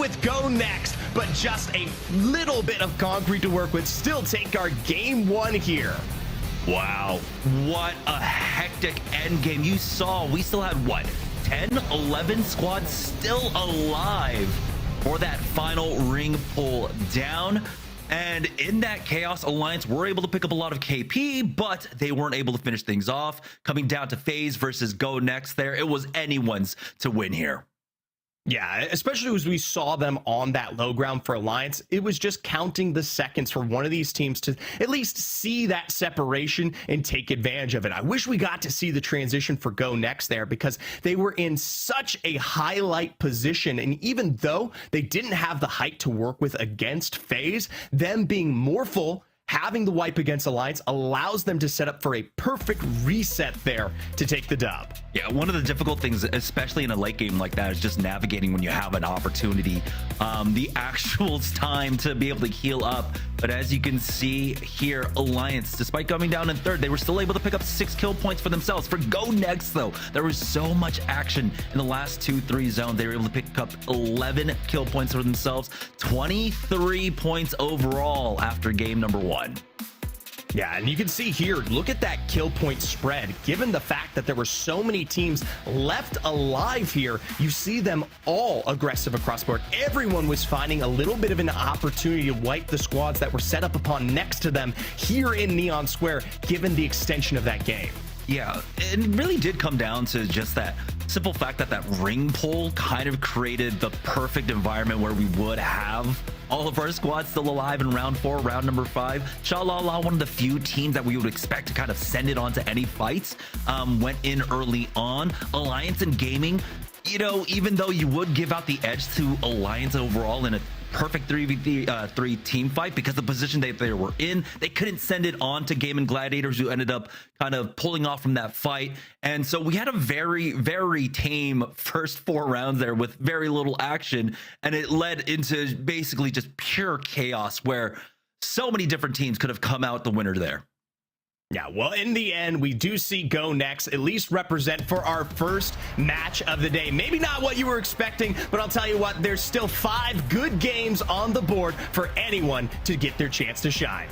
with Go Next, but just a little bit of concrete to work with. Still take our game one here. Wow, what a hectic end game. You saw we still had what, 10, 11 squads still alive for that final ring pull down. And in that chaos, Alliance were able to pick up a lot of KP, but they weren't able to finish things off. Coming down to FaZe versus Go Next there, it was anyone's to win here. Yeah, especially as we saw them on that low ground for Alliance, it was just counting the seconds for one of these teams to at least see that separation and take advantage of it. I wish we got to see the transition for Go Next there, because they were in such a highlight position. And even though they didn't have the height to work with against FaZe, them being more full, having the wipe against Alliance allows them to set up for a perfect reset there to take the dub. Yeah, one of the difficult things, especially in a late game like that, is just navigating when you have an opportunity. The actual time to be able to heal up. But as you can see here, Alliance, despite coming down in third, they were still able to pick up 6 kill points for themselves. For Go Next, though, there was so much action in the last 2-3 zones. They were able to pick up 11 kill points for themselves, 23 points overall after game number 1. Yeah, and you can see here, look at that kill point spread. Given the fact that there were so many teams left alive here, you see them all aggressive across the board. Everyone was finding a little bit of an opportunity to wipe the squads that were set up upon next to them here in Neon Square, given the extension of that game. Yeah, it really did come down to just that simple fact that that ring pull kind of created the perfect environment where we would have all of our squads still alive in round 4, round number 5. Shalala, one of the few teams that we would expect to kind of send it on to any fights, went in early on. Alliance and Gaming, you know, even though you would give out the edge to Alliance overall in a perfect 3v3 team fight, because the position they were in, they couldn't send it on to Game and Gladiators, who ended up kind of pulling off from that fight. And so we had a very, very tame first 4 rounds there with very little action, and it led into basically just pure chaos where so many different teams could have come out the winner there. Yeah, well, in the end, we do see Go Next at least represent for our first match of the day. Maybe not what you were expecting, but I'll tell you what, there's still 5 good games on the board for anyone to get their chance to shine.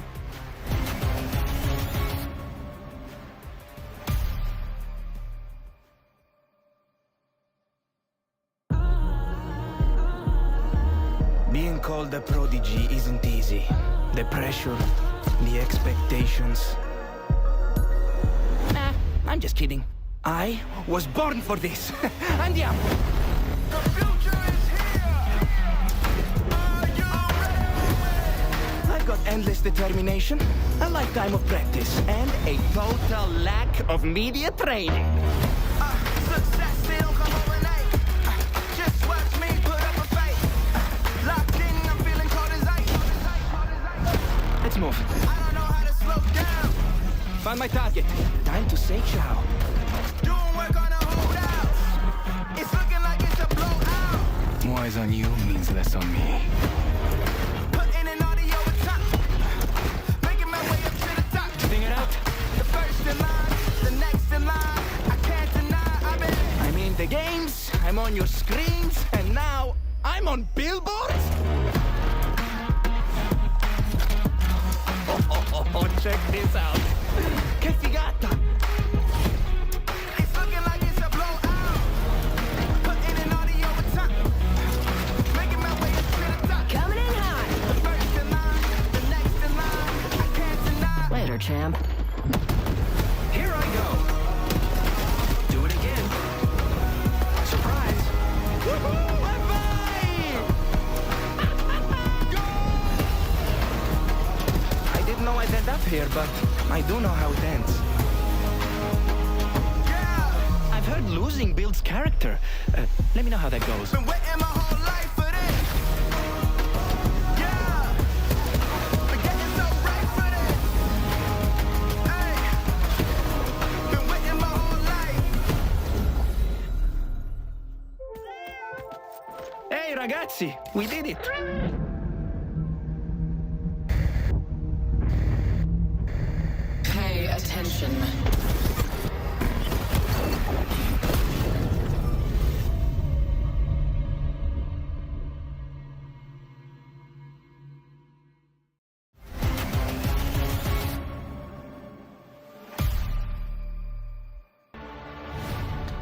Being called a prodigy isn't easy. The pressure, the expectations. I'm just kidding. I was born for this. And yeah. The future is here. Are you ready? I've got endless determination, a lifetime of practice, and a total lack of media training. Success still come overnight. Just watch me put up a fight. Locked in, I'm feeling cold as ice. Let's move. I don't know how to slow down. Found my target. Time to say ciao. Doing work on a holdout. It's looking like it's a blowout. More eyes on you means less on me. Putting an audio on top. Making my way up to the top. Sing it out. The first in line, the next in line. I can't deny I'm in the games, I'm on your screens, and now I'm on billboards. Check this out. Que figata! It's looking like it's a blowout. Putting an audio on top. Making my way up to the top. Coming in hot. The first in line, the next in line. I can't deny. Later, champ. Here I go. Do it again. Surprise. Woohoo! I didn't know I'd end up here, but I do know how it ends. Yeah! I've heard losing builds character. Let me know how that goes. Been waiting my whole life for this. Yeah! Been getting so right for this. Hey! Been waiting my whole life. Hey, ragazzi! We did it! Pay attention.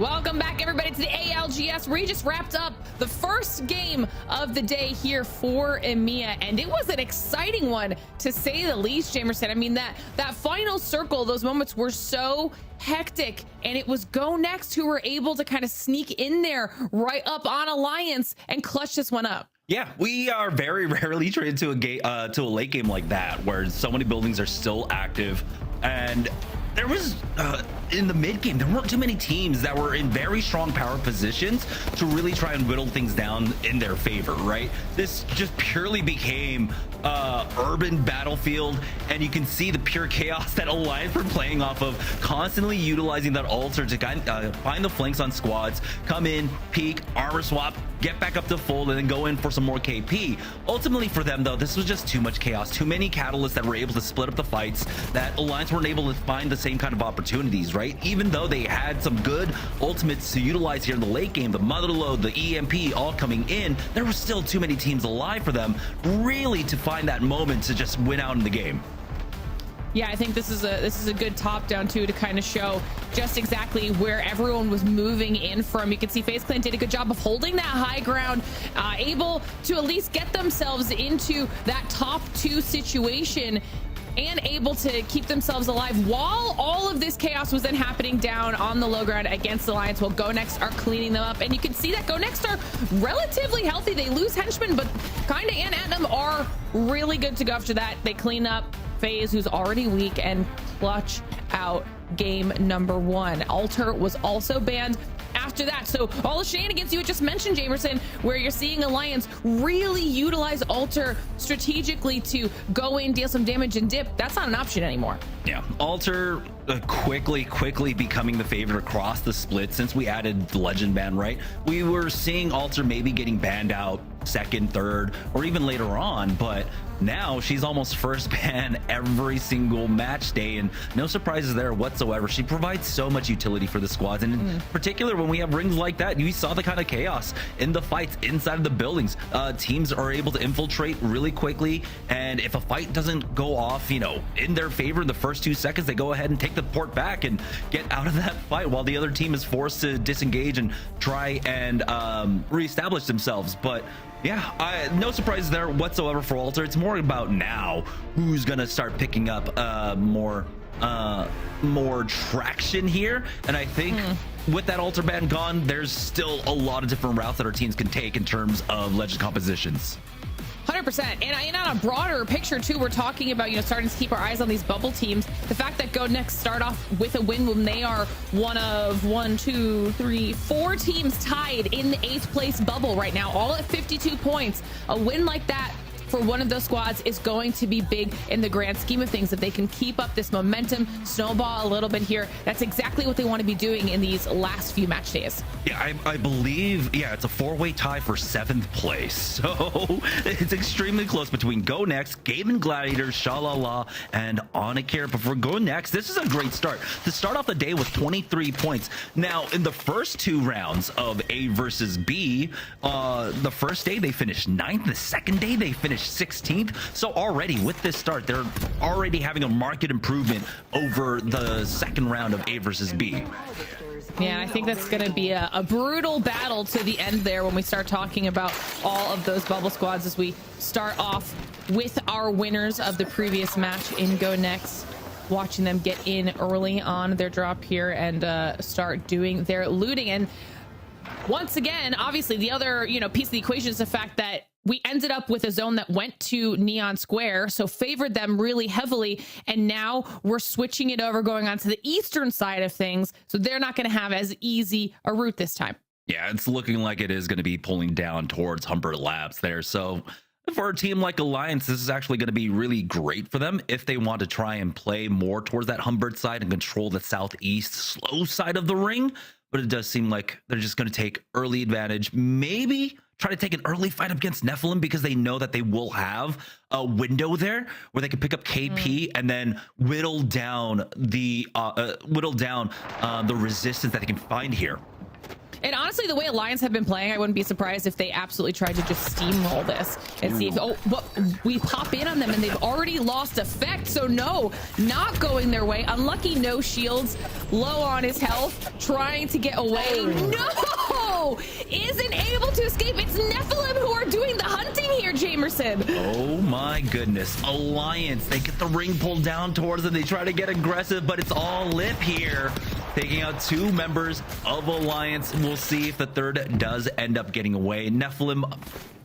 Welcome back, everybody, to the ALGS. We just wrapped up the first game of the day here for EMEA, and it was an exciting one, to say the least, Jamerson. I mean, that final circle, those moments were so hectic, and it was Go Next who were able to kind of sneak in there right up on Alliance and clutch this one up. Yeah, we are very rarely traded to a late game like that, where so many buildings are still active. And there was in the mid game, there weren't too many teams that were in very strong power positions to really try and whittle things down in their favor, right? This just purely became urban battlefield, and you can see the pure chaos that Alliance were playing off of, constantly utilizing that altar to find the flanks on squads, come in, peek, armor swap, get back up to full, and then go in for some more KP. Ultimately for them, though, this was just too much chaos, too many catalysts that were able to split up the fights, that Alliance weren't able to find the same kind of opportunities, right? Even though they had some good ultimates to utilize here in the late game, the Motherload, the EMP all coming in, there were still too many teams alive for them really to find that moment to just win out in the game. Yeah, I think this is a good top down too, to kind of show just exactly where everyone was moving in from. You can see FaZe Clan did a good job of holding that high ground, able to at least get themselves into that top 2 situation, and able to keep themselves alive while all of this chaos was then happening down on the low ground against Alliance, while Go Next are cleaning them up. And you can see that Go Next are relatively healthy. They lose henchmen, but kinda and Anthem are really good to go after that. They clean up FaZe, who's already weak, and clutch out game number 1. Alter was also banned after that. So all the shenanigans you had just mentioned, Jamerson, where you're seeing Alliance really utilize Alter strategically to go in, deal some damage, and dip, that's not an option anymore. Yeah, Alter quickly becoming the favorite across the split since we added the legend ban, right? We were seeing Alter maybe getting banned out second, third, or even later on, but now she's almost first ban every single match day, and no surprises there whatsoever. She provides so much utility for the squads, and in particular when we have rings like that, you saw the kind of chaos in the fights inside of the buildings. Teams are able to infiltrate really quickly, and if a fight doesn't go off, you know, in their favor in the first 2 seconds, they go ahead and take the port back and get out of that fight, while the other team is forced to disengage and try and reestablish themselves. But yeah, no surprises there whatsoever for Alter. It's more about now who's gonna start picking up more traction here, and I think with that Alter ban gone, there's still a lot of different routes that our teams can take in terms of legend compositions. 100%. And on a broader picture too, we're talking about, you know, starting to keep our eyes on these bubble teams. The fact that Go Next start off with a win when they are one of 4 teams tied in the 8th place bubble right now, all at 52 points. A win like that for one of those squads is going to be big in the grand scheme of things. If they can keep up this momentum, snowball a little bit here, that's exactly what they want to be doing in these last few match days. Yeah, I believe, yeah, it's a 4-way tie for 7th place. So it's extremely close between Go Next, Game & Gladiators, Shalala, and Onikir. But for Go Next, this is a great start. To start off the day with 23 points. Now, in the first 2 rounds of A versus B, the first day they finished 9th. The second day they finished 16th. So already with this start, they're already having a marked improvement over the second round of A versus B. Yeah, I think that's going to be a brutal battle to the end there when we start talking about all of those bubble squads, as we start off with our winners of the previous match in Go Next, watching them get in early on their drop here and start doing their looting. And once again, obviously the other, you know, piece of the equation is the fact that we ended up with a zone that went to Neon Square, so favored them really heavily, and now we're switching it over, going on to the eastern side of things, so they're not going to have as easy a route this time. Yeah, it's looking like it is going to be pulling down towards Humbert Labs there. So for a team like Alliance, this is actually going to be really great for them if they want to try and play more towards that Humbert side and control the southeast slow side of the ring. But it does seem like they're just going to take early advantage, maybe try to take an early fight up against Nephilim, because they know that they will have a window there where they can pick up KP and then whittle down the resistance that they can find here. And honestly, the way Alliance have been playing, I wouldn't be surprised if they absolutely tried to just steamroll this and see if, we pop in on them and they've already lost effect. So no, not going their way. Unlucky, no shields, low on his health, trying to get away. No, isn't able to escape. It's Nephilim who are doing the hunting here, Jamerson. Oh my goodness. Alliance, they get the ring pulled down towards them. They try to get aggressive, but it's all lip here. Taking out 2 members of Alliance. We'll see if the third does end up getting away. Nephilim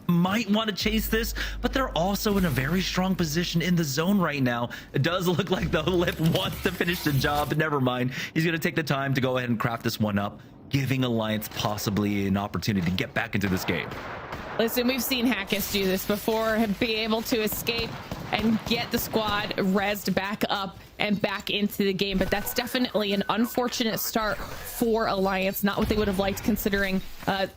might want to chase this, but they're also in a very strong position in the zone right now. It does look like the lip wants to finish the job, but never mind. He's going to take the time to go ahead and craft this one up, giving Alliance possibly an opportunity to get back into this game. Listen, we've seen Hackis do this before, be able to escape and get the squad rezzed back up and back into the game, but that's definitely an unfortunate start for Alliance. Not what they would have liked, considering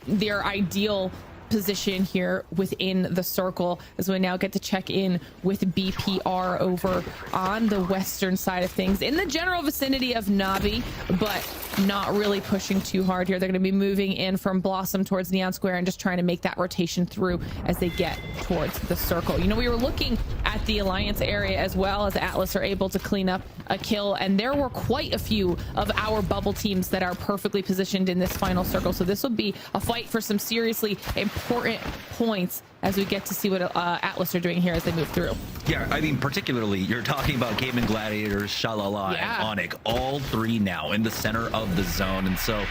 their ideal position here within the circle, as we now get to check in with BPR over on the western side of things in the general vicinity of Navi, but not really pushing too hard here. They're going to be moving in from Blossom towards Neon Square and just trying to make that rotation through as they get towards the circle. You know, we were looking at the Alliance area as well, as Atlas are able to clean up a kill, and there were quite a few of our bubble teams that are perfectly positioned in this final circle. So this will be a fight for some seriously important points as we get to see what Atlas are doing here as they move through. Yeah, I mean, particularly, you're talking about Gaming Gladiators, Shalala, and Onyx, all 3 now in the center of the zone. And so,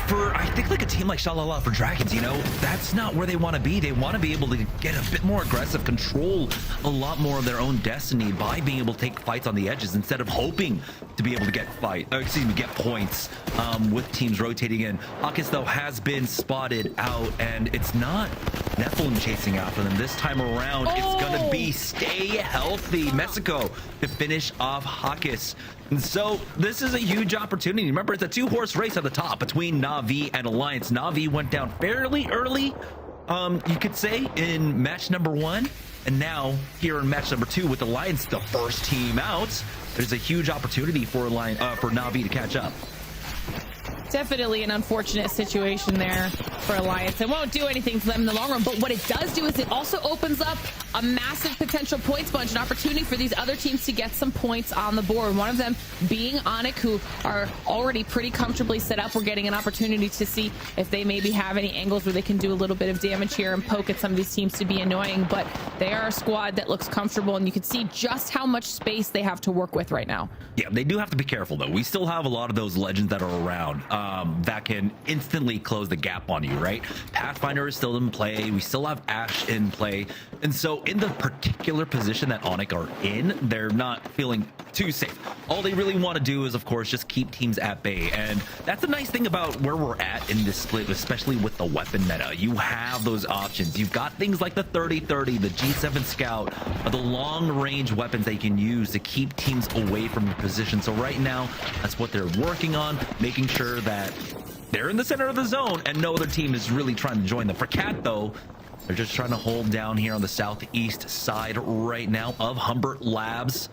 for, I think, like a team like Shalala for Dragons, you know, that's not where they want to be. They want to be able to get a bit more aggressive, control a lot more of their own destiny by being able to take fights on the edges instead of hoping to be able to get get points with teams rotating in. Hackis, though, has been spotted out, and it's not Nephilim chasing after them. This time around, it's going to be Stay Healthy Mexico to finish off Hackis. And so this is a huge opportunity. Remember, it's a 2-horse race at the top between Na'Vi and Alliance. Na'Vi went down fairly early, you could say, in match number 1. And now here in match number 2 with Alliance, the first team out, there's a huge opportunity for Na'Vi to catch up. Definitely an unfortunate situation there for Alliance. It won't do anything for them in the long run, but what it does do is it also opens up a massive potential points bunch, an opportunity for these other teams to get some points on the board. One of them being Onyx, who are already pretty comfortably set up. We're getting an opportunity to see if they maybe have any angles where they can do a little bit of damage here and poke at some of these teams to be annoying, but they are a squad that looks comfortable, and you can see just how much space they have to work with right now. Yeah, they do have to be careful, though. We still have a lot of those legends that are around that can instantly close the gap on you, right? Pathfinder is still in play. We still have Ash in play. And so in the particular position that Onyx are in, they're not feeling too safe. All they really want to do is, of course, just keep teams at bay. And that's a nice thing about where we're at in this split, especially with the weapon meta. You have those options. You've got things like the 30-30, the G7 Scout, the long-range weapons they can use to keep teams away from your position. So right now, that's what they're working on, making sure that they're in the center of the zone and no other team is really trying to join them. For Cat, though, they're just trying to hold down here on the southeast side right now of Humbert Labs.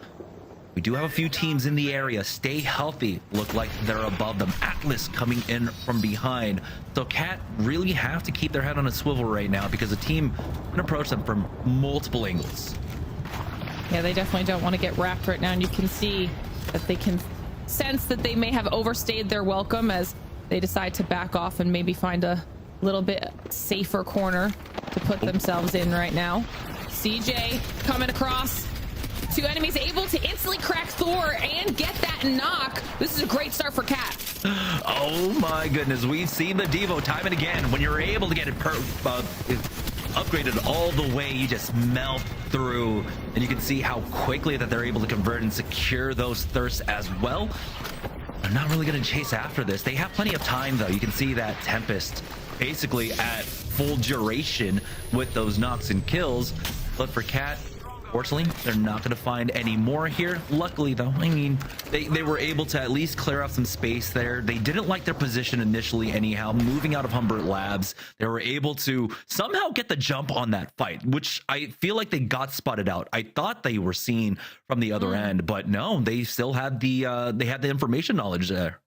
We do have a few teams in the area. Stay Healthy look like they're above them. Atlas coming in from behind. So Cat really have to keep their head on a swivel right now because the team can approach them from multiple angles. Yeah, they definitely don't want to get wrapped right now, and you can see that they can sense that they may have overstayed their welcome as they decide to back off and maybe find a little bit safer corner to put themselves in right now. CJ coming across. 2 enemies able to instantly crack Thor and get that knock. This is a great start for Cat. Oh my goodness, we've seen the Devo time and again. When you're able to get it upgraded all the way, you just melt through, and you can see how quickly that they're able to convert and secure those thirsts as well. They're not really going to chase after this. They have plenty of time, though. You can see that Tempest basically at full duration with those knocks and kills. But for Cat, fortunately, they're not going to find any more here. Luckily, though, I mean, they were able to at least clear up some space there. They didn't like their position initially anyhow, moving out of Humbert Labs. They were able to somehow get the jump on that fight, which I feel like they got spotted out. I thought they were seen from the other end, but no, they still had the information knowledge there.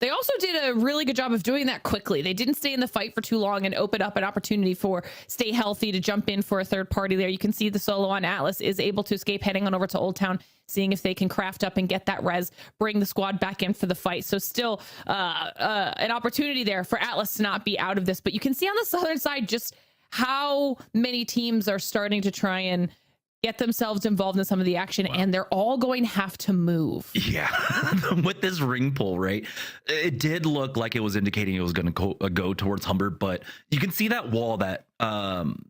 They also did a really good job of doing that quickly. They didn't stay in the fight for too long and open up an opportunity for Stay Healthy to jump in for a third party there. You can see the solo on Atlas is able to escape, heading on over to Old Town, seeing if they can craft up and get that res, bring the squad back in for the fight. So still an opportunity there for Atlas to not be out of this. But you can see on the southern side just how many teams are starting to try and get themselves involved in some of the action, and they're all going to have to move. Yeah, with this ring pull, right? It did look like it was indicating it was going to go towards Humbert, but you can see that wall that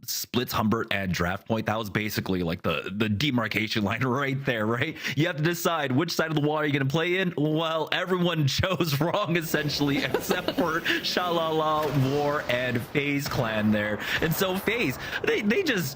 splits Humbert and Draft Point. That was basically like the demarcation line right there, right? You have to decide which side of the wall are you going to play in. Well, everyone chose wrong essentially, except for Shalala, War, and FaZe Clan there. And so FaZe, they just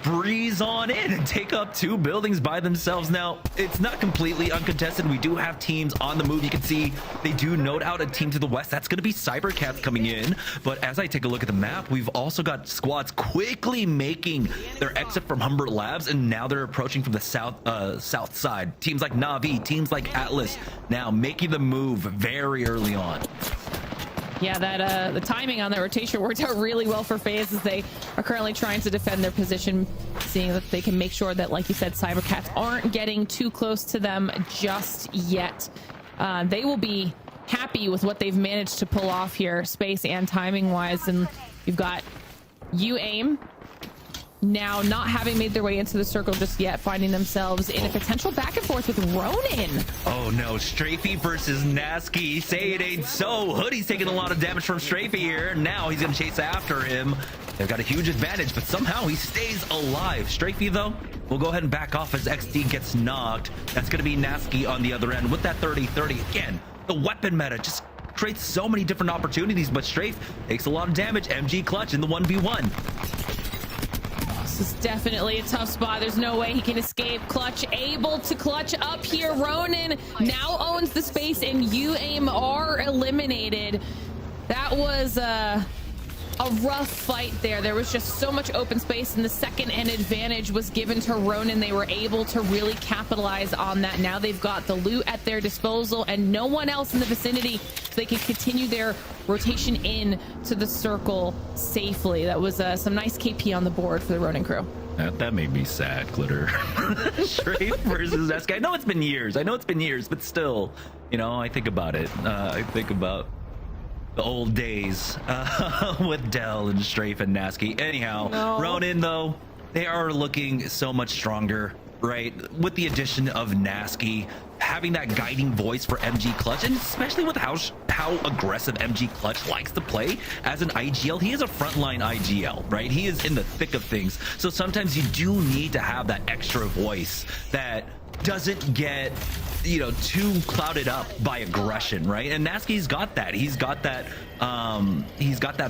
breeze on in and take up 2 buildings by themselves. Now, it's not completely uncontested. We do have teams on the move. You can see they do note out a team to the west. That's going to be Cybercats coming in. But as I take a look at the map, we've also got squads quickly making their exit from Humbert Labs, and now they're approaching from the south side. Teams like Na'Vi, teams like Atlas, now making the move very early on. Yeah, that the timing on that rotation worked out really well for FaZe, as they are currently trying to defend their position, seeing that they can make sure that, like you said, Cybercats aren't getting too close to them just yet. They will be happy with what they've managed to pull off here, space and timing wise. And you've got UAIM now not having made their way into the circle just yet, finding themselves in a potential back and forth with Ronin. Oh no, Strafey versus Nasky. Say it ain't so. Hoodie's taking a lot of damage from Strafey here. Now he's gonna chase after him. They've got a huge advantage, but somehow he stays alive. Strafey though, we'll go ahead and back off as XD gets knocked. That's gonna be Nasky on the other end with that 30-30. Again, the weapon meta just creates so many different opportunities, but Strafe takes a lot of damage. MG clutch in the 1v1. This is definitely a tough spot. There's no way he can escape. Clutch able to clutch up here. Ronin now owns the space, and UAIM are eliminated. That was a rough fight there. There was just so much open space, and the second an advantage was given to Ronin, they were able to really capitalize on that. Now they've got the loot at their disposal and no one else in the vicinity, so they can continue their rotation in to the circle safely. That was some nice KP on the board for the Ronin crew. That made me sad, Glitter. Strafe versus SK. I know it's been years, but still, you know, I think about it. I think about the old days with Dell and Strafe and Nasky. Anyhow, no. Ronin though, they are looking so much stronger, right? With the addition of Nasky, having that guiding voice for MG Clutch, and especially with how aggressive MG Clutch likes to play as an IGL. He is a frontline IGL, right? He is in the thick of things. So sometimes you do need to have that extra voice that doesn't get, you know, too clouded up by aggression, right? And Nasky's got that. He's got that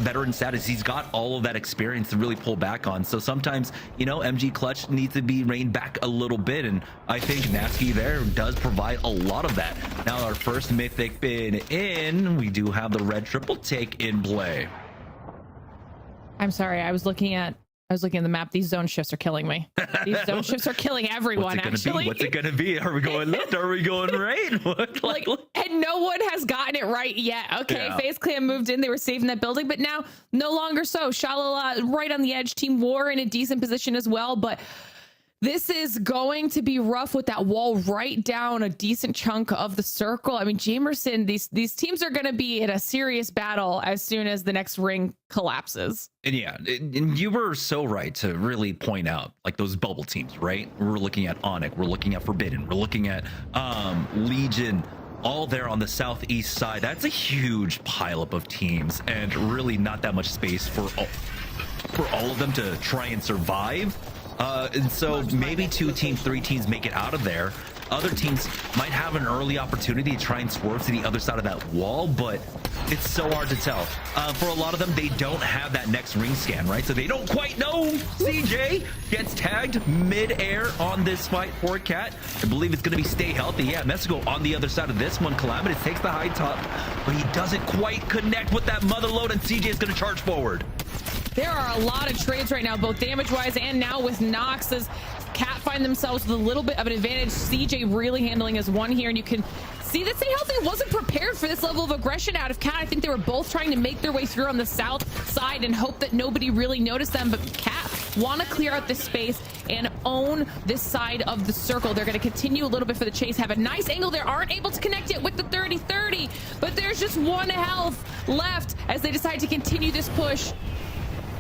veteran status. He's got all of that experience to really pull back on. So sometimes, you know, MG Clutch needs to be reined back a little bit, and I think Nasky there does provide a lot of that. Now our first mythic bin in, we do have the red triple take in play. I'm sorry, I was looking at the map. These zone shifts are killing me. These zone shifts are killing everyone, actually. What's it gonna be? Are we going left? Are we going right? And no one has gotten it right yet. Okay, yeah. FaZe Clan moved in. They were saving that building, but now no longer so. Shalala right on the edge. Team War in a decent position as well, but this is going to be rough with that wall right down a decent chunk of the circle. I mean, Jamerson, these teams are going to be in a serious battle as soon as the next ring collapses. And yeah, and you were so right to really point out like those bubble teams, right? We're looking at Onyx, we're looking at Forbidden, we're looking at Legion, all there on the southeast side. That's a huge pileup of teams, and really not that much space for all of them to try and survive. And so maybe 2 teams, 3 teams make it out of there. Other teams might have an early opportunity to try and swerve to the other side of that wall, but it's so hard to tell. For a lot of them, they don't have that next ring scan, right? So they don't quite know. CJ gets tagged mid-air on this fight for Cat. I believe it's going to be Stay Healthy. Yeah, Mexico on the other side of this one. Calamitous takes the high top, but he doesn't quite connect with that mother load, and CJ is going to charge forward. There are a lot of trades right now, both damage-wise and now with Nox, as Cat find themselves with a little bit of an advantage. CJ really handling his one here, and you can see that Stay Healthy wasn't prepared for this level of aggression out of Cat. I think they were both trying to make their way through on the south side and hope that nobody really noticed them, but Cat want to clear out this space and own this side of the circle. They're going to continue a little bit for the chase, have a nice angle there, aren't able to connect it with the 30-30, but there's just 1 health left as they decide to continue this push.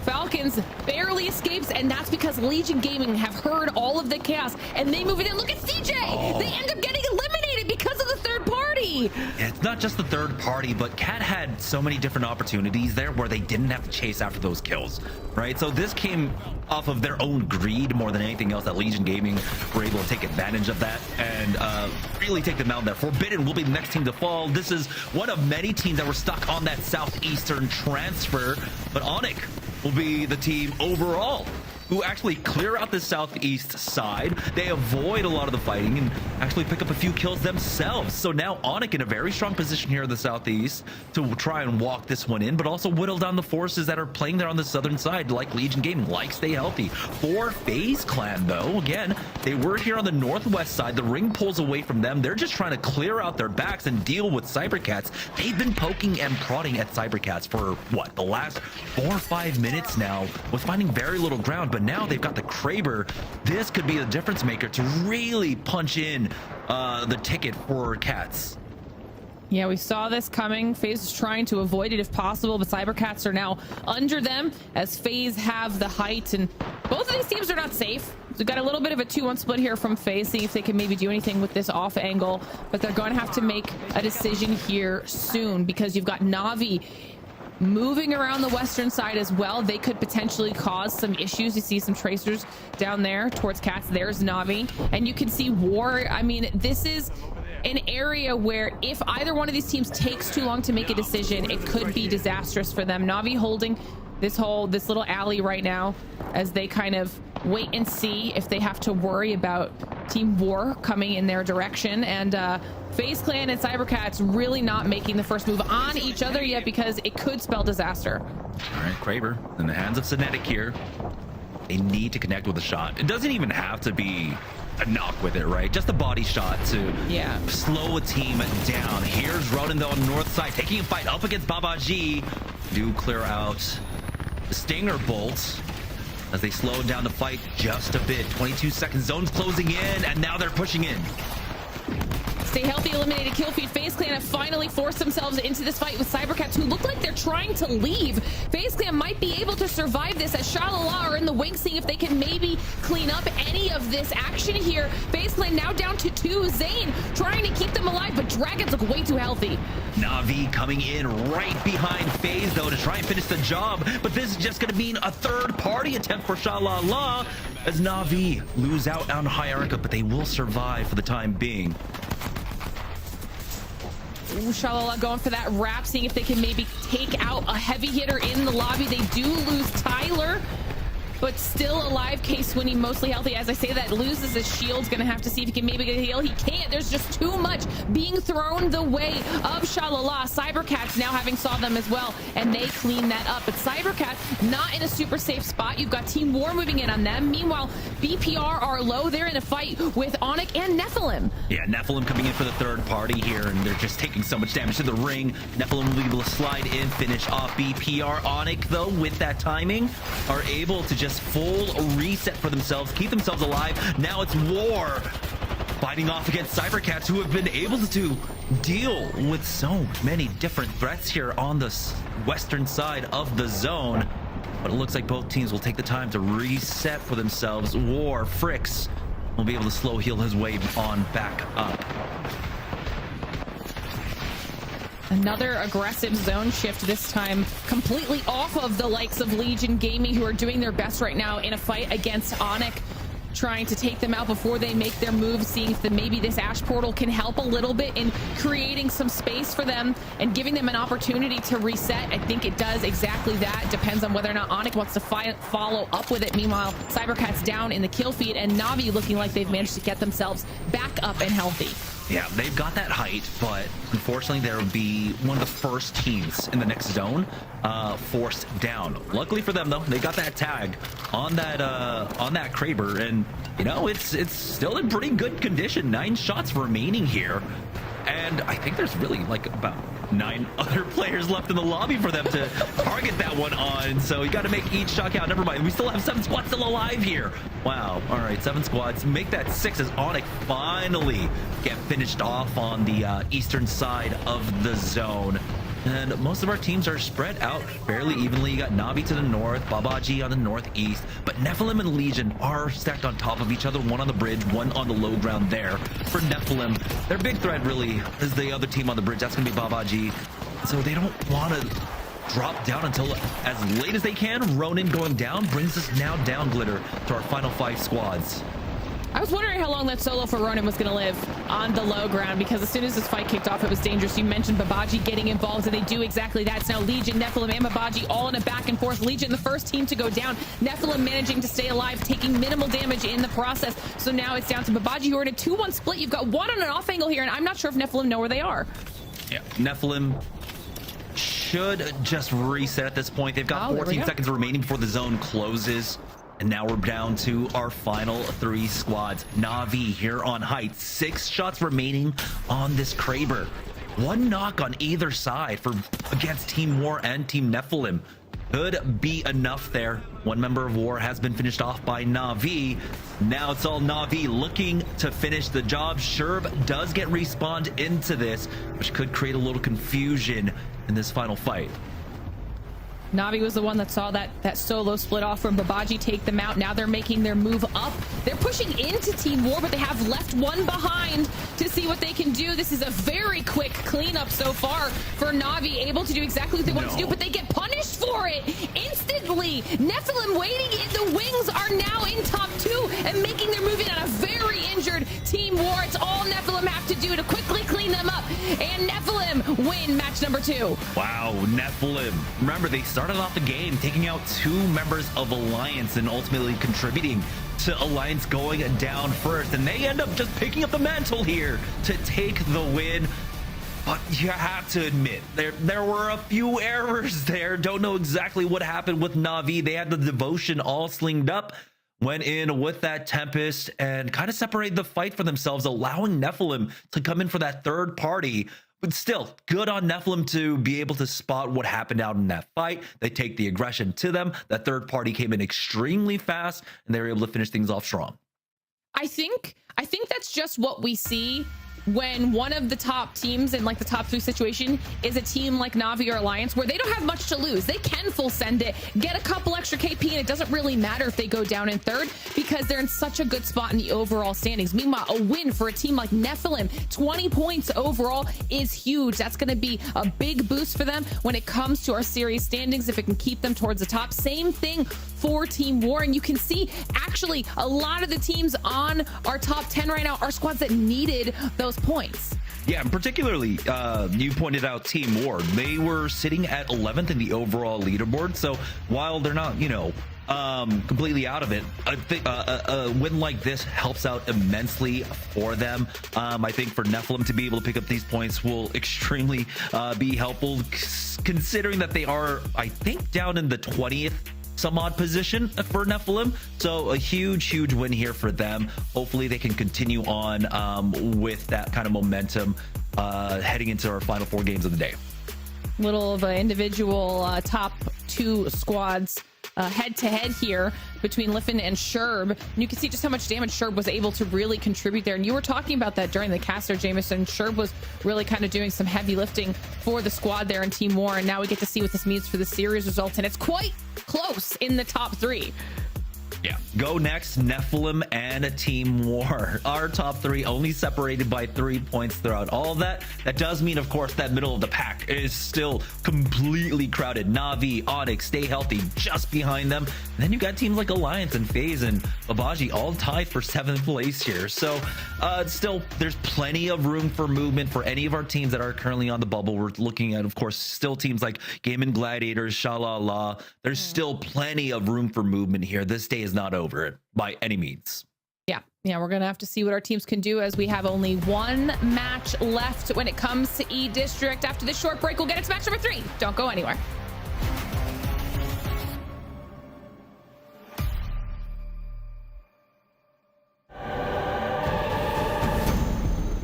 Falcons barely escapes, and that's because Legion Gaming have heard all of the chaos, and they move it in. Look at CJ! They end up getting eliminated because of the third party! Yeah, it's not just the third party, but Cat had so many different opportunities there where they didn't have to chase after those kills, right? So this came off of their own greed more than anything else, that Legion Gaming were able to take advantage of that and really take them out there. Forbidden will be the next team to fall. This is one of many teams that were stuck on that southeastern transfer, but Onyx will be the team overall who actually clear out the southeast side. They avoid a lot of the fighting and actually pick up a few kills themselves. So now Onyx in a very strong position here in the southeast to try and walk this one in, but also whittle down the forces that are playing there on the southern side, like Legion Gaming, like Stay Healthy. For FaZe Clan, though, again, they were here on the northwest side. The ring pulls away from them. They're just trying to clear out their backs and deal with Cybercats. They've been poking and prodding at Cybercats for, what, the last 4 or 5 minutes now, with finding very little ground, but now they've got the Kraber. This could be the difference maker to really punch in the ticket for Cats. Yeah, we saw this coming. FaZe is trying to avoid it if possible, but Cybercats are now under them as FaZe have the height, and both of these teams are not safe. We've got a little bit of a 2-1 split here from FaZe, seeing if they can maybe do anything with this off angle, but they're going to have to make a decision here soon because you've got Na'Vi moving around the western side as well. They could potentially cause some issues. You see some tracers down there towards Cats. There's Na'Vi, and you can see War. I mean, this is an area where if either one of these teams takes too long to make a decision, it could be disastrous for them. Na'Vi holding this little alley right now as they kind of wait and see if they have to worry about Team War coming in their direction. And FaZe Clan and Cybercats really not making the first move on each other yet because it could spell disaster. All right, Kraber in the hands of Synetic here. They need to connect with a shot. It doesn't even have to be a knock with it, right? Just a body shot to slow a team down. Here's Ronin though on the north side, taking a fight up against Babaji. Do clear out the Stinger bolts as they slow down the fight just a bit. 22 seconds, zone's closing in, and now they're pushing in. Stay Healthy eliminated kill feed. FaZe Clan have finally forced themselves into this fight with Cybercats, who look like they're trying to leave. FaZe Clan might be able to survive this as Shalala are in the wing, seeing if they can maybe clean up any of this action here. FaZe Clan now down to 2. Zane trying to keep them alive, but Dragons look way too healthy. Na'Vi coming in right behind FaZe though to try and finish the job, but this is just going to mean a third party attempt for Shalala as Na'Vi lose out on Hierarcha, but they will survive for the time being. Ooh, Shalala going for that wrap, seeing if they can maybe take out a heavy hitter in the lobby. They do lose Tyler, but still alive. K-Swinny mostly healthy. As I say that, loses his shield. Gonna have to see if he can maybe get a heal. He can't. There's just too much being thrown the way of Shalala. Cybercats now having saw them as well, and they clean that up. But Cybercats not in a super safe spot. You've got Team War moving in on them. Meanwhile, BPR are low. They're in a fight with Onyx and Nephilim. Yeah, Nephilim coming in for the third party here, and they're just taking so much damage to the ring. Nephilim will be able to slide in, finish off BPR. Onyx, though, with that timing, are able to just full reset for themselves, keep themselves alive. Now it's War fighting off against Cybercats, who have been able to deal with so many different threats here on the western side of the zone. But it looks like both teams will take the time to reset for themselves. War, Fricks, will be able to slow heal his way on back up. Another aggressive zone shift, this time completely off of the likes of Legion Gaming, who are doing their best right now in a fight against Onyx, trying to take them out before they make their move, seeing if maybe this Ash Portal can help a little bit in creating some space for them and giving them an opportunity to reset. I think it does exactly that. Depends on whether or not Onyx wants to follow up with it. Meanwhile, Cybercats down in the kill feed, and Na'Vi looking like they've managed to get themselves back up and healthy. Yeah, they've got that height, but unfortunately there will be one of the first teams in the next zone forced down. Luckily for them, though, they got that tag on that Kraber, and you know it's still in pretty good condition. 9 shots remaining here. And I think there's really like about 9 other players left in the lobby for them to target that one on. So you got to make each shot count. Never mind. We still have 7 squads still alive here. Wow. All right. 7 squads. Make that 6 as Onyx finally get finished off on the eastern side of the zone. And most of our teams are spread out fairly evenly. You got Na'Vi to the north, Babaji on the northeast, but Nephilim and Legion are stacked on top of each other, one on the bridge, one on the low ground there. For Nephilim, their big threat really is the other team on the bridge. That's going to be Babaji. So they don't want to drop down until as late as they can. Ronin going down brings us now down, Glitter, to our final 5 squads. I was wondering how long that solo for Ronin was going to live on the low ground, because as soon as this fight kicked off, it was dangerous. You mentioned Babaji getting involved, and they do exactly that. It's now Legion, Nephilim, and Babaji all in a back and forth. Legion, the first team to go down. Nephilim managing to stay alive, taking minimal damage in the process. So now it's down to Babaji, who are in a 2-1 split. You've got one on an off angle here, and I'm not sure if Nephilim know where they are. Yeah, Nephilim should just reset at this point. They've got 14 seconds remaining before the zone closes. And now we're down to our final 3 squads. Na'Vi here on height. 6 shots remaining on this Kraber. 1 knock on either side for against Team War and Team Nephilim. Could be enough there. 1 member of War has been finished off by Na'Vi. Now it's all Na'Vi looking to finish the job. Sherb does get respawned into this, which could create a little confusion in this final fight. Na'Vi was the one that saw that solo split off from Babaji take them out. Now they're making their move up. They're pushing into Team War, but they have left one behind to see what they can do. This is a very quick cleanup so far for Na'Vi, able to do exactly what they want to do, but they get punished for it instantly. Nephilim waiting in the wings are now in top 2 and making their move in on a very injured Team War. It's all Nephilim have to do to quickly clean them up, and Nephilim win match number 2. Wow, Nephilim. Remember, they started off the game taking out 2 members of Alliance and ultimately contributing to Alliance going down first, and they end up just picking up the mantle here to take the win. But you have to admit, there were a few errors there. Don't know exactly what happened with Na'Vi. They had the devotion all slinged up, went in with that Tempest and kind of separated the fight for themselves, allowing Nephilim to come in for that third party. But still, good on Nephilim to be able to spot what happened out in that fight. They take the aggression to them. That third party came in extremely fast, and they were able to finish things off strong. I think that's just what we see when one of the top teams in like the top 3 situation is a team like Na'Vi or Alliance, where they don't have much to lose. They can full send it, get a couple extra KP, and it doesn't really matter if they go down in third, because they're in such a good spot in the overall standings. Meanwhile, a win for a team like Nephilim, 20 points overall, is huge. That's going to be a big boost for them when it comes to our series standings, if it can keep them towards the top. Same thing for Team War, and you can see actually a lot of the teams on our top 10 right now are squads that needed those points. Yeah, and particularly, you pointed out Team War. They were sitting at 11th in the overall leaderboard. So while they're not, completely out of it, I think a win like this helps out immensely for them. I think for Nephilim to be able to pick up these points will extremely be helpful, considering that they are, I think, down in the 20th some odd position for Nephilim. So a huge win here for them. Hopefully they can continue on with that kind of momentum heading into our final 4 games of the day. Little of an individual top 2 squads head to head here between Liffen and Sherb. And you can see just how much damage Sherb was able to really contribute there. And you were talking about that during the cast there, Jameson. Sherb was really kind of doing some heavy lifting for the squad there in Team War. And now we get to see what this means for the series results. And it's quite close in the top 3. Yeah. Go next, Nephilim and Team War. Our top 3 only separated by 3 points throughout all of that. That does mean, of course, that middle of the pack is still completely crowded. Na'Vi, Onyx, stay healthy just behind them. And then you got teams like Alliance and FaZe and Babaji all tied for 7th place here. So still, there's plenty of room for movement for any of our teams that are currently on the bubble. We're looking at, of course, still teams like Game and Gladiators, Shalala. There's still plenty of room for movement here. This day is not over by any means. Yeah, we're gonna have to see what our teams can do, as we have only 1 match left when it comes to E District. After this short break, we'll get into match number 3. Don't go anywhere.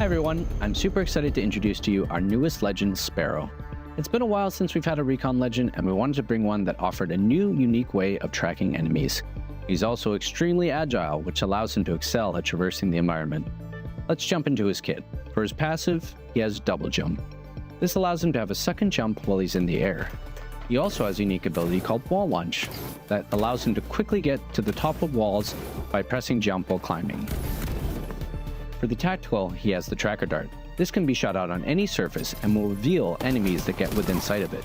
All everyone, I'm super excited to introduce to you our newest legend, Sparrow. It's been a while since we've had a recon legend, and we wanted to bring one that offered a new, unique way of tracking enemies. He's also extremely agile, which allows him to excel at traversing the environment. Let's jump into his kit. For his passive, he has double jump. This allows him to have a second jump while he's in the air. He also has a unique ability called wall launch that allows him to quickly get to the top of walls by pressing jump while climbing. For the tactical, he has the tracker dart. This can be shot out on any surface and will reveal enemies that get within sight of it.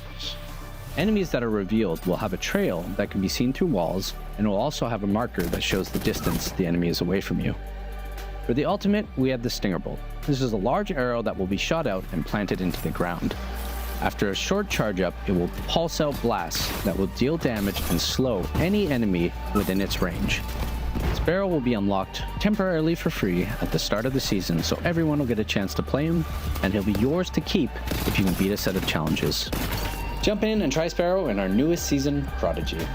Enemies that are revealed will have a trail that can be seen through walls, and will also have a marker that shows the distance the enemy is away from you. For the ultimate, we have the Stinger Bolt. This is a large arrow that will be shot out and planted into the ground. After a short charge up, it will pulse out blasts that will deal damage and slow any enemy within its range. Sparrow will be unlocked temporarily for free at the start of the season, so everyone will get a chance to play him, and he'll be yours to keep if you can beat a set of challenges. Jump in and try Sparrow in our newest season, Prodigy.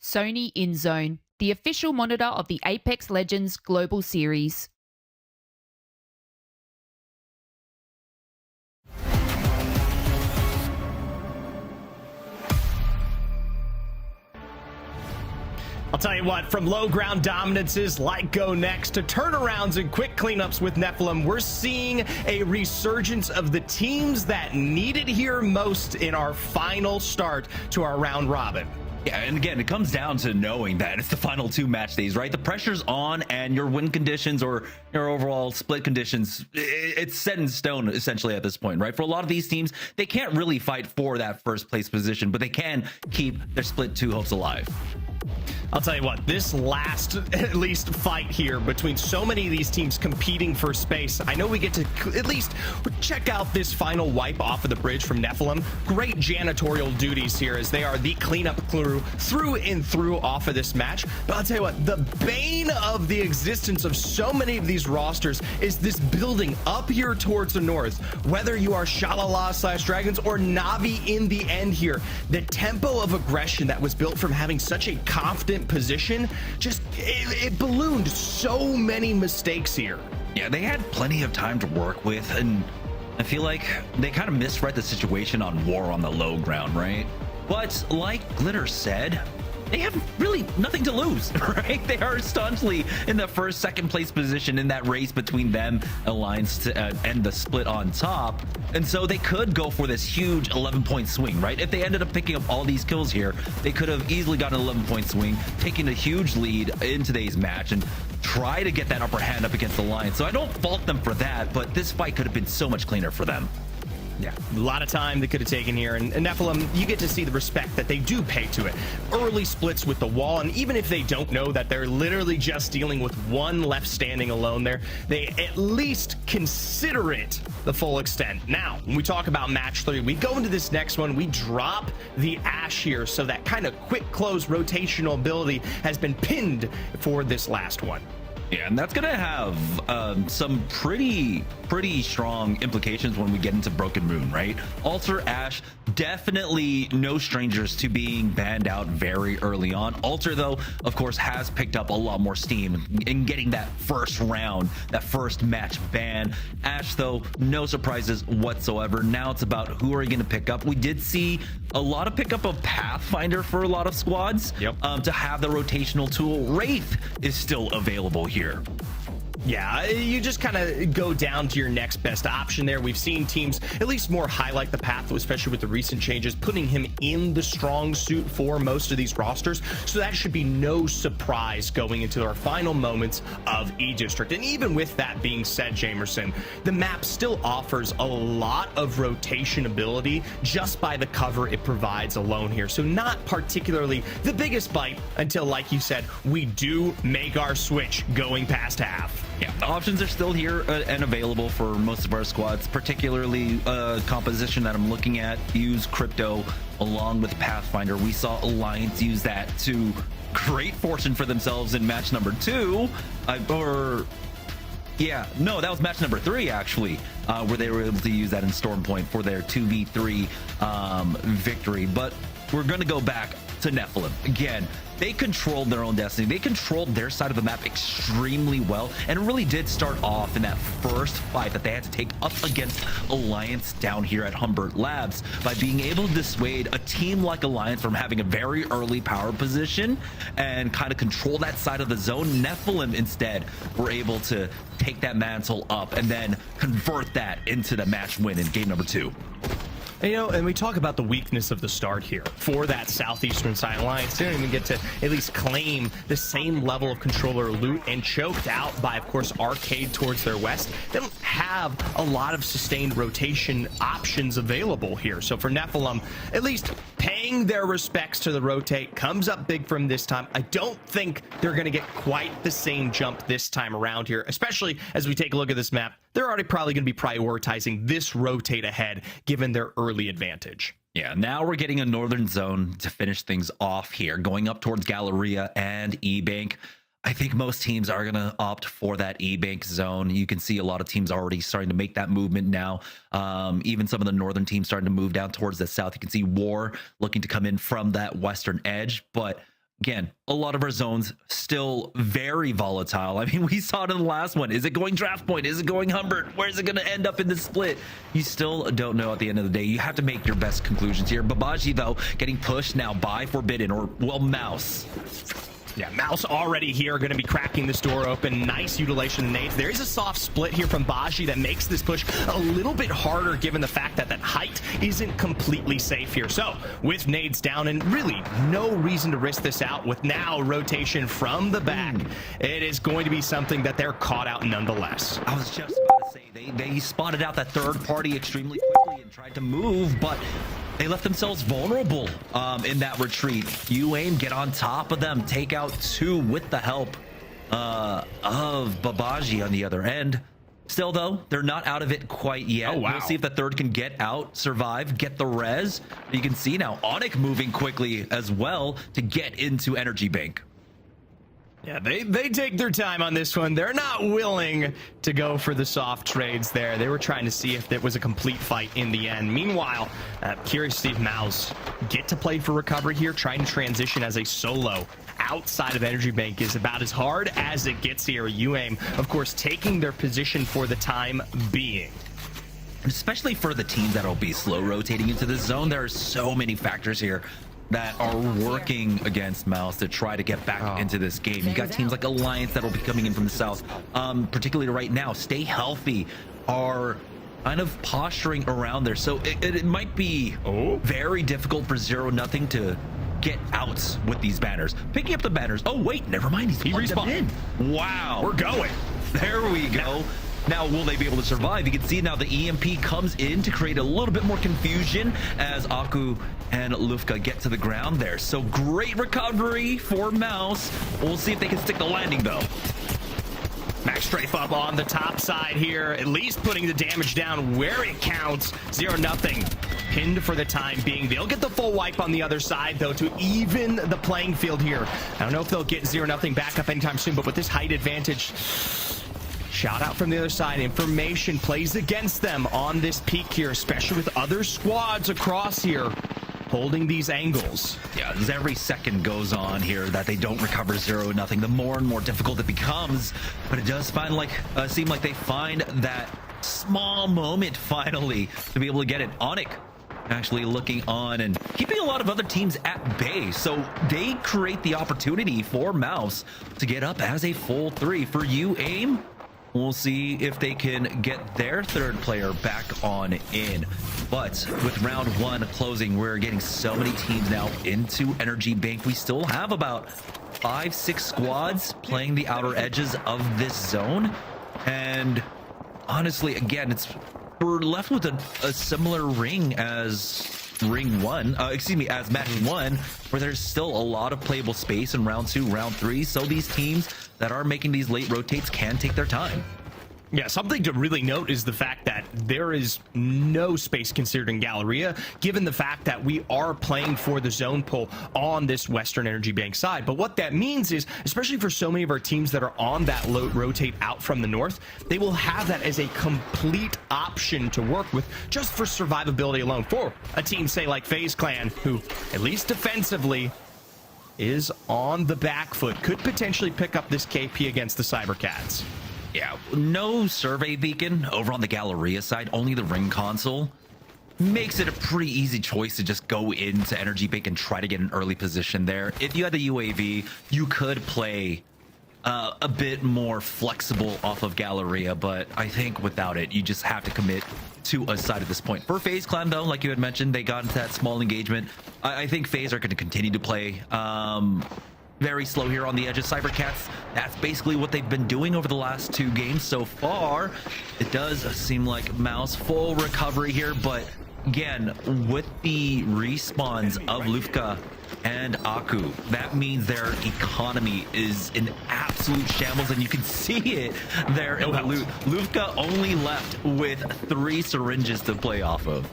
Sony InZone, the official monitor of the Apex Legends Global Series. I'll tell you what, from low ground dominances like Go Next to turnarounds and quick cleanups with Nephilim, we're seeing a resurgence of the teams that need it here most in our final start to our round robin. Yeah, and again, it comes down to knowing that it's the final 2 match days, right? The pressure's on, and your win conditions or your overall split conditions, it's set in stone essentially at this point, right? For a lot of these teams, they can't really fight for that first place position, but they can keep their split 2 hopes alive. I'll tell you what, this last, at least, fight here between so many of these teams competing for space, I know we get to at least check out this final wipe off of the bridge from Nephilim. Great janitorial duties here as they are the cleanup crew through and through off of this match. But I'll tell you what, the bane of the existence of so many of these rosters is this building up here towards the north. Whether you are Shalala/Dragons or Navi in the end here, the tempo of aggression that was built from having such a confident position, just it ballooned so many mistakes here. Yeah, they had plenty of time to work with, and I feel like they kind of misread the situation on war on the low ground, right? But like Glitter said, they have really nothing to lose, right? They are staunchly in the first, second place position in that race between them, Alliance, to end the split on top. And so they could go for this huge 11-point swing, right? If they ended up picking up all these kills here, they could have easily gotten an 11-point swing, taking a huge lead in today's match, and try to get that upper hand up against the Alliance. So I don't fault them for that, but this fight could have been so much cleaner for them. Yeah, a lot of time they could have taken here, and Nephilim, you get to see the respect that they do pay to it. Early splits with the wall, and even if they don't know that they're literally just dealing with one left standing alone there, they at least consider it the full extent. Now, when we talk about match 3, we go into this next one, we drop the Ash here, so that kind of quick close rotational ability has been pinned for this last one. Yeah, and that's gonna have some pretty strong implications when we get into Broken Moon, right? Alter, Ash, definitely no strangers to being banned out very early on. Alter, though, of course, has picked up a lot more steam in getting that first round, that first match ban. Ash, though, no surprises whatsoever. Now it's about who are you gonna pick up. We did see a lot of pickup of Pathfinder for a lot of squads. Yep. To have the rotational tool. Wraith is still available here. Yeah, you just kind of go down to your next best option there. We've seen teams at least more highlight the path, especially with the recent changes, putting him in the strong suit for most of these rosters. So that should be no surprise going into our final moments of E-District. And even with that being said, Jamerson, the map still offers a lot of rotation ability just by the cover it provides alone here. So not particularly the biggest bite until, like you said, we do make our switch going past half. Yeah, the options are still here and available for most of our squads, particularly composition that I'm looking at. Use Crypto along with Pathfinder. We saw Alliance use that to great fortune for themselves in match number 2. Yeah, no, that was match number 3 actually, where they were able to use that in Stormpoint for their 2v3 victory. But we're going to go back to Nephilim. Again, they controlled their own destiny. They controlled their side of the map extremely well, and it really did start off in that first fight that they had to take up against Alliance down here at Humbert Labs by being able to dissuade a team like Alliance from having a very early power position and kind of control that side of the zone. Nephilim instead were able to take that mantle up and then convert that into the match win in game number 2. And we talk about the weakness of the start here for that Southeastern side. Alliance didn't even get to at least claim the same level of controller loot, and choked out by, of course, Arcade towards their west. They don't have a lot of sustained rotation options available here. So for Nephilim, at least paying their respects to the rotate comes up big from this time. I don't think they're going to get quite the same jump this time around here, especially as we take a look at this map. They're already probably going to be prioritizing this rotate ahead, given their early advantage. Yeah, now we're getting a northern zone to finish things off here, going up towards Galleria and E-Bank. I think most teams are going to opt for that E-Bank zone. You can see a lot of teams already starting to make that movement now. Even some of the northern teams starting to move down towards the south. You can see War looking to come in from that western edge, but again, a lot of our zones still very volatile. I mean, we saw it in the last one. Is it going Draft Point? Is it going Humbert? Where is it going to end up in the split? You still don't know at the end of the day. You have to make your best conclusions here. Babaji, though, getting pushed now by Forbidden, or, well, Mouse. Yeah, Mouse already here, going to be cracking this door open. Nice utilization of nades. There is a soft split here from Baji that makes this push a little bit harder, given the fact that that height isn't completely safe here. So with nades down, and really no reason to risk this out with now rotation from the back, it is going to be something that they're caught out nonetheless. I was just about to say, they spotted out that third party extremely quickly and tried to move, but they left themselves vulnerable in that retreat. You aim, get on top of them, take out 2 with the help of Babaji on the other end. Still, though, they're not out of it quite yet. Oh, wow. We'll see if the third can get out, survive, get the res. You can see now Onyx moving quickly as well to get into Energy Bank. Yeah, they take their time on this one. They're not willing to go for the soft trades there. They were trying to see if it was a complete fight in the end. Meanwhile, curious to see if Mouse get to play for recovery here, trying to transition as a solo outside of Energy Bank is about as hard as it gets here. UAIM, of course, taking their position for the time being. Especially for the teams that will be slow rotating into this zone, there are so many factors here that are working against Mouse to try to get back into this game. You got teams like Alliance that will be coming in from the south, particularly right now. Stay Healthy are kind of posturing around there, so it might be very difficult for 0-0 to get out with these banners. Picking up the banners. Oh wait, never mind. He respawned. Wow, we're going. There we go. Now, will they be able to survive? You can see now the EMP comes in to create a little bit more confusion as Aku and Lufka get to the ground there. So great recovery for Mouse. We'll see if they can stick the landing, though. Max strafe up on the top side here, at least putting the damage down where it counts. 0-0. Pinned for the time being. They'll get the full wipe on the other side, though, to even the playing field here. I don't know if they'll get 0-0 back up anytime soon, but with this height advantage... Shout out from the other side. Information plays against them on this peak here, especially with other squads across here holding these angles. Yeah, as every second goes on here that they don't recover 0-0, the more and more difficult it becomes. But it does seem like they find that small moment finally to be able to get it. Onyx actually looking on and keeping a lot of other teams at bay, so they create the opportunity for Mouse to get up as a full 3. For you, AIM, we'll see if they can get their third player back on in. But with round 1 closing, we're getting so many teams now into Energy Bank. We still have about 5-6 squads playing the outer edges of this zone. And honestly, again, we're left with a similar ring as as match 1, where there's still a lot of playable space in round 2, round 3. So these teams that are making these late rotates can take their time. Yeah, something to really note is the fact that there is no space considered in Galleria, given the fact that we are playing for the zone pull on this Western Energy Bank side. But what that means is, especially for so many of our teams that are on that low rotate out from the north, they will have that as a complete option to work with just for survivability alone. For a team, say, like FaZe Clan, who, at least defensively, is on the back foot, could potentially pick up this KP against the Cybercats. Yeah, no survey beacon over on the Galleria side, only the ring console. Makes it a pretty easy choice to just go into Energy Bank and try to get an early position there. If you had the UAV, you could play a bit more flexible off of Galleria, but I think without it, you just have to commit to a side at this point. For FaZe Clan, though, like you had mentioned, they got into that small engagement. I think FaZe are going to continue to play very slow here on the edge of Cybercats. That's basically what they've been doing over the last 2 games so far. It does seem like Mouse full recovery here, but again, with the respawns of Lufka and Aku, that means their economy is in absolute shambles, and you can see it there. Lufka only left with 3 syringes to play off of.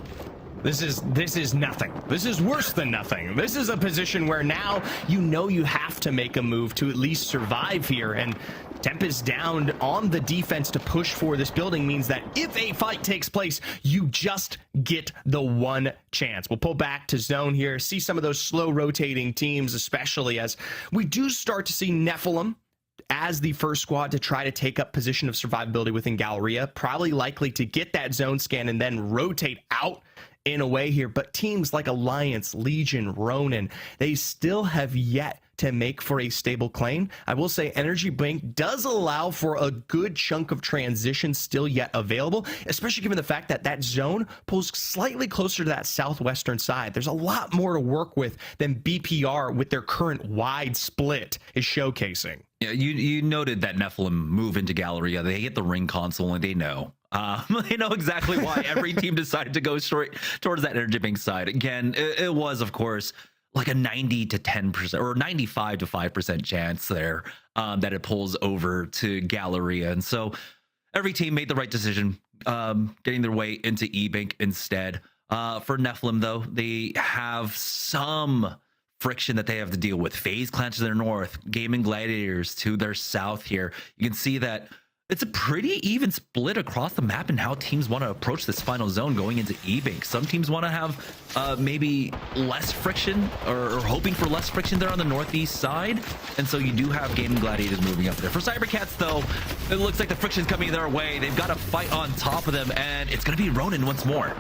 This is nothing. This is worse than nothing. This is a position where now you have to make a move to at least survive here, and Temp is down on the defense to push for this building means that if a fight takes place, you just get the one chance. We'll pull back to zone here, see some of those slow rotating teams, especially as we do start to see Nephilim as the first squad to try to take up position of survivability within Galleria, probably likely to get that zone scan and then rotate out in a way here. But teams like Alliance, Legion, Ronin, they still have yet to make for a stable claim. I will say Energy Bank does allow for a good chunk of transition still yet available, especially given the fact that that zone pulls slightly closer to that southwestern side. There's a lot more to work with than BPR with their current wide split is showcasing. Yeah, you noted that Nephilim move into Galleria. They get the ring console and they know. They know exactly why every team decided to go straight towards that Energy Bank side. Again, it was, of course, like a 90 to 10% or 95 to 5% chance there that it pulls over to Galleria. And so every team made the right decision, getting their way into E-Bank instead. For Nephilim, though, they have some friction that they have to deal with. FaZe Clan to their north, Gaming Gladiators to their south here. You can see that it's a pretty even split across the map and how teams want to approach this final zone going into E-Bank. Some teams want to have maybe less friction or hoping for less friction there on the northeast side. And so you do have Gaming Gladiators moving up there. For Cybercats, though, it looks like the friction's coming their way. They've got to fight on top of them, and it's going to be Ronin once more.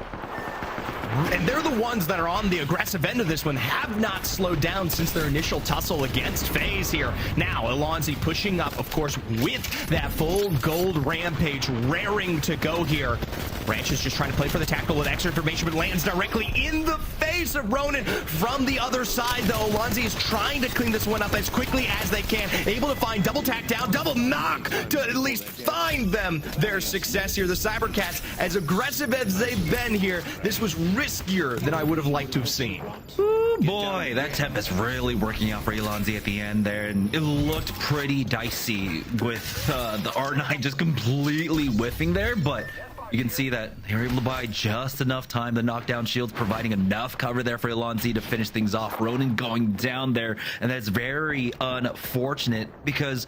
And they're the ones that are on the aggressive end of this one, have not slowed down since their initial tussle against FaZe here. Now, Mahnzey pushing up, of course, with that full gold rampage raring to go here. Branch is just trying to play for the tackle with extra information, but lands directly in the face of Ronin from the other side, though. Mahnzey is trying to clean this one up as quickly as they can, able to find double tack down, double knock to at least find them their success here. The Cybercats, as aggressive as they've been here, this was riskier than I would have liked to have seen. Ooh, boy, that temp is really working out for Mahnzey at the end there, and it looked pretty dicey with the R9 just completely whiffing there, but you can see that they were able to buy just enough time. The knockdown shields providing enough cover there for Mahnzey to finish things off. Ronin going down there, and that's very unfortunate because,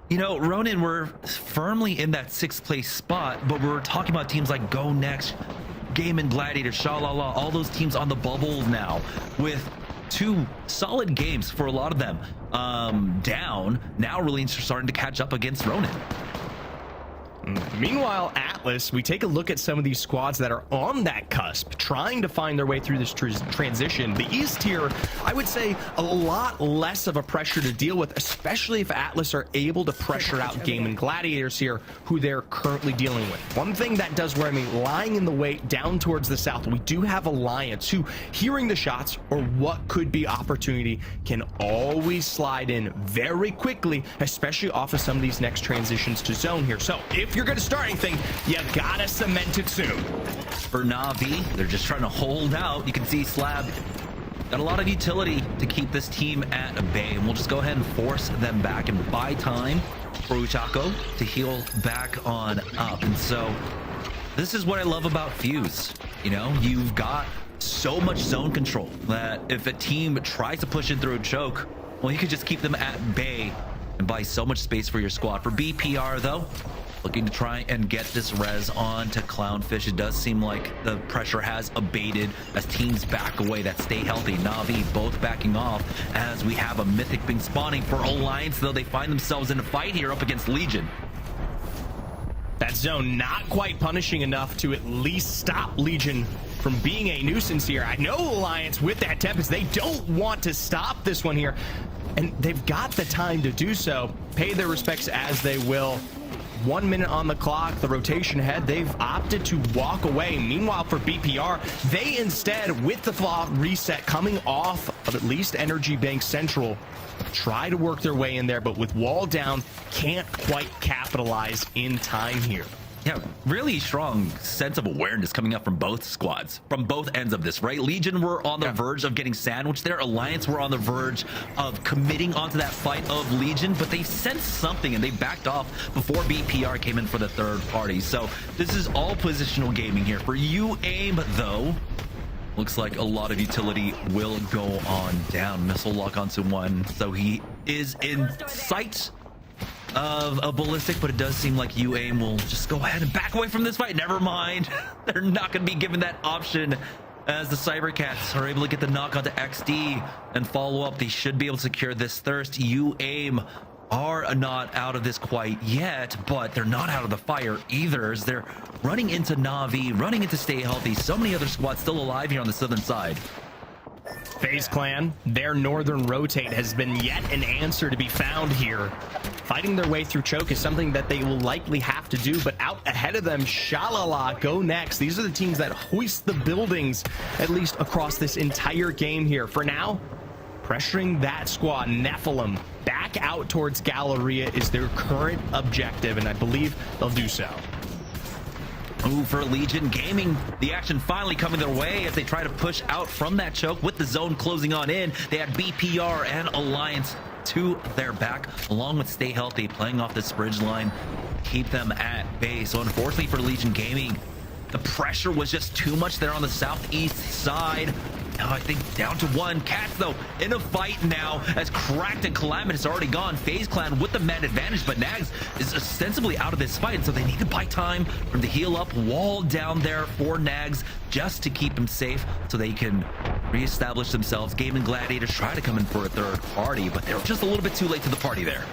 you know, Ronin were firmly in that 6th place spot, but we're talking about teams like Go Next, Game and Gladiator, Shalala, all those teams on the bubble now with 2 solid games for a lot of them down. Now really starting to catch up against Ronin. Meanwhile, Atlas, we take a look at some of these squads that are on that cusp, trying to find their way through this transition. The East here, I would say, a lot less of a pressure to deal with, especially if Atlas are able to pressure out Game and Gladiators here, who they're currently dealing with. One thing that does worry me, lying in the way down towards the south, we do have Alliance, who, hearing the shots or what could be opportunity, can always slide in very quickly, especially off of some of these next transitions to zone here. So if if you're going to start anything, you gotta cement it soon. For Na'Vi, they're just trying to hold out. You can see Slab got a lot of utility to keep this team at bay, and we'll just go ahead and force them back and buy time for Uchako to heal back on up. And so this is what I love about Fuse. You know, you've got so much zone control that if a team tries to push in through a choke, well, you can just keep them at bay and buy so much space for your squad. For BPR though, looking to try and get this res on to Clownfish. It does seem like the pressure has abated as teams back away that stay healthy. Na'Vi both backing off as we have a Mythic being spawning for Alliance, though they find themselves in a fight here up against Legion. That zone not quite punishing enough to at least stop Legion from being a nuisance here. I know Alliance with that Tempest, they don't want to stop this one here, and they've got the time to do so. Pay their respects as they will. 1 minute on the clock, the rotation ahead, they've opted to walk away. Meanwhile, for BPR, they instead, with the flaw reset coming off of at least Energy Bank Central, try to work their way in there, but with wall down, can't quite capitalize in time here. Yeah, really strong sense of awareness coming up from both squads, from both ends of this, right? Legion were on the verge of getting sandwiched there. Alliance were on the verge of committing onto that fight of Legion, but they sensed something and they backed off before BPR came in for the third party. So this is all positional gaming here. For UAIM, though, looks like a lot of utility will go on down. Missile lock onto one, so he is in sight of a ballistic, but it does seem like UAIM will just go ahead and back away from this fight. Never mind. They're not going to be given that option as the Cybercats are able to get the knock onto XD and follow up. They should be able to secure this thirst. UAIM are not out of this quite yet, but they're not out of the fire either, as they're running into Na'Vi, running into Stay Healthy. So many other squads still alive here on the southern side. FaZe Clan, their northern rotate has been yet an answer to be found here. Fighting their way through choke is something that they will likely have to do, but out ahead of them, Shalala go next. These are the teams that hoist the buildings, at least across this entire game here. For now, pressuring that squad, Nephilim, back out towards Galleria is their current objective, and I believe they'll do so. Ooh, for Legion Gaming, the action finally coming their way as they try to push out from that choke with the zone closing on in. They had BPR and Alliance to their back, along with Stay Healthy playing off this bridge line, keep them at bay. So unfortunately for Legion Gaming, the pressure was just too much there on the southeast side. Now I think down to one. Cats though in a fight now as Cracked and Calamitous already gone. FaZe Clan with the man advantage, but Nags is ostensibly out of this fight, and so they need to buy time from the heal up wall down there for Nags just to keep him safe so they can reestablish themselves. Gaming Gladiators try to come in for a third party, but they're just a little bit too late to the party there.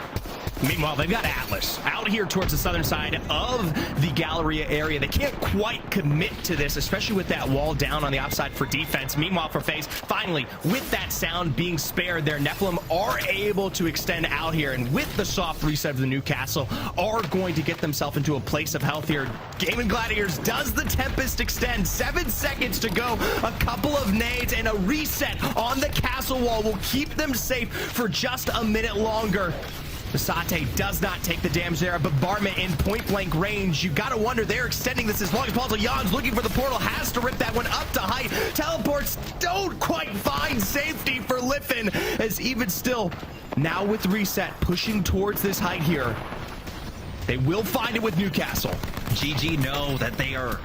Meanwhile, they've got Atlas out here towards the southern side of the Galleria area. They can't quite commit to this, especially with that wall down on the outside for defense. Meanwhile, for FaZe, finally, with that sound being spared there, Nephilim are able to extend out here, and with the soft reset of the Newcastle, are going to get themselves into a place of health here. Gaming Gladiators, does the Tempest extend? 7 seconds to go. A couple of nades and a reset on the castle wall will keep them safe for just a minute longer. Basate does not take the damage there, but Barma in point-blank range. You gotta wonder, they're extending this as long as possible. Jan's looking for the portal, has to rip that one up to height. Teleports don't quite find safety for Liffin, as even still, now with reset, pushing towards this height here. They will find it with Newcastle. GG know that they are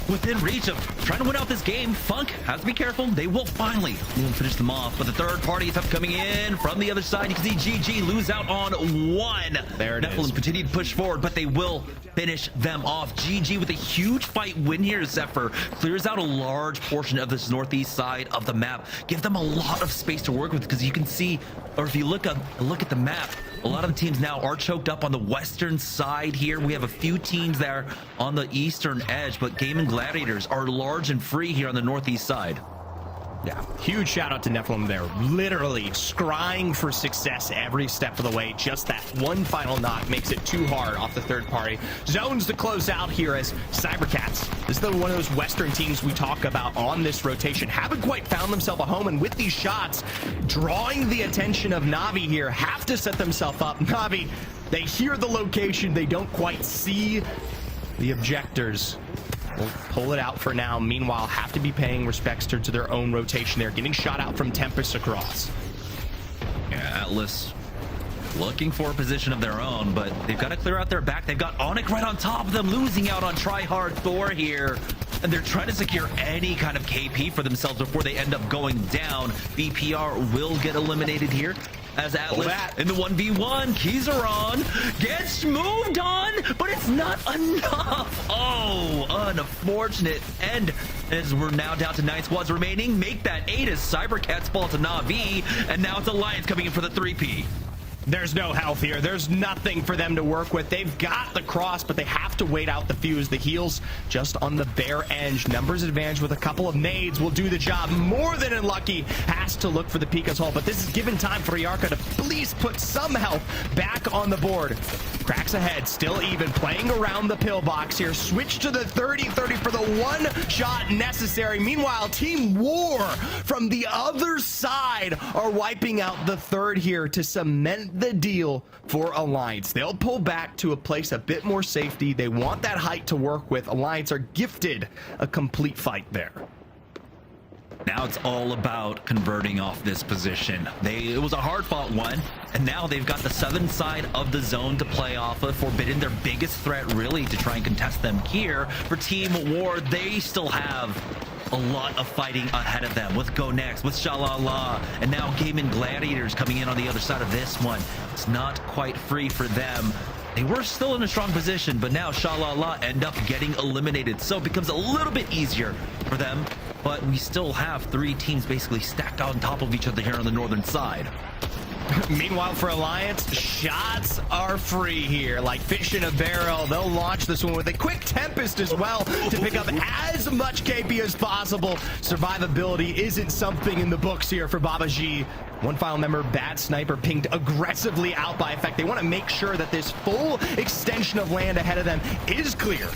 within reach of trying to win out this game. Funk has to be careful. They will finally finish them off, but the third party is up coming in from the other side. You can see GG lose out on one. There it is. Nephilim continue to push forward, but they will finish them off. GG with a huge fight win here. Zephyr clears out a large portion of this northeast side of the map. Give them a lot of space to work with, because you can see, or if you look at the map, a lot of the teams now are choked up on the western side here. We have a few teams there on the eastern edge, but Gaming Gladiators are large and free here on the northeast side. Yeah, huge shout out to Nephilim there. Literally scrying for success every step of the way. Just that one final knock makes it too hard off the third party. Zones to close out here as Cybercats. This is one of those Western teams we talk about on this rotation. Haven't quite found themselves a home, and with these shots, drawing the attention of Na'Vi here, have to set themselves up. Na'Vi They hear the location. They don't quite see the objectors. We'll pull it out for now. Meanwhile, have to be paying respects to their own rotation there. Getting shot out from Tempest across. Yeah, Atlas looking for a position of their own, but they've got to clear out their back. They've got Onyx right on top of them, losing out on Tryhard Thor here. And they're trying to secure any kind of KP for themselves before they end up going down. BPR will get eliminated here as Atlas in the 1v1. Kizaron gets moved on, but it's not enough. Oh, unfortunate end as we're now down to 9 squads remaining. Make that 8 as Cybercats fall to Na'Vi, and now it's Alliance coming in for the 3P. There's no health here. There's nothing for them to work with. They've got the cross, but they have to wait out the fuse. The heals just on the bare edge. Numbers advantage with a couple of nades will do the job. More than unlucky. Has to look for the Pika's Hall, but this is given time for Yarka to please put some health back on the board. Cracks ahead, still even, playing around the pillbox here. Switch to the 30-30 for the one shot necessary. Meanwhile, Team War from the other side are wiping out the third here to cement the deal for Alliance. They'll pull back to a place a bit more safety. They want that height to work with. Alliance are gifted a complete fight there. Now it's all about converting off this position. It was a hard-fought one, and now they've got the southern side of the zone to play off of. Forbidden, their biggest threat, really, to try and contest them here. For Team War, they still have a lot of fighting ahead of them with Go Next, with Shalala, and now Gaming Gladiators coming in on the other side of this one. It's not quite free for them. They were still in a strong position, but now Shalala end up getting eliminated, so it becomes a little bit easier for them. But we still have 3 teams basically stacked on top of each other here on the northern side. Meanwhile, for Alliance, shots are free here. Like fish in a barrel, they'll launch this one with a quick Tempest as well to pick up as much KP as possible. Survivability isn't something in the books here for Baba G. One final member, Bad Sniper, pinged aggressively out by effect. They want to make sure that this full extension of land ahead of them is clear.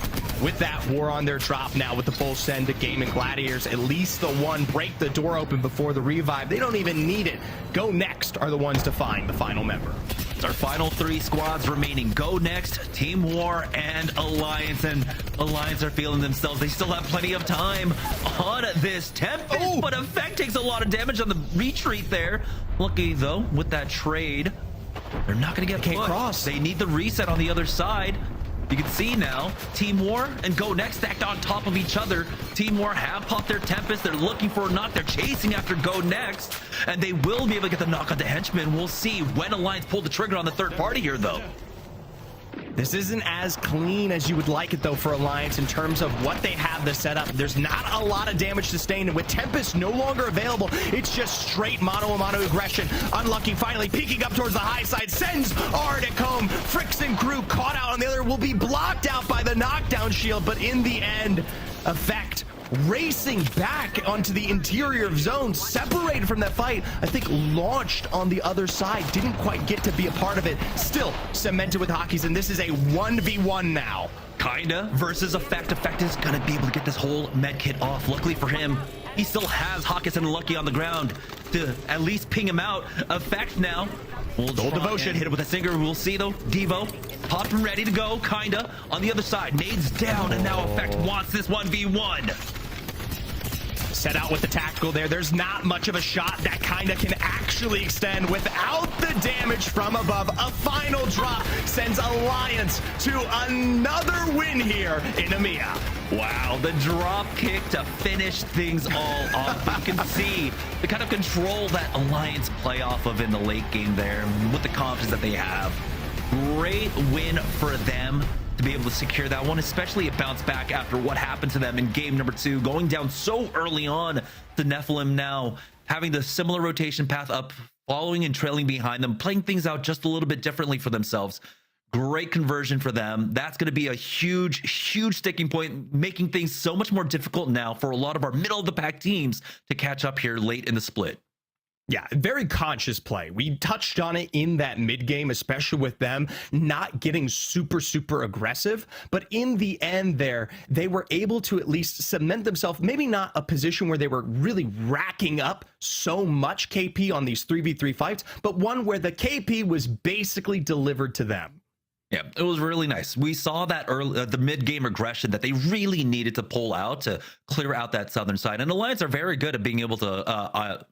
With that, War on their drop now with the full send to Gaming Gladiators. At least the one break the door open before the revive. They don't even need it. Go Next are the ones to find the final member. It's our final 3 squads remaining. Go Next, Team War, and Alliance. And Alliance are feeling themselves. They still have plenty of time on this Tempest, but Effect takes a lot of damage on the retreat there. Lucky, though, with that trade, they're not going to get pushed. They need the reset on the other side. You can see now, Team War and Go Next stacked on top of each other. Team War have popped their Tempest. They're looking for a knock. They're chasing after Go Next, and they will be able to get the knock on the Henchman. We'll see when Alliance pulled the trigger on the third party here, though. This isn't as clean as you would like it, though, for Alliance in terms of what they have to set up. There's not a lot of damage sustained, and with Tempest no longer available, it's just straight mono-a-mono aggression. Unlucky, finally peeking up towards the high side, sends Arctic home. Fricks and crew caught out on the other will be blocked out by the knockdown shield, but in the end, Effect racing back onto the interior of zone, separated from that fight. I think launched on the other side, didn't quite get to be a part of it. Still cemented with hockeys, and this is a 1v1 now. Kinda versus Effect. Effect is gonna be able to get this whole med kit off. Luckily for him, he still has Hawkins and Lucky on the ground to at least ping him out. Effect now. Old Devotion hit it with a singer. We'll see though. Devo popped and ready to go. Kinda on the other side. Nades down, and now Effect wants this 1v1. Set out with the tactical there. There's not much of a shot that kinda can actually extend without the damage from above. A final drop sends Alliance to another win here in EMEA. Wow, the drop kick to finish things all off. You can see the kind of control that Alliance play off of in the late game there with the confidence that they have. Great win for them to be able to secure that one, especially a bounce back after what happened to them in game number 2, going down so early on to Nephilim, now having the similar rotation path up, following and trailing behind them, playing things out just a little bit differently for themselves. Great conversion for them. That's going to be a huge sticking point, making things so much more difficult now for a lot of our middle of the pack teams to catch up here late in the split. Yeah, very conscious play. We touched on it in that mid game, especially with them not getting super aggressive. But in the end there, they were able to at least cement themselves, maybe not a position where they were really racking up so much KP on these 3v3 fights, but one where the KP was basically delivered to them. Yeah, it was really nice. We saw that early, the mid-game aggression that they really needed to pull out to clear out that southern side. And Alliance are very good at being able to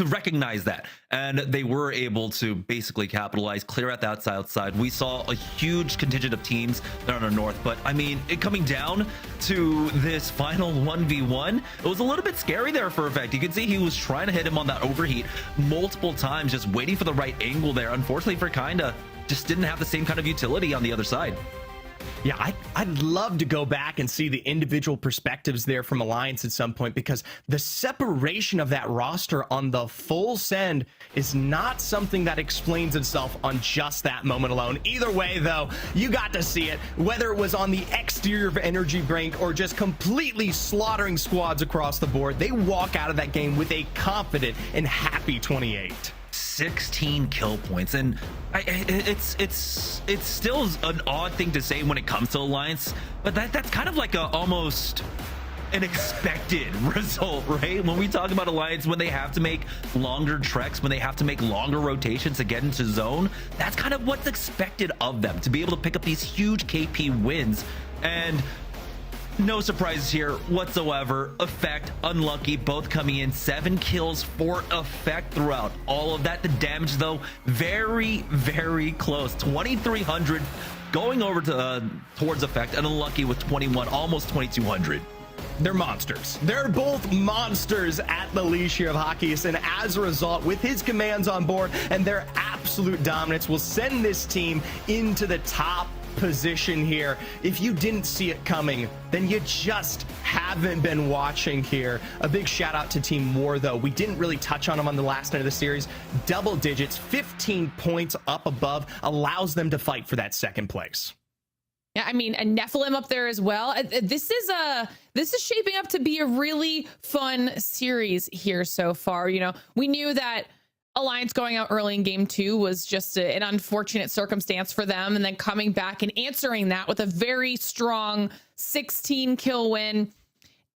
recognize that, and they were able to basically capitalize, clear out that south side. We saw a huge contingent of teams that are on the north, but I mean, it coming down to this final 1v1, it was a little bit scary there for Effect. You can see he was trying to hit him on that overheat multiple times, just waiting for the right angle there. Unfortunately for Kinda, just didn't have the same kind of utility on the other side. Yeah, I'd love to go back and see the individual perspectives there from Alliance at some point, because the separation of that roster on the full send is not something that explains itself on just that moment alone. Either way, though, you got to see it, whether it was on the exterior of Energy Brink or just completely slaughtering squads across the board. They walk out of that game with a confident and happy 28. 16 kill points, and it's still an odd thing to say when it comes to Alliance, but that's kind of like almost an expected result, right? When we talk about Alliance, when they have to make longer treks, when they have to make longer rotations to get into zone, that's kind of what's expected of them, to be able to pick up these huge KP wins. And no surprises here whatsoever. Effect, unlucky, both coming in. 7 kills for Effect throughout all of that. The damage, though, very, very close. 2,300 going over to towards Effect, and Unlucky with 21, almost 2,200. They're monsters. They're both monsters at the leash here of Hockeys, and as a result, with his commands on board and their absolute dominance, will send this team into the top position here. If you didn't see it coming, then you just haven't been watching here. A big shout out to Team War, though. We didn't really touch on them on the last night of the series. Double digits, 15 points up above, allows them to fight for that second place. Yeah, I mean, a Nephilim up there as well. This is shaping up to be a really fun series here so far. You know, we knew that Alliance going out early in game 2 was just an unfortunate circumstance for them, and then coming back and answering that with a very strong 16 kill win,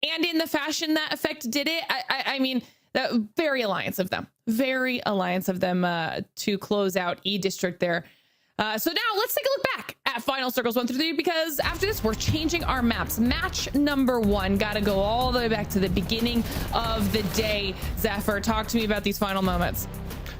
and in the fashion that Effect did it. I mean, very Alliance of them to close out E District there. So now let's take a look back at Final Circles 1 through 3, because after this, we're changing our maps. Match number 1, got to go all the way back to the beginning of the day. Zephyr, talk to me about these final moments.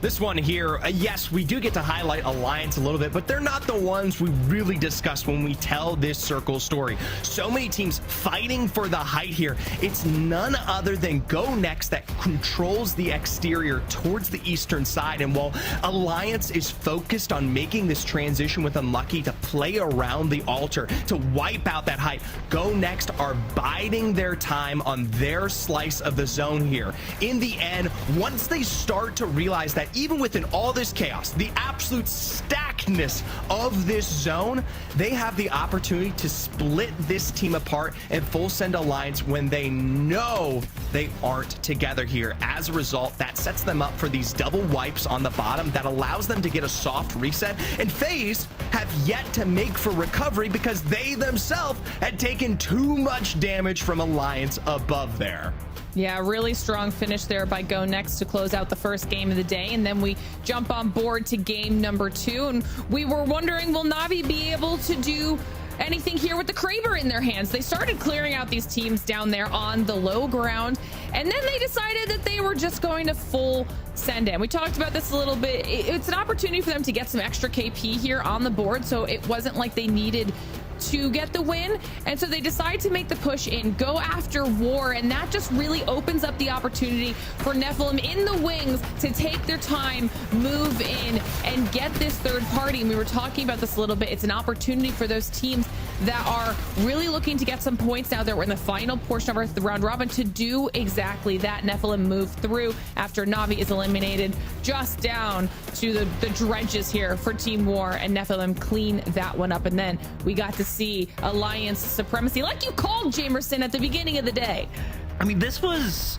This one here, yes, we do get to highlight Alliance a little bit, but they're not the ones we really discuss when we tell this circle story. So many teams fighting for the height here. It's none other than Go Next that controls the exterior towards the eastern side. And while Alliance is focused on making this transition with Unlucky to play around the altar to wipe out that height, Go Next are biding their time on their slice of the zone here. In the end, once they start to realize that even within all this chaos, the absolute stackedness of this zone, they have the opportunity to split this team apart and full send Alliance when they know they aren't together here. As a result, that sets them up for these double wipes on the bottom that allows them to get a soft reset, and FaZe have yet to make for recovery because they themselves had taken too much damage from Alliance above there. Yeah, really strong finish there by Go Next to close out the first game of the day. And then we jump on board to game number 2. And we were wondering, will Navi be able to do anything here with the Kraber in their hands? They started clearing out these teams down there on the low ground, and then they decided that they were just going to full send in. We talked about this a little bit. It's an opportunity for them to get some extra KP here on the board, so it wasn't like they needed to get the win, and so they decide to make the push in, go after War, and that just really opens up the opportunity for Nephilim in the wings to take their time, move in, and get this third party. And we were talking about this a little bit. It's an opportunity for those teams that are really looking to get some points now that we're in the final portion of our round robin to do exactly that. Nephilim move through after Navi is eliminated, just down to the dredges here for Team War, and Nephilim clean that one up. And then we got to see Alliance supremacy, like you called, Jamerson, at the beginning of the day. I mean, this was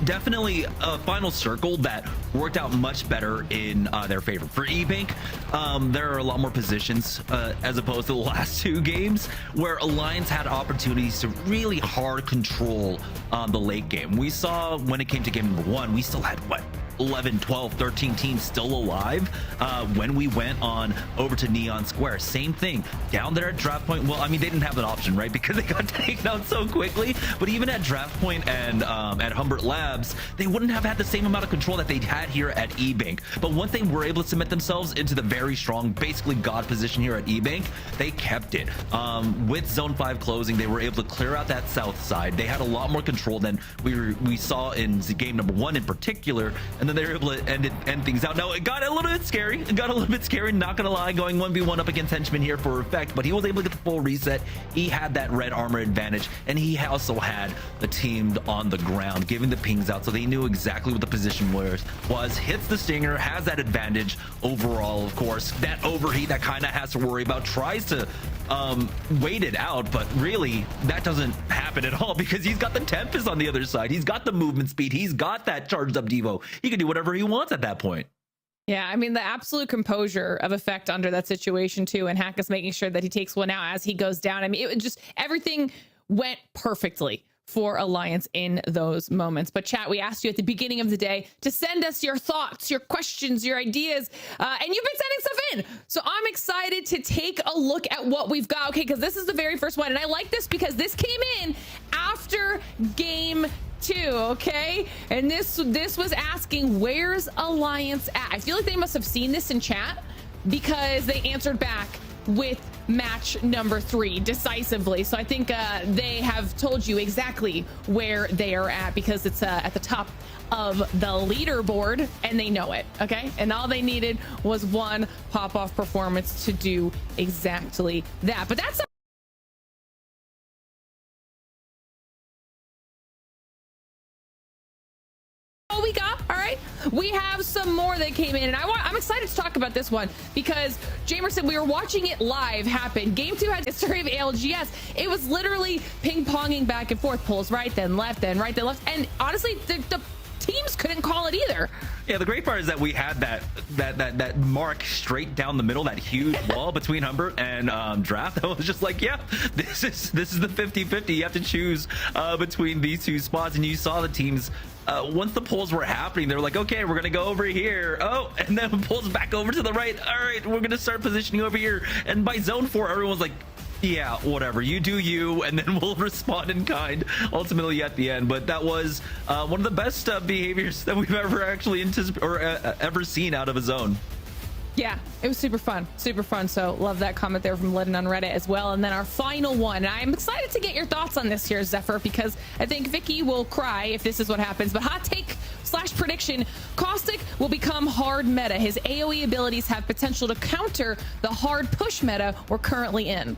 definitely a final circle that worked out much better in their favor. For E-Bank, there are a lot more positions as opposed to the last 2 games where Alliance had opportunities to really hard control the late game. We saw when it came to game number 1, we still had, what, 11, 12, 13 teams still alive when we went on over to Neon Square. Same thing down there at draft point. Well, I mean, they didn't have an option, right? Because they got taken out so quickly. But even at draft point and at Humbert Labs, they wouldn't have had the same amount of control that they'd had here at eBank. But once they were able to cement themselves into the very strong, basically God position here at eBank, they kept it. With Zone 5 closing, they were able to clear out that south side. They had a lot more control than we saw in game number 1 in particular, and then they were able to end things out. Now, it got a little bit scary. Not gonna lie, going 1v1 up against Henchman here for effect, but he was able to get the full reset. He had that red armor advantage, and he also had the team on the ground, giving the pings out, so they knew exactly what the position was. Hits the stinger, has that advantage overall. Of course, that overheat that kind of has to worry about, tries to wait it out, but really that doesn't happen at all because he's got the Tempest on the other side. He's got the movement speed. He's got that charged up Devo. He can do whatever he wants at that point. Yeah, I mean, the absolute composure of effect under that situation too, and Hack is making sure that he takes one out as he goes down. I mean, it just, everything went perfectly for Alliance in those moments. But chat, we asked you at the beginning of the day to send us your thoughts, your questions, your ideas, and you've been sending stuff in. So I'm excited to take a look at what we've got. Okay, because this is the very first one, and I like this because this came in after game 2, okay? And this was asking, where's Alliance at? I feel like they must have seen this in chat because they answered back with match number 3 decisively. So I think they have told you exactly where they are at because it's at the top of the leaderboard and they know it, okay? And all they needed was one pop-off performance to do exactly that. But that's we got. All right, we have some more that came in, and I'm excited to talk about this one because Jamer said we were watching it live happen. Game 2 had history of ALGS. It was literally ping-ponging back and forth, pulls right, then left, then right, then left, and honestly, the teams couldn't call it either. Yeah, the great part is that we had that mark straight down the middle, that huge wall between Humbert and Draft. I was just like, yeah, this is the 50-50. You have to choose between these two spots, and you saw the teams. Once the pulls were happening, they were like, okay, we're gonna go over here. Oh, and then pulls back over to the right. All right, we're gonna start positioning over here. And by zone 4, everyone's like, yeah, whatever, you do you, and then we'll respond in kind ultimately at the end. But that was one of the best behaviors that we've ever actually ever seen out of a zone. Yeah, it was super fun. So love that comment there from Lennon on Reddit as well. And then our final one, and I'm excited to get your thoughts on this here, Zephyr, because I think Vicky will cry if this is what happens. But hot take / prediction, Caustic will become hard meta. His AoE abilities have potential to counter the hard push meta we're currently in.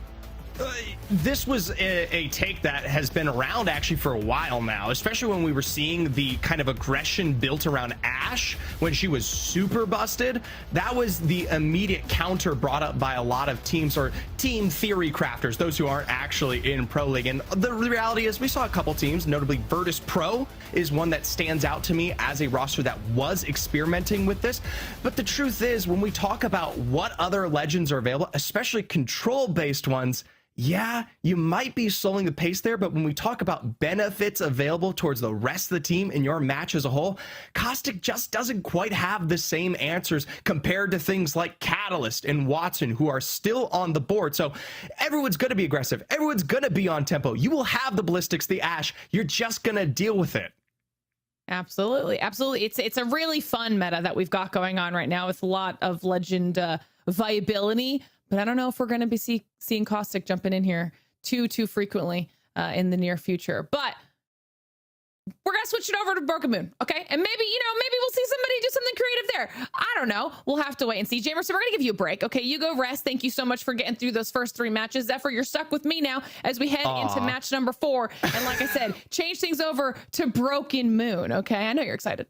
This was a take that has been around actually for a while now, especially when we were seeing the kind of aggression built around Ashe when she was super busted. That was the immediate counter brought up by a lot of teams or team theory crafters, those who aren't actually in Pro League. And the reality is we saw a couple teams, notably Virtus Pro is one that stands out to me as a roster that was experimenting with this. But the truth is, when we talk about what other legends are available, especially control-based ones, yeah, you might be slowing the pace there, but when we talk about benefits available towards the rest of the team in your match as a whole, Caustic just doesn't quite have the same answers compared to things like Catalyst and Watson, who are still on the board. So everyone's going to be aggressive. Everyone's going to be on tempo. You will have the Ballistics, the Ashe. You're just going to deal with it. Absolutely. It's a really fun meta that we've got going on right now with a lot of legend viability. But I don't know if we're going to be seeing Caustic jumping in here too frequently in the near future. But we're going to switch it over to Broken Moon, okay? And maybe we'll see somebody do something creative there. I don't know. We'll have to wait and see. Jamer, so we're going to give you a break, okay? You go rest. Thank you so much for getting through those first 3 matches. Zephyr, you're stuck with me now as we head into match number 4. And like I said, change things over to Broken Moon, okay? I know you're excited.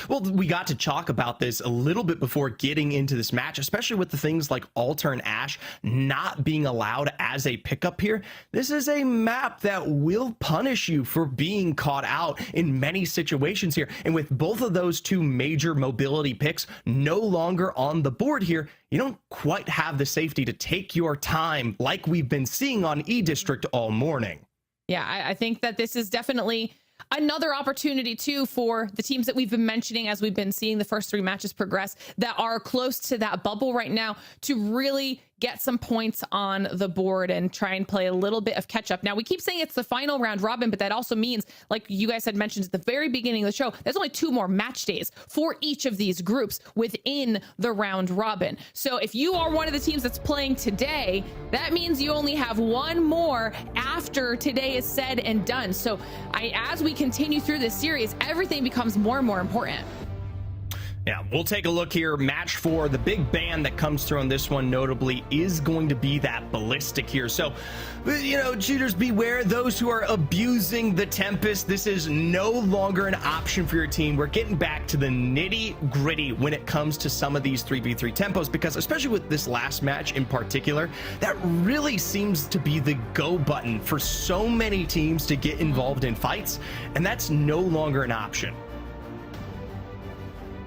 Well, we got to talk about this a little bit before getting into this match, especially with the things like Altar and Ashe not being allowed as a pickup here. This is a map that will punish you for being caught out in many situations here. And with both of those 2 major mobility picks no longer on the board here, you don't quite have the safety to take your time like we've been seeing on E-District all morning. Yeah, I think that this is definitely another opportunity too for the teams that we've been mentioning as we've been seeing the first 3 matches progress that are close to that bubble right now to really get some points on the board and try and play a little bit of catch up. Now we keep saying it's the final round robin, but that also means, like you guys had mentioned at the very beginning of the show, there's only 2 more match days for each of these groups within the round robin. So if you are one of the teams that's playing today, that means you only have 1 more after today is said and done. So as we continue through this series, everything becomes more and more important. Yeah, we'll take a look here. Match 4, the big ban that comes through on this one notably is going to be that ballistic here. So, you know, cheaters beware, those who are abusing the Tempest. This is no longer an option for your team. We're getting back to the nitty gritty when it comes to some of these 3v3 tempos, because especially with this last match in particular, that really seems to be the go button for so many teams to get involved in fights, and that's no longer an option.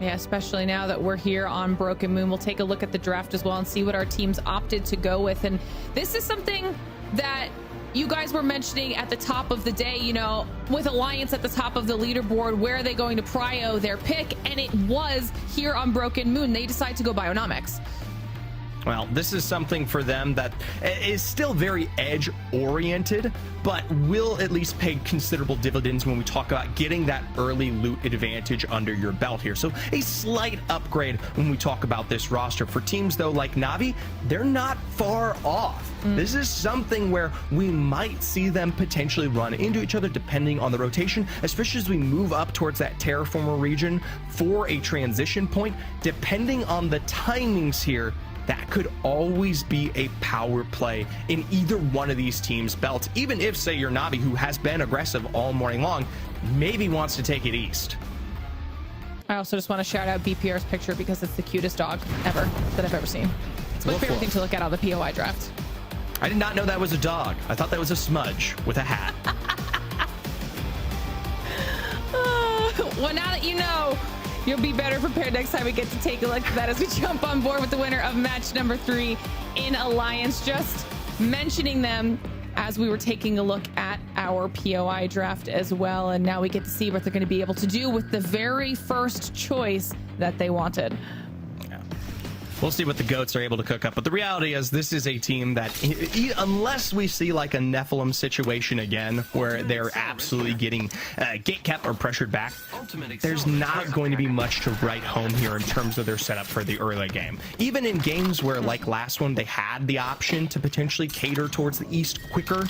Yeah, especially now that we're here on Broken Moon. We'll take a look at the draft as well and see what our teams opted to go with. And this is something that you guys were mentioning at the top of the day, you know, with Alliance at the top of the leaderboard, where are they going to prio their pick? And it was here on Broken Moon. They decided to go Bionomics. Well, this is something for them that is still very edge oriented, but will at least pay considerable dividends when we talk about getting that early loot advantage under your belt here. So a slight upgrade when we talk about this roster. For teams though like Navi, they're not far off. This is something where we might see them potentially run into each other depending on the rotation, especially as we move up towards that terraformer region for a transition point. Depending on the timings here, that could always be a power play in either one of these teams' belts, even if, say, your Navi, who has been aggressive all morning long, maybe wants to take it east. I also just want to shout out BPR's picture because it's the cutest dog ever that I've ever seen. It's my favorite thing to look at on the POI draft. I did not know that was a dog. I thought that was a smudge with a hat. Well, now that you know, you'll be better prepared next time we get to take a look at that as we jump on board with the winner of match number 3 in Alliance. Just mentioning them as we were taking a look at our POI draft as well. And now we get to see what they're going to be able to do with the very first choice that they wanted. We'll see what the GOATs are able to cook up. But the reality is this is a team that, unless we see like a Nephilim situation again, where they're absolutely getting gate kept or pressured back, there's not going to be much to write home here in terms of their setup for the early game. Even in games where, like last one, they had the option to potentially cater towards the east quicker,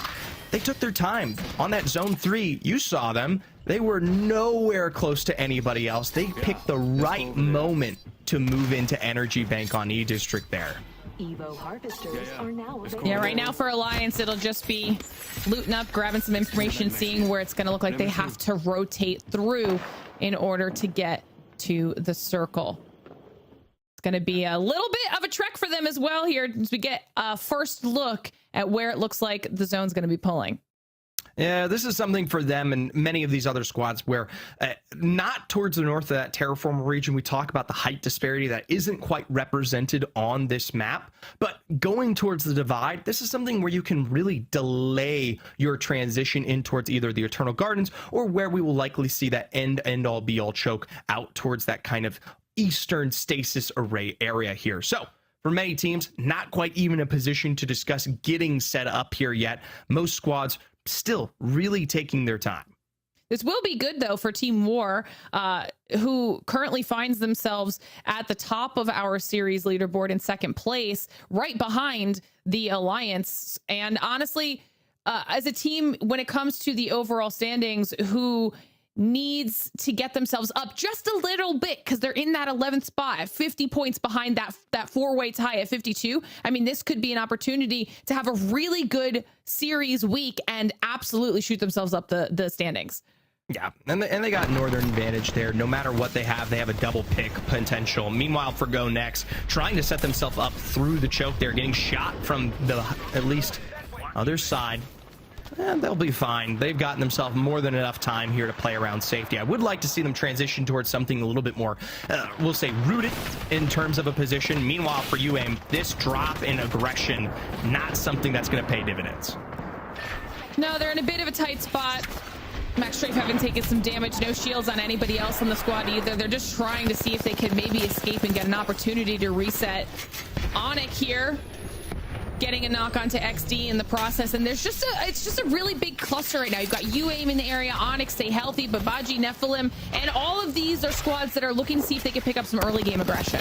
they took their time. On that zone 3, you saw them. They were nowhere close to anybody else. They picked the right moment to move into Energy Bank on E District there. Evo harvesters are now available. Yeah, right now for Alliance, it'll just be looting up, grabbing some information, seeing where it's going to look like they have to rotate through in order to get to the circle. It's going to be a little bit of a trek for them as well here as we get a first look at where it looks like the zone's going to be pulling. Yeah, this is something for them and many of these other squads where not towards the north of that terraformer region, we talk about the height disparity that isn't quite represented on this map, but going towards the divide, this is something where you can really delay your transition in towards either the Eternal Gardens or where we will likely see that end-all be-all choke out towards that kind of eastern stasis array area here. So for many teams, not quite even a position to discuss getting set up here yet. Most squads still really taking their time. This will be good, though, for Team War, who currently finds themselves at the top of our series leaderboard in second place, right behind the Alliance. And honestly, as a team, when it comes to the overall standings, who needs to get themselves up just a little bit because they're in that 11th spot at 50 points behind that four-way tie at 52. I mean, this could be an opportunity to have a really good series week and absolutely shoot themselves up the standings. Yeah, and they got Northern advantage there. No matter what they have a double pick potential. Meanwhile, for Go Next, trying to set themselves up through the choke there, getting shot from the at least other side. And they'll be fine. They've gotten themselves more than enough time here to play around safety. I would like to see them transition towards something a little bit more, we'll say, rooted in terms of a position. Meanwhile, for UAIM, this drop in aggression, not something that's going to pay dividends. No, they're in a bit of a tight spot. Max Strafe having taken some damage, no shields on anybody else on the squad either. They're just trying to see if they can maybe escape and get an opportunity to reset. Onyx here getting a knock onto XD in the process, and it's just a really big cluster right now. You've got UAIM in the area, Onyx stay healthy, Babaji, Nephilim, and all of these are squads that are looking to see if they can pick up some early game aggression.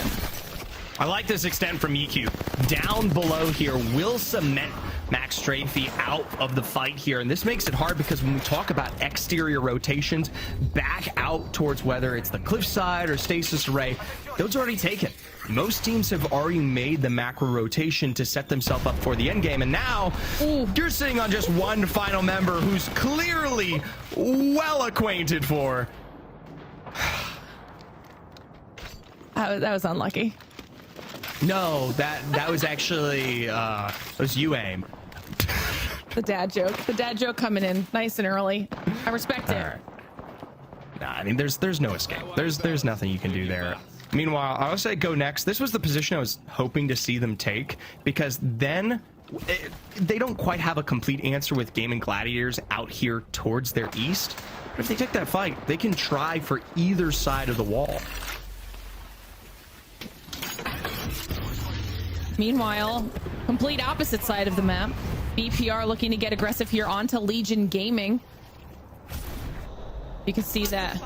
I like this extend from EQ. Down below here will cement Max Strafey out of the fight here, and this makes it hard because when we talk about exterior rotations back out towards whether it's the cliffside or stasis array, those are already taken. Most teams have already made the macro rotation to set themselves up for the end game, and now you're sitting on just one final member who's clearly well acquainted for. That was unlucky. No, that was actually it was UAIM. The dad joke coming in nice and early. I respect it. Right. Nah, I mean there's no escape. There's nothing you can do there. Meanwhile, I would say go next. This was the position I was hoping to see them take, because then they don't quite have a complete answer with Gaming Gladiators out here towards their east. But if they take that fight, they can try for either side of the wall. Meanwhile, complete opposite side of the map. BPR looking to get aggressive here onto Legion Gaming. You can see that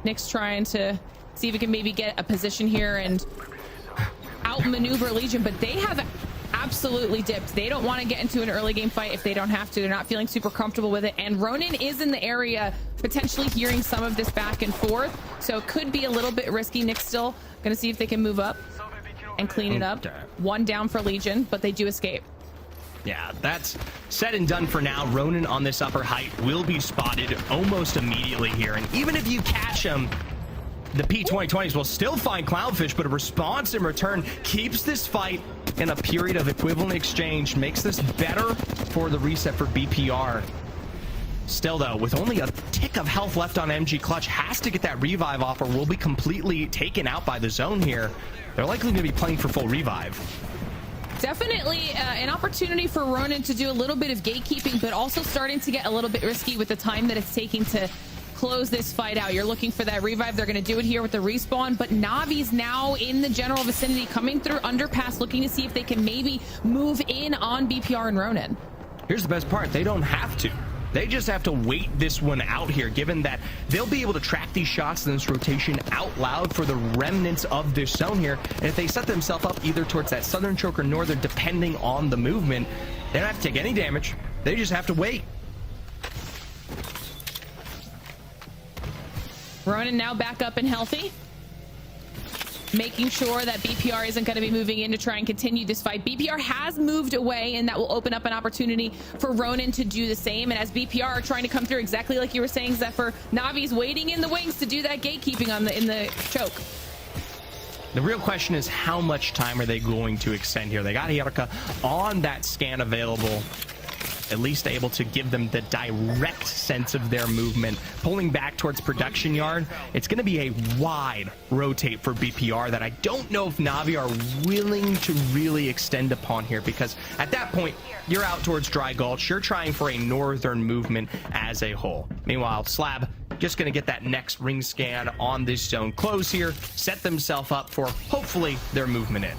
Nick's trying to see if he can maybe get a position here and outmaneuver Legion, but they have absolutely dipped. They don't want to get into an early game fight if they don't have to. They're not feeling super comfortable with it, and Ronin is in the area potentially hearing some of this back and forth, so it could be a little bit risky. Nick's still gonna see if they can move up and clean it up. One down for Legion, but they do escape. Yeah, that's said and done for now. Ronin on this upper height will be spotted almost immediately here, and even if you catch him, the P2020s will still find Clownfish, but a response in return keeps this fight in a period of equivalent exchange, makes this better for the reset for BPR. Still though, with only a tick of health left on MG, Clutch has to get that revive off or will be completely taken out by the zone here. They're likely going to be playing for full revive. Definitely an opportunity for Ronin to do a little bit of gatekeeping, but also starting to get a little bit risky with the time that it's taking to close this fight out. You're looking for that revive. They're going to do it here with the respawn, but Navi's now in the general vicinity, coming through underpass, looking to see if they can maybe move in on BPR and Ronin. Here's the best part. They don't have to. They just have to wait this one out here, given that they'll be able to track these shots in this rotation out loud for the remnants of this zone here. And if they set themselves up either towards that southern choke or northern, depending on the movement, they don't have to take any damage. They just have to wait. Ronin now back up and healthy, making sure that BPR isn't going to be moving in to try and continue this fight. BPR has moved away, and that will open up an opportunity for Ronin to do the same. And as BPR are trying to come through, exactly like you were saying, Zephyr, Navi's waiting in the wings to do that gatekeeping in the choke. The real question is, how much time are they going to extend here? They got Hierka on that scan available, at least able to give them the direct sense of their movement. Pulling back towards production yard, it's going to be a wide rotate for BPR that I don't know if Navi are willing to really extend upon here, because at that point, you're out towards Dry Gulch. You're trying for a northern movement as a whole. Meanwhile, Slab just going to get that next ring scan on this zone close here, set themselves up for hopefully their movement in.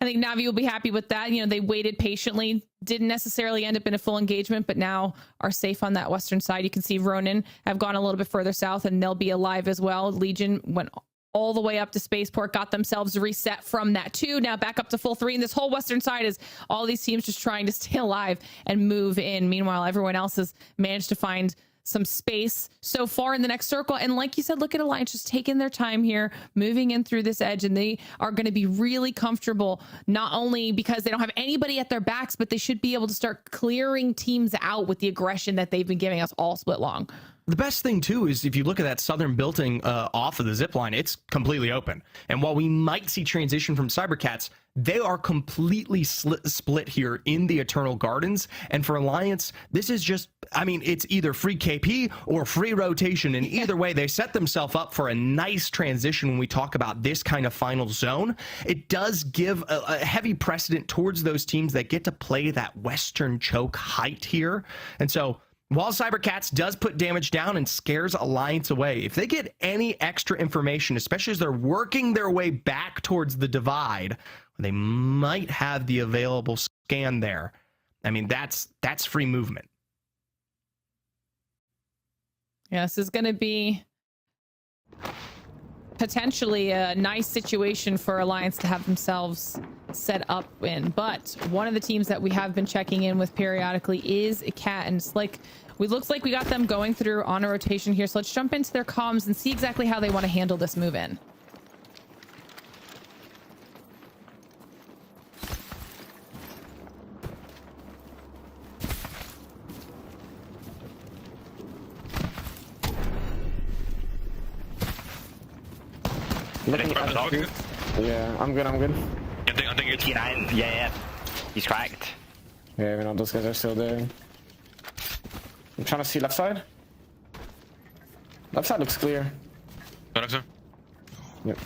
I think Navi will be happy with that. You know, they waited patiently, didn't necessarily end up in a full engagement, but now are safe on that western side. You can see Ronin have gone a little bit further south, and they'll be alive as well. Legion went all the way up to Spaceport, got themselves reset from that 2, now back up to full 3. And this whole western side is all these teams just trying to stay alive and move in. Meanwhile, everyone else has managed to find some space so far in the next circle. And like you said, look at Alliance just taking their time here, moving in through this edge, and they are going to be really comfortable, not only because they don't have anybody at their backs, but they should be able to start clearing teams out with the aggression that they've been giving us all split long. The best thing too is if you look at that southern building off of the zip line, it's completely open. And while we might see transition from Cybercats, they are completely split here in the Eternal Gardens. And for Alliance, this is just, I mean, it's either free KP or free rotation. And either way, they set themselves up for a nice transition when we talk about this kind of final zone. It does give a heavy precedent towards those teams that get to play that Western choke height here. And so while Cybercats does put damage down and scares Alliance away, if they get any extra information, especially as they're working their way back towards the divide, they might have the available scan there. I mean, that's free movement. Yeah, this is going to be potentially a nice situation for Alliance to have themselves set up in. But one of the teams that we have been checking in with periodically is Cat, and it's like, looks like we got them going through on a rotation here. So let's jump into their comms and see exactly how they want to handle this move in. Yeah, I'm good. I think it's T9. Yeah. He's cracked. Yeah, we know those guys are still there. I'm trying to see left side. Left side looks clear. Sir. Yep.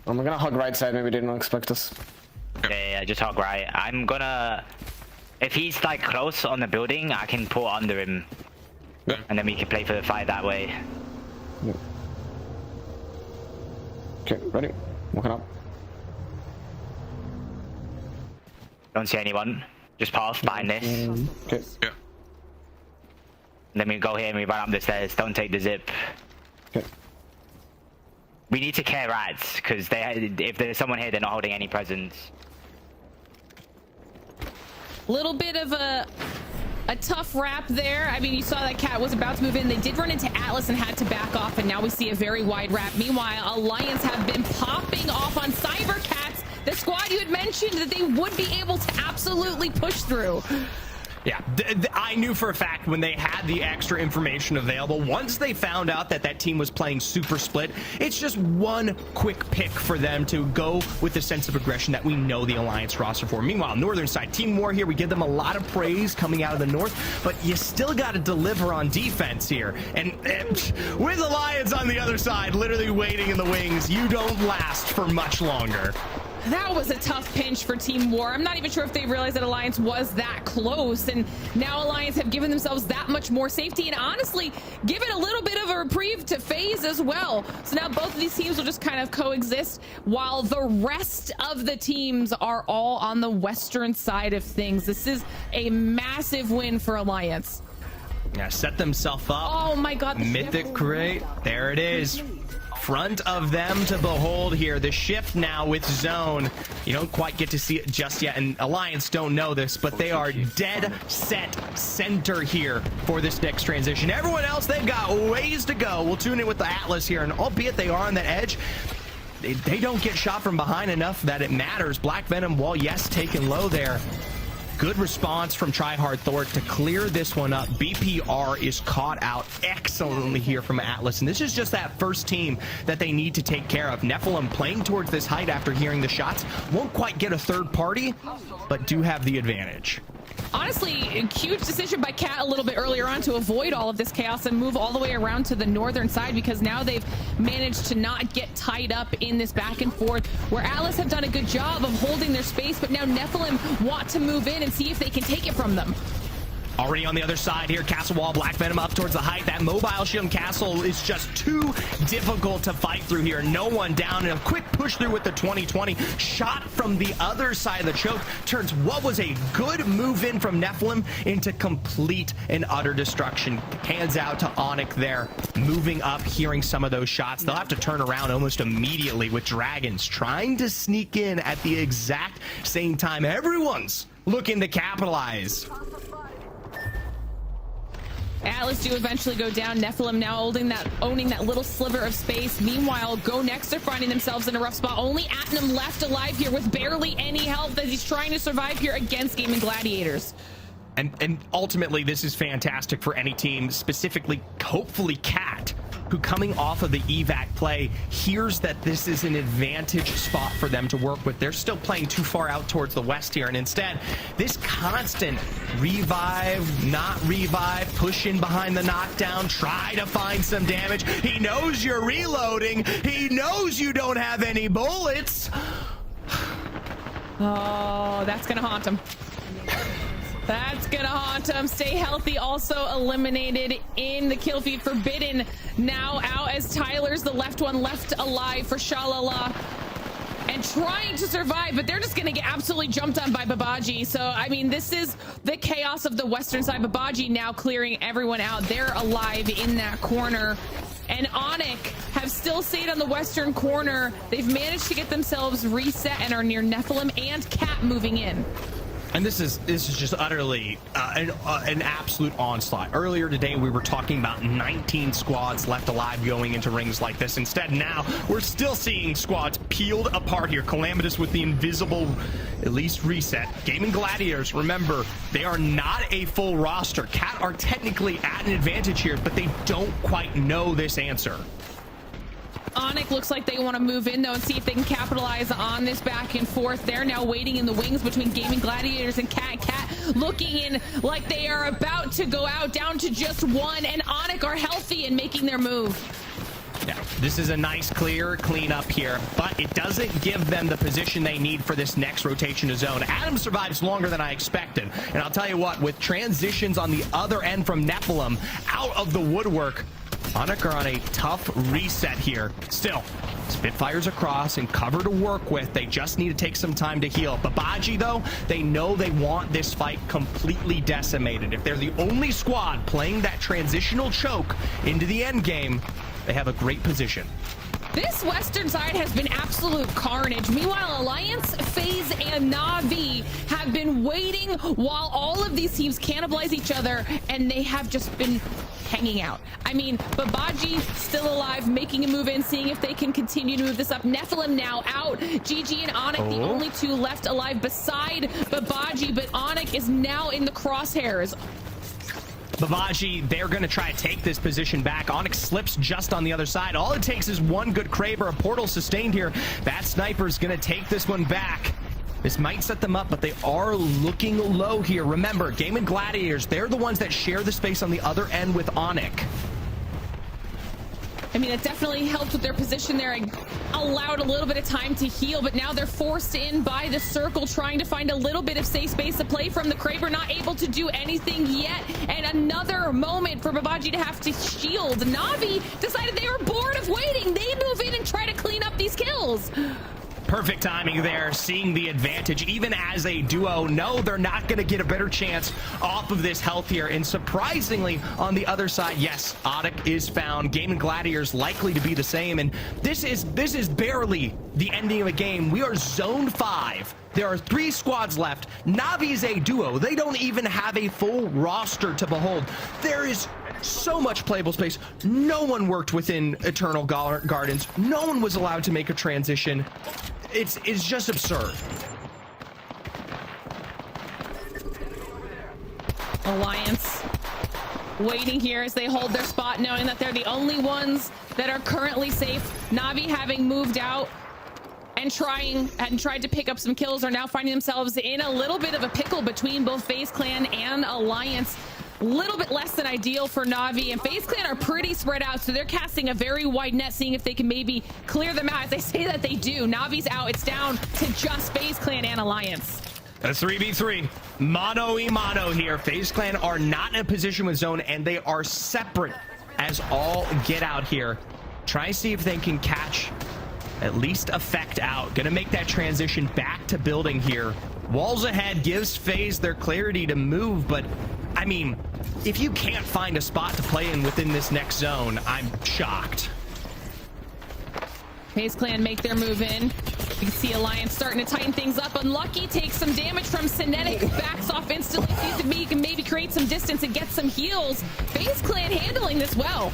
I'm gonna hug right side. Maybe they didn't expect us. Yeah, just hog right. I'm gonna... If he's like close on the building, I can pull under him. Yeah. And then we can play for the fight that way. Yeah. Okay, ready. Walking up. Don't see anyone. Just pass behind this. Okay. Yeah. Then we go here and we run up the stairs. Don't take the zip. Okay. We need to care rats, because if there's someone here, they're not holding any presence. Little bit of a tough wrap there. I mean, you saw that Cat was about to move in. They did run into Atlas and had to back off, and now we see a very wide wrap. Meanwhile, Alliance have been popping off on Cybercats, the squad you had mentioned that they would be able to absolutely push through. Yeah, I knew for a fact when they had the extra information available, once they found out that that team was playing super split, it's just one quick pick for them to go with the sense of aggression that we know the Alliance roster for. Meanwhile, northern side, Team War here, we give them a lot of praise coming out of the north, but you still got to deliver on defense here. And with Alliance on the other side, literally waiting in the wings, you don't last for much longer. That was a tough pinch for Team War. I'm not even sure if they realized that Alliance was that close, and now Alliance have given themselves that much more safety, and honestly given a little bit of a reprieve to FaZe as well. So now both of these teams will just kind of coexist while the rest of the teams are all on the western side of things. This is a massive win for Alliance. Yeah, set themselves up. Oh my god, the Mythic Crate, there it is. Front of them to behold here. The shift now with Zone. You don't quite get to see it just yet, and Alliance don't know this, but they are dead set center here for this next transition. Everyone else, they've got ways to go. We'll tune in with the Atlas here, and albeit they are on the edge, they don't get shot from behind enough that it matters. Black Venom, while yes, taken low there. Good response from Tryhard Thor to clear this one up. BPR is caught out excellently here from Atlas, and this is just that first team that they need to take care of. Nephilim playing towards this height after hearing the shots. Won't quite get a third party, but do have the advantage. Honestly, a huge decision by Cat a little bit earlier on to avoid all of this chaos and move all the way around to the northern side, because now they've managed to not get tied up in this back and forth where Atlas have done a good job of holding their space, but now Nephilim want to move in and see if they can take it from them. Already on the other side here, Castle Wall, Black Venom up towards the height. That mobile shield castle is just too difficult to fight through here. No one down, and a quick push through with the 2020. Shot from the other side of the choke turns what was a good move in from Nephilim into complete and utter destruction. Hands out to Onyx there, moving up, hearing some of those shots. They'll have to turn around almost immediately with Dragons trying to sneak in at the exact same time. Everyone's looking to capitalize. Atlas do eventually go down. Nephilim now owning that little sliver of space. Meanwhile, Go Next are finding themselves in a rough spot. Only Atnam left alive here with barely any health as he's trying to survive here against Gaming Gladiators. And ultimately, this is fantastic for any team, specifically, hopefully, Cat. who coming off of the evac play hears that this is an advantage spot for them to work with. They're still playing too far out towards the west here, and instead this constant revive, not revive, push in behind the knockdown, try to find some damage. He knows you're reloading. He knows you don't have any bullets. Oh, that's gonna haunt him. That's gonna haunt him. Stay healthy also eliminated in the kill feed. Forbidden now out as Tyler's the left one left alive for Shalala and trying to survive, but they're just gonna get absolutely jumped on by Babaji. So I mean, this is the chaos of the western side. Babaji now clearing everyone out. They're alive in that corner, and Onyx have still stayed on the western corner. They've managed to get themselves reset and are near Nephilim and Cat moving in. And this is just utterly an absolute onslaught. Earlier today, we were talking about 19 squads left alive going into rings like this. Instead, now we're still seeing squads peeled apart here. Calamitous with the invisible, at least reset. Gaming Gladiators, remember, they are not a full roster. Cat are technically at an advantage here, but they don't quite know this answer. Onyx looks like they want to move in though and see if they can capitalize on this back and forth. They're now waiting in the wings between Gaming Gladiators and Cat. Cat looking in like they are about to go out down to just one, and Onyx are healthy and making their move. Yeah, this is a nice clean up here, but it doesn't give them the position they need for this next rotation to zone. Adam survives longer than I expected, and I'll tell you what, with transitions on the other end from Nephilim out of the woodwork, Onyx are on a tough reset here. Still, Spitfires across and cover to work with. They just need to take some time to heal. Babaji, though, they know they want this fight completely decimated. If they're the only squad playing that transitional choke into the end game, they have a great position. This western side has been absolute carnage. Meanwhile, Alliance, FaZe, and Na'Vi have been waiting while all of these teams cannibalize each other, and they have just been hanging out. I mean, Babaji still alive, making a move in, seeing if they can continue to move this up. Nephilim now out. GG and Onyx, the only two left alive beside Babaji, but Onyx is now in the crosshairs. Babaji, they're going to try to take this position back. Onyx slips just on the other side. All it takes is one good Kraber, a portal sustained here. That sniper's going to take this one back. This might set them up, but they are looking low here. Remember, Gaming Gladiators, they're the ones that share the space on the other end with Onyx. I mean, it definitely helped with their position there and allowed a little bit of time to heal, but now they're forced in by the circle, trying to find a little bit of safe space to play from. The Kraber not able to do anything yet, and another moment for Babaji to have to shield. Na'Vi decided they were bored of waiting. They move in and try to clean up these kills. Perfect timing there, seeing the advantage. Even as a duo, no, they're not going to get a better chance off of this health here. And surprisingly, on the other side, yes, Onyx is found. Gaming Gladiators likely to be the same. And this is barely the ending of a game. We are zone 5. There are 3 squads left. Navi's a duo. They don't even have a full roster to behold. There is so much playable space. No one worked within Eternal Gardens. No one was allowed to make a transition. It's just absurd. Alliance waiting here as they hold their spot, knowing that they're the only ones that are currently safe. Na'Vi having moved out and tried to pick up some kills are now finding themselves in a little bit of a pickle between both FaZe Clan and Alliance. A little bit less than ideal for Na'Vi, and FaZe Clan are pretty spread out, so they're casting a very wide net, seeing if they can maybe clear them out. As they say that they do, Na'Vi's out. It's down to just FaZe Clan and Alliance. A 3v3, mano here. FaZe Clan are not in a position with zone, and they are separate as all get out here. Try to see if they can catch at least effect out. Gonna make that transition back to building here. Walls ahead gives FaZe their clarity to move, but I mean, if you can't find a spot to play in within this next zone, I'm shocked. FaZe Clan make their move in. You can see Alliance starting to tighten things up. Unlucky takes some damage from Cinetic, backs off instantly, sees if he can maybe create some distance and get some heals. FaZe Clan handling this well.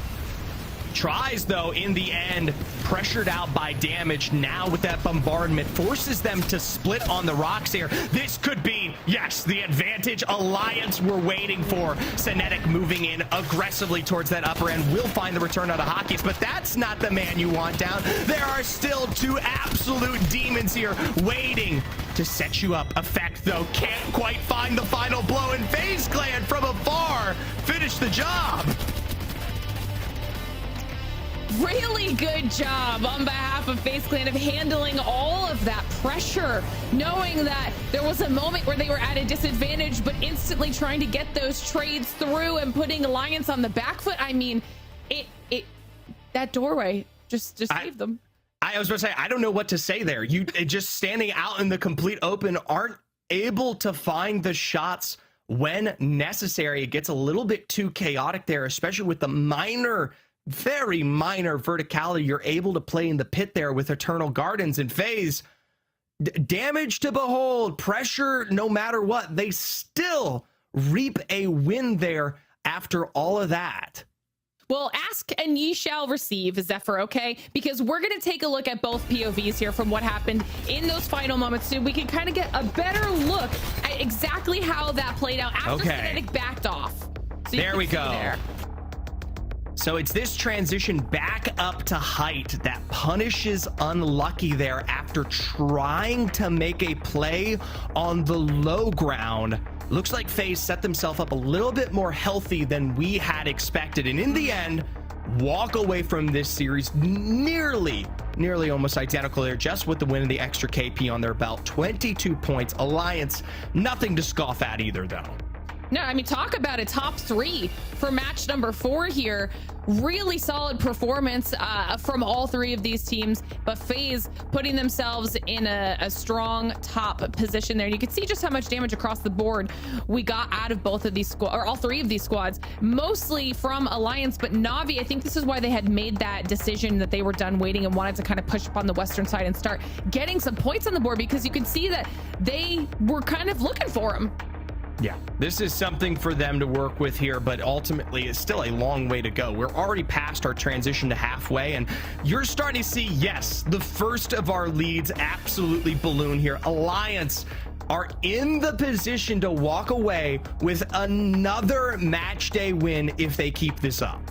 Tries, though, in the end, pressured out by damage. Now with that bombardment, forces them to split on the rocks here. This could be, yes, the advantage Alliance we're waiting for. Senetic moving in aggressively towards that upper end will find the return out of Hotkeys, but that's not the man you want down. There are still two absolute demons here waiting to set you up. Effect, though, can't quite find the final blow, and FaZe Clan from afar finish the job. Really good job on behalf of FaZe Clan of handling all of that pressure, knowing that there was a moment where they were at a disadvantage, but instantly trying to get those trades through and putting Alliance on the back foot. I mean, that doorway just saved them. I was about to say, I don't know what to say there. You just standing out in the complete open, aren't able to find the shots when necessary. It gets a little bit too chaotic there, especially with the very minor verticality you're able to play in the pit there with Eternal Gardens and FaZe. Damage to behold, pressure no matter what. They still reap a win there after all of that. Well, ask and ye shall receive, Zephyr, okay? Because we're going to take a look at both POVs here from what happened in those final moments, so we can kind of get a better look at exactly how that played out after Senetic backed off. So there we go. There. So it's this transition back up to height that punishes Unlucky there after trying to make a play on the low ground. Looks like FaZe set themselves up a little bit more healthy than we had expected. And in the end, walk away from this series nearly almost identical there, just with the win and the extra KP on their belt. 22 points. Alliance, nothing to scoff at either, though. No, I mean, talk about a top 3 for match number 4 here. Really solid performance from all 3 of these teams, but FaZe putting themselves in a strong top position there. You can see just how much damage across the board we got out of both of these squads, or all 3 of these squads, mostly from Alliance, but Na'Vi, I think this is why they had made that decision that they were done waiting and wanted to kind of push up on the western side and start getting some points on the board, because you could see that they were kind of looking for them. Yeah, this is something for them to work with here, but ultimately it's still a long way to go. We're already past our transition to halfway, and you're starting to see, yes, the first of our leads absolutely balloon here. Alliance are in the position to walk away with another match day win if they keep this up.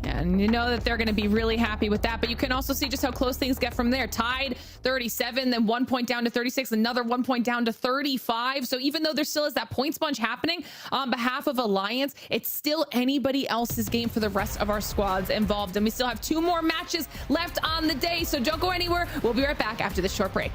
And you know that they're going to be really happy with that, but you can also see just how close things get from there. Tied 37, then 1 point down to 36, another 1 point down to 35. So even though there still is that points bunch happening on behalf of Alliance, it's still anybody else's game for the rest of our squads involved. And we still have 2 more matches left on the day, so don't go anywhere. We'll be right back after this short break.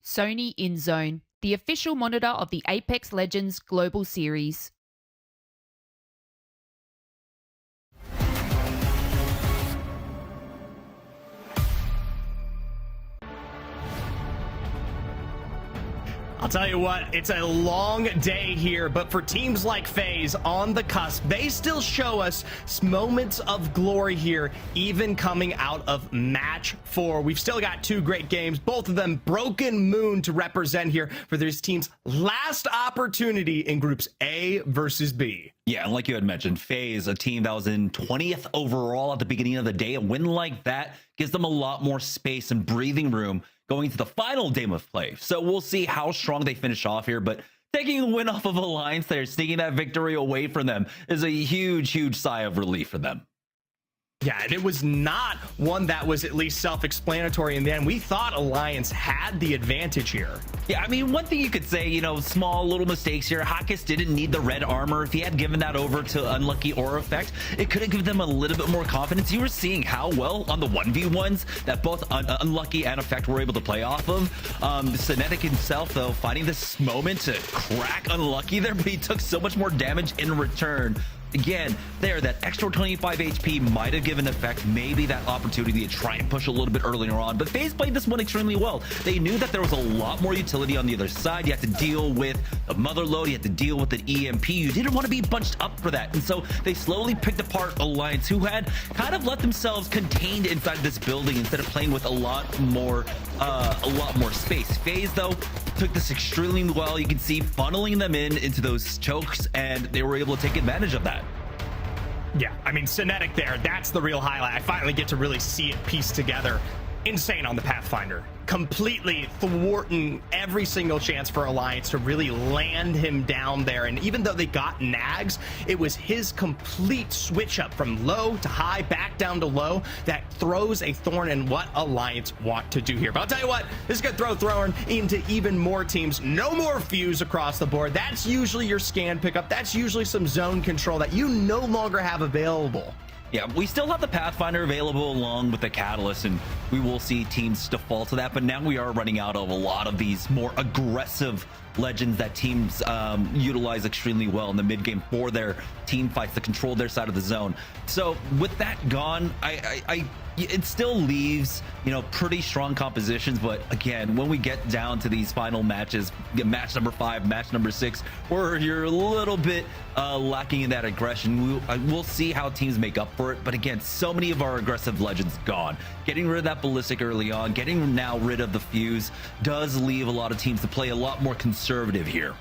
Sony InZone, the official monitor of the Apex Legends Global Series. I'll tell you what, it's a long day here, but for teams like FaZe on the cusp, they still show us moments of glory here, even coming out of match 4. We've still got 2 great games, both of them Broken Moon to represent here for this team's last opportunity in groups A versus B. Yeah, and like you had mentioned, FaZe, a team that was in 20th overall at the beginning of the day. A win like that gives them a lot more space and breathing room going to the final game of play. So we'll see how strong they finish off here, but taking a win off of Alliance there, sneaking that victory away from them is a huge, huge sigh of relief for them. Yeah, and it was not one that was at least self-explanatory in the end. We thought Alliance had the advantage here. Yeah, I mean, one thing you could say, you know, small little mistakes here. HotKiss didn't need the red armor. If he had given that over to Unlucky Aura Effect, it could have given them a little bit more confidence. You were seeing how well on the 1v1s that both Unlucky and Effect were able to play off of. Synetic himself, though, finding this moment to crack Unlucky there, but he took so much more damage in return. Again, there, that extra 25 HP might have given Effect maybe that opportunity to try and push a little bit earlier on, but FaZe played this one extremely well. They knew that there was a lot more utility on the other side. You had to deal with the mother load, you had to deal with the EMP. You didn't want to be bunched up for that, and so they slowly picked apart Alliance, who had kind of let themselves contained inside this building instead of playing with a lot more space. FaZe, though, took this extremely well. You can see funneling them into those chokes, and they were able to take advantage of that. Yeah, I mean, Synetic there, that's the real highlight. I finally get to really see it pieced together. Insane on the Pathfinder. Completely thwarting every single chance for Alliance to really land him down there. And even though they got nags, it was his complete switch up from low to high, back down to low, that throws a thorn in what Alliance want to do here. But I'll tell you what, this is going to throw Thorn into even more teams. No more Fuse across the board. That's usually your scan pickup. That's usually some zone control that you no longer have available. Yeah, we still have the Pathfinder available along with the Catalyst, and we will see teams default to that, but now we are running out of a lot of these more aggressive legends that teams utilize extremely well in the mid game for their team fights to control their side of the zone. So with that gone, it still leaves, you know, pretty strong compositions, but again, when we get down to these final matches, match number 5, match number 6, where you're a little bit lacking in that aggression, we'll see how teams make up for it. But again, so many of our aggressive legends gone. Getting rid of that ballistic early on, getting now rid of the Fuse does leave a lot of teams to play a lot more conservative here.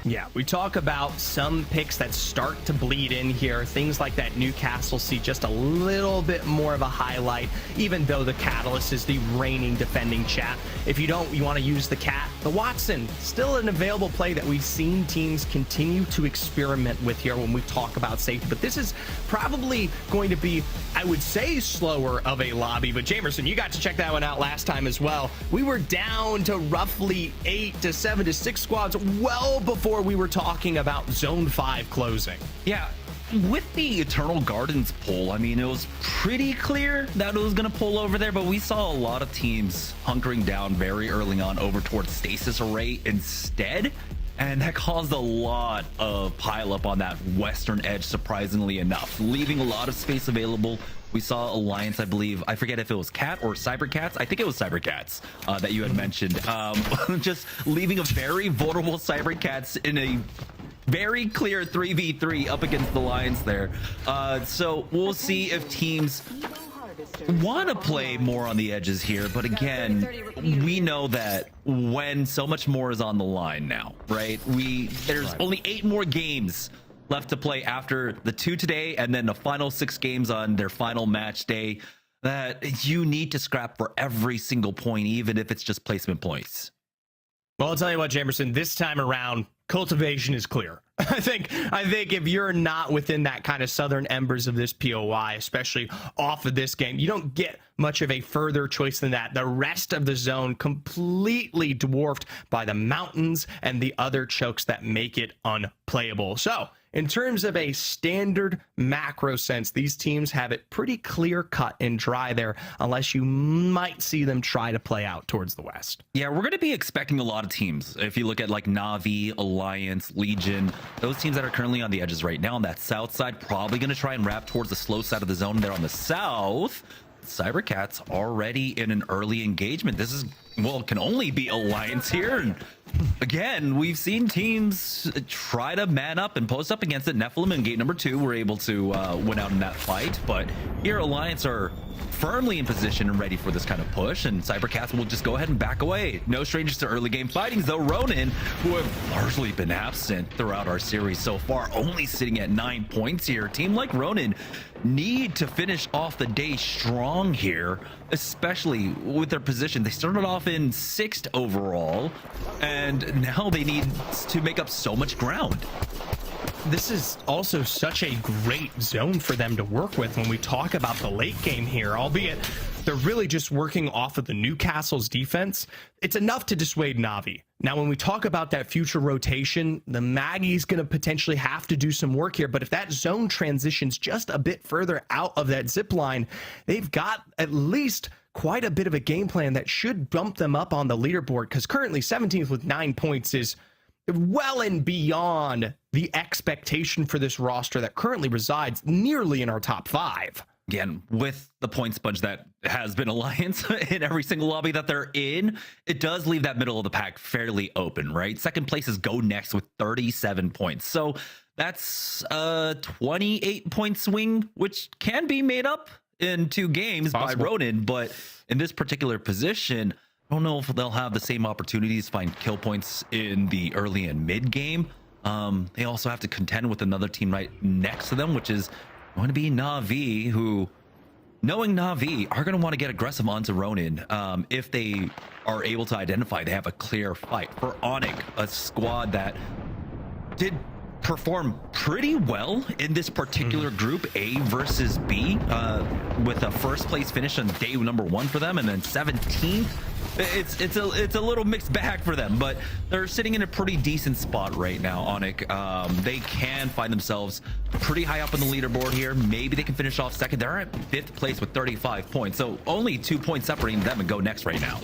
Yeah, we talk about some picks that start to bleed in here. Things like that Newcastle see just a little bit more of a highlight, even though the Catalyst is the reigning defending champ. If you don't, you want to use the Cat. The Watson, still an available play that we've seen teams continue to experiment with here when we talk about safety. But this is probably going to be, I would say, slower of a lobby. But Jamerson, you got to check that one out last time as well. We were down to roughly 8 to 7 to 6 squads well before we were talking about Zone 5 closing. Yeah, with the Eternal Gardens pull, I mean, it was pretty clear that it was going to pull over there, but we saw a lot of teams hunkering down very early on over towards Stasis Array instead, and that caused a lot of pile up on that western edge, surprisingly enough, leaving a lot of space available. We saw Alliance, I believe, I forget if it was Cat or Cybercats. I think it was Cybercats that you had mentioned. Just leaving a very vulnerable Cybercats in a very clear 3v3 up against the Lions there. So we'll see if teams want to play more on the edges here. But again, we know that when so much more is on the line now, right? There's only 8 more games left to play after the 2 today, and then the final 6 games on their final match day, that you need to scrap for every single point, even if it's just placement points. Well, I'll tell you what, Jamerson, this time around, cultivation is clear. I think if you're not within that kind of southern embers of this POI, especially off of this game, you don't get much of a further choice than that. The rest of the zone completely dwarfed by the mountains and the other chokes that make it unplayable. So in terms of a standard macro sense, these teams have it pretty clear cut and dry there, unless you might see them try to play out towards the west. Yeah, we're going to be expecting a lot of teams. If you look at like Na'Vi, Alliance, Legion, those teams that are currently on the edges right now on that south side, probably going to try and wrap towards the slow side of the zone there on the south. Cybercats already in an early engagement. This is, well, it can only be Alliance here. And again, we've seen teams try to man up and post up against it. Nephilim in gate number 2 were able to win out in that fight, but here Alliance are firmly in position and ready for this kind of push, and Cybercats will just go ahead and back away. No strangers to early game fightings, though. Runnin, who have largely been absent throughout our series so far, only sitting at 9 points here. A team like Runnin need to finish off the day strong here, especially with their position. They started off in 6th overall, and now they need to make up so much ground. This is also such a great zone for them to work with when we talk about the late game here, albeit they're really just working off of the Newcastle's defense. It's enough to dissuade Na'Vi. Now, when we talk about that future rotation, the Maggie's going to potentially have to do some work here, but if that zone transitions just a bit further out of that zip line, they've got at least quite a bit of a game plan that should bump them up on the leaderboard, because currently 17th with 9 points is well and beyond the expectation for this roster that currently resides nearly in our top 5. Again, with the point sponge that has been Alliance in every single lobby that they're in, it does leave that middle of the pack fairly open, right? Second place is Go Next with 37 points. So that's a 28-point swing, which can be made up in 2 games by Runnin, but in this particular position, I don't know if they'll have the same opportunities to find kill points in the early and mid game. They also have to contend with another team right next to them, which is going to be Na'Vi, who, knowing Na'Vi, are going to want to get aggressive onto Runnin if they are able to identify they have a clear fight. For Onyx, a squad that did perform pretty well in this particular group, A versus B, with a first place finish on day number 1 for them, and then 17th. It's a little mixed bag for them, but they're sitting in a pretty decent spot right now. Onyx, they can find themselves pretty high up on the leaderboard here. Maybe they can finish off second. They're at 5th place with 35 points, so only 2 points separating them and Go Next right now.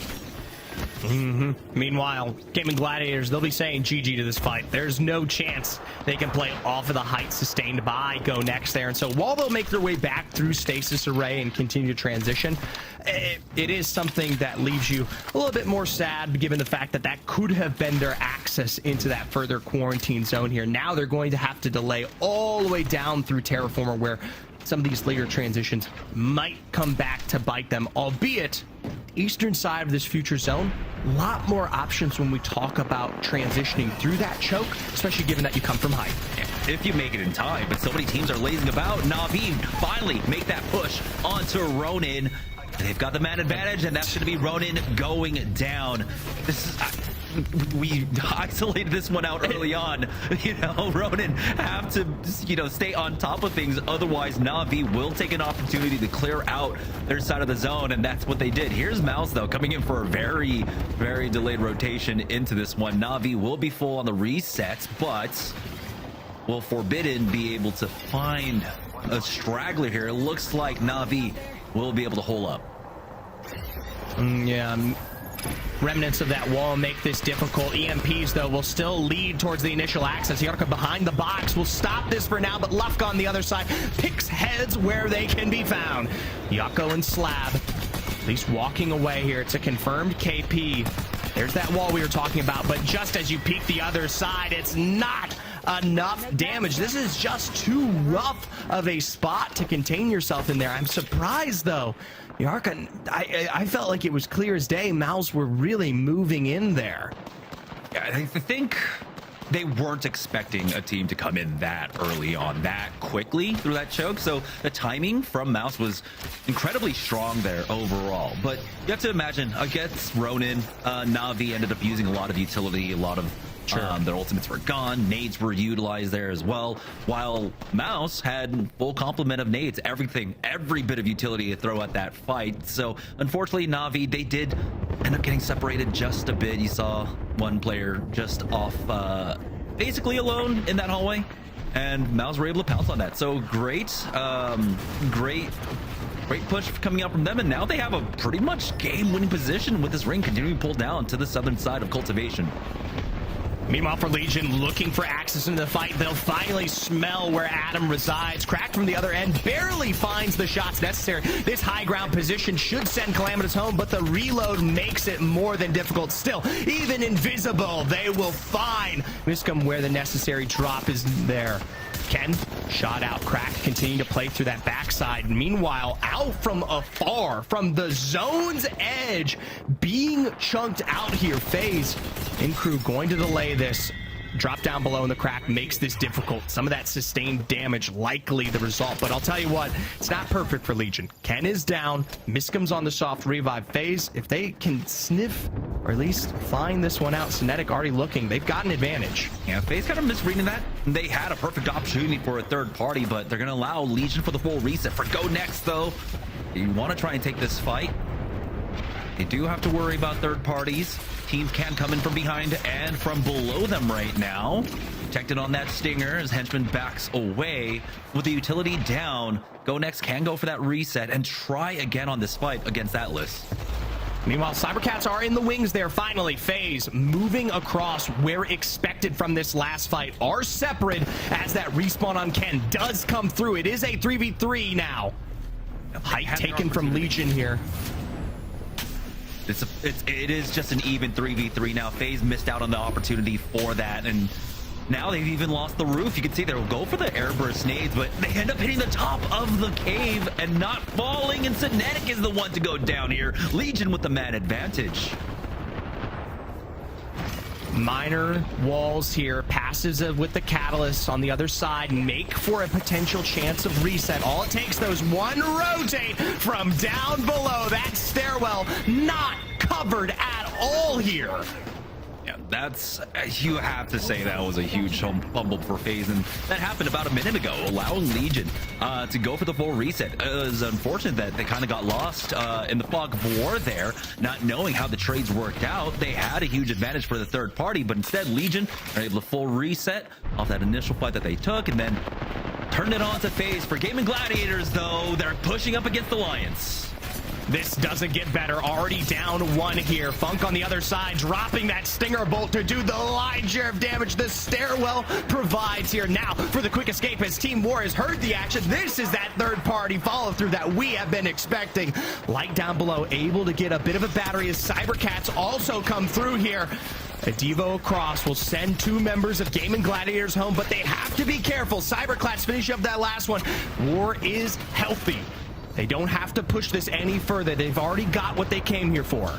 Meanwhile, Gaming Gladiators, they'll be saying GG to this fight. There's no chance they can play off of the height sustained by Go Next there. And so while they'll make their way back through Stasis Array and continue to transition, it is something that leaves you a little bit more sad, given the fact that that could have been their access into that further quarantine zone here. Now they're going to have to delay all the way down through Terraformer, where some of these later transitions might come back to bite them, albeit eastern side of this future zone, a lot more options when we talk about transitioning through that choke, especially given that you come from height. If you make it in time, but so many teams are lazing about. Na'Vi finally make that push onto Runnin. They've got the man advantage, and that's going to be Runnin going down. This is... we isolated this one out early on. Runnin have to, stay on top of things. Otherwise, Na'Vi will take an opportunity to clear out their side of the zone, and that's what they did. Here's Mouse, though, coming in for a very, very delayed rotation into this one. Na'Vi will be full on the resets, but will Forbidden be able to find a straggler here? It looks like Na'Vi will be able to hold up. Yeah. Remnants of that wall make this difficult. EMPs, though, will still lead towards the initial access. Yarka behind the box will stop this for now, but Lufka on the other side picks heads where they can be found. Yako and Slab, at least walking away here. It's a confirmed KP. There's that wall we were talking about, but just as you peek the other side, it's not enough damage. This is just too rough of a spot to contain yourself in there. I'm surprised, though. Yarka, I felt like it was clear as day. Mouse were really moving in there. I think they weren't expecting a team to come in that early on, that quickly through that choke. So the timing from Mouse was incredibly strong there overall. But you have to imagine, against Runnin, Na'Vi ended up using a lot of utility, a lot of their ultimates were gone. Nades were utilized there as well, while Mouse had full complement of nades, every bit of utility to throw at that fight. So unfortunately, Na'Vi, they did end up getting separated just a bit. You saw one player just off basically alone in that hallway, and Mouse were able to pounce on that. So great push coming out from them, and now they have a pretty much game-winning position with this ring continuing to pull down to the southern side of Cultivation. Meanwhile, for Legion, looking for access into the fight, they'll finally smell where Adam resides. Cracked from the other end, barely finds the shots necessary. This high ground position should send Calamitous home, but the reload makes it more than difficult. Still, even invisible, they will find Miscom where the necessary drop is there. Ken, shot out, Crack, continuing to play through that backside. Meanwhile, out from afar, from the zone's edge, being chunked out here, FaZe in crew going to delay this. Drop down below in the Crack makes this difficult. Some of that sustained damage likely the result, but I'll tell you what, it's not perfect for Legion. Ken is down, Miscom's on the soft revive. FaZe, if they can sniff or at least find this one out, Synetic already looking, they've got an advantage. Yeah, FaZe kind of misreading that. They had a perfect opportunity for a third party, but they're going to allow Legion for the full reset. For Go Next, though, you want to try and take this fight. They do have to worry about third parties. Teams can come in from behind and from below them right now. Protected on that stinger as Henchman backs away with the utility down. Go Next can go for that reset and try again on this fight against Atlas. Meanwhile, Cybercats are in the wings there. Finally, FaZe moving across where expected from this last fight are separate as that respawn on Ken does come through. It is a 3v3 now. Height taken from Legion here. It is just an even 3v3 now. FaZe missed out on the opportunity for that, and now they've even lost the roof. You can see they'll go for the airburst nades, but they end up hitting the top of the cave and not falling, and Synetic is the one to go down here. Legion with the man advantage. Minor walls here, passives with the catalyst on the other side, make for a potential chance of reset. All it takes, those one rotate from down below. That stairwell not covered at all here. Yeah, that's, you have to say that was a huge fumble for FaZe, and that happened about a minute ago, allowing Legion to go for the full reset. It was unfortunate that they kind of got lost in the fog of war there, not knowing how the trades worked out. They had a huge advantage for the third party, but instead Legion are able to full reset off that initial fight that they took, and then turned it on to FaZe. For Gaming Gladiators, though, they're pushing up against Alliance. This doesn't get better. Already down one here. Funk on the other side, dropping that stinger bolt to do the lion's share of damage the stairwell provides here. Now for the quick escape as Team War has heard the action. This is that third party follow through that we have been expecting. Light down below, able to get a bit of a battery as Cybercats also come through here. A Devo across will send two members of Gaming Gladiators home, but they have to be careful. Cybercats finish up that last one. War is healthy. They don't have to push this any further. They've already got what they came here for.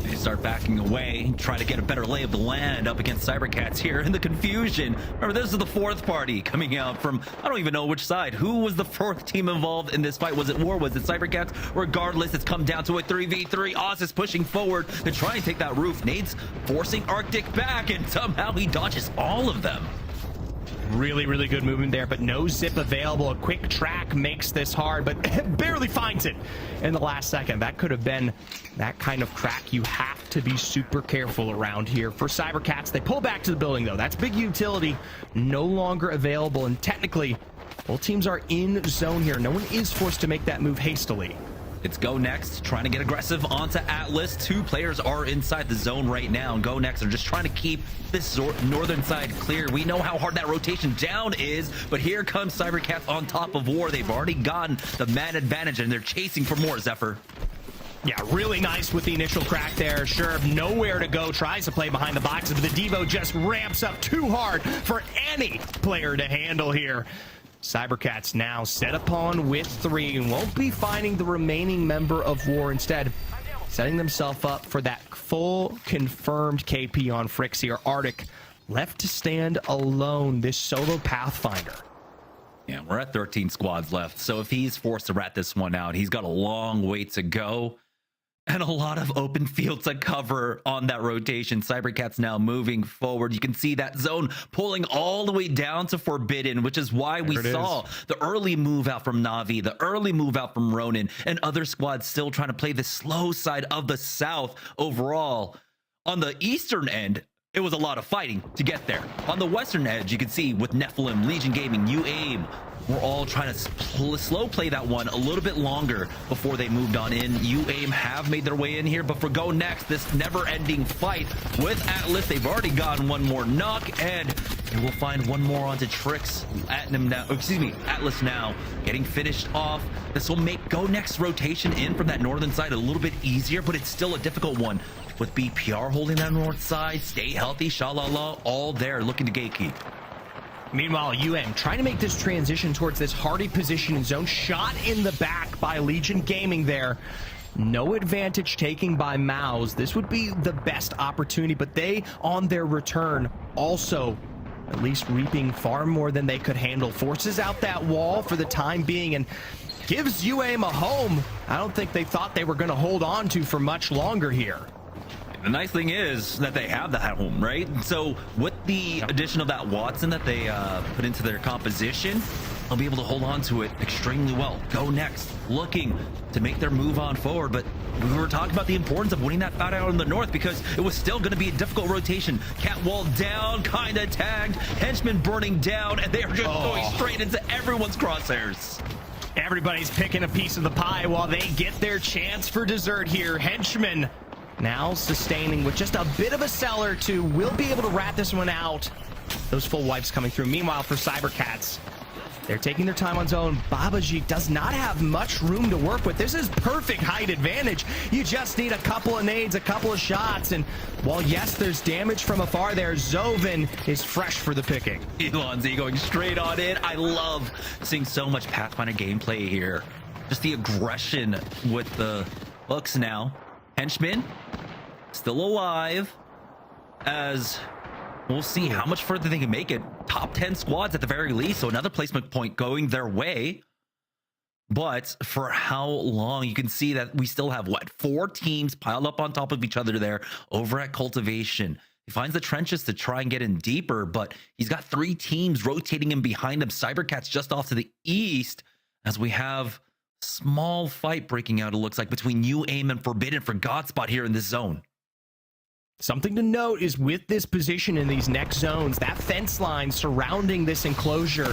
They start backing away, try to get a better lay of the land up against Cybercats here in the confusion. Remember, this is the fourth party coming out from, I don't even know which side. Who was the fourth team involved in this fight? Was it War? Was it Cybercats? Regardless, it's come down to a 3v3. Oz is pushing forward to try and take that roof. Nades forcing Arctic back, and somehow he dodges all of them. Really, really good movement there, but no zip available. A quick track makes this hard, but barely finds it in the last second. That could have been that kind of crack. You have to be super careful around here. For Cybercats, they pull back to the building, though. That's big utility, no longer available, and technically, both teams are in zone here. No one is forced to make that move hastily. It's Go Next trying to get aggressive onto Atlas. Two players are inside the zone right now, and Go Next are just trying to keep this northern side clear. We know how hard that rotation down is, but here comes Cybercats on top of War. They've already gotten the man advantage, and they're chasing for more, Zephyr. Yeah, really nice with the initial crack there. Sure, nowhere to go. Tries to play behind the boxes, but the Devo just ramps up too hard for any player to handle here. Cybercats now set upon with 3 and won't be finding the remaining member of War. Instead, setting themselves up for that full confirmed KP on Frix here. Arctic left to stand alone, this solo Pathfinder. Yeah, we're at 13 squads left, so if he's forced to rat this one out, he's got a long way to go. And a lot of open field to cover on that rotation. Cybercats now moving forward. You can see that zone pulling all the way down to Forbidden, which is why we saw the early move out from Na'Vi, the early move out from Ronin, and other squads still trying to play the slow side of the South overall. On the eastern end, it was a lot of fighting to get there. On the western edge, you can see with Nephilim, Legion Gaming, UAIM, we're all trying to slow play that one a little bit longer before they moved on in. UAIM have made their way in here, but for Go Next, this never-ending fight with Atlas, they've already gotten one more knock, and they will find one more onto Trix. Atlas now getting finished off. This will make Go Next rotation in from that northern side a little bit easier, but it's still a difficult one. With BPR holding that north side, Stay Healthy, Shalala, all there looking to gatekeep. Meanwhile, UM trying to make this transition towards this hardy position in zone. Shot in the back by Legion Gaming there. No advantage taking by Mouse. This would be the best opportunity, but they, on their return, also at least reaping far more than they could handle. Forces out that wall for the time being and gives UAM a home I don't think they thought they were going to hold on to for much longer here. The nice thing is that they have that home, right? So with the addition of that Watson that they put into their composition, they'll be able to hold on to it extremely well. Go Next, looking to make their move on forward, but we were talking about the importance of winning that fight out in the north because it was still going to be a difficult rotation. Catwall down, kind of tagged, Henchman burning down, and they are just going straight into everyone's crosshairs. Everybody's picking a piece of the pie while they get their chance for dessert here. Henchman now sustaining with just a bit of a cell or two. We'll be able to rat this one out. Those full wipes coming through. Meanwhile, for Cybercats, they're taking their time on zone. Babaji does not have much room to work with. This is perfect height advantage. You just need a couple of nades, a couple of shots. And while, yes, there's damage from afar there, Zovin is fresh for the picking. Elonzi going straight on in. I love seeing so much Pathfinder gameplay here. Just the aggression with the hooks now. Henchman still alive, as we'll see how much further they can make it. Top 10 squads at the very least, so another placement point going their way. But for how long? You can see that we still have, what, 4 teams piled up on top of each other there over at Cultivation. He finds the trenches to try and get in deeper, but he's got 3 teams rotating him behind him. Cybercats just off to the east, as we have small fight breaking out, it looks like, between UAIM and Forbidden for Godspot here in this zone. Something to note is with this position in these next zones, that fence line surrounding this enclosure,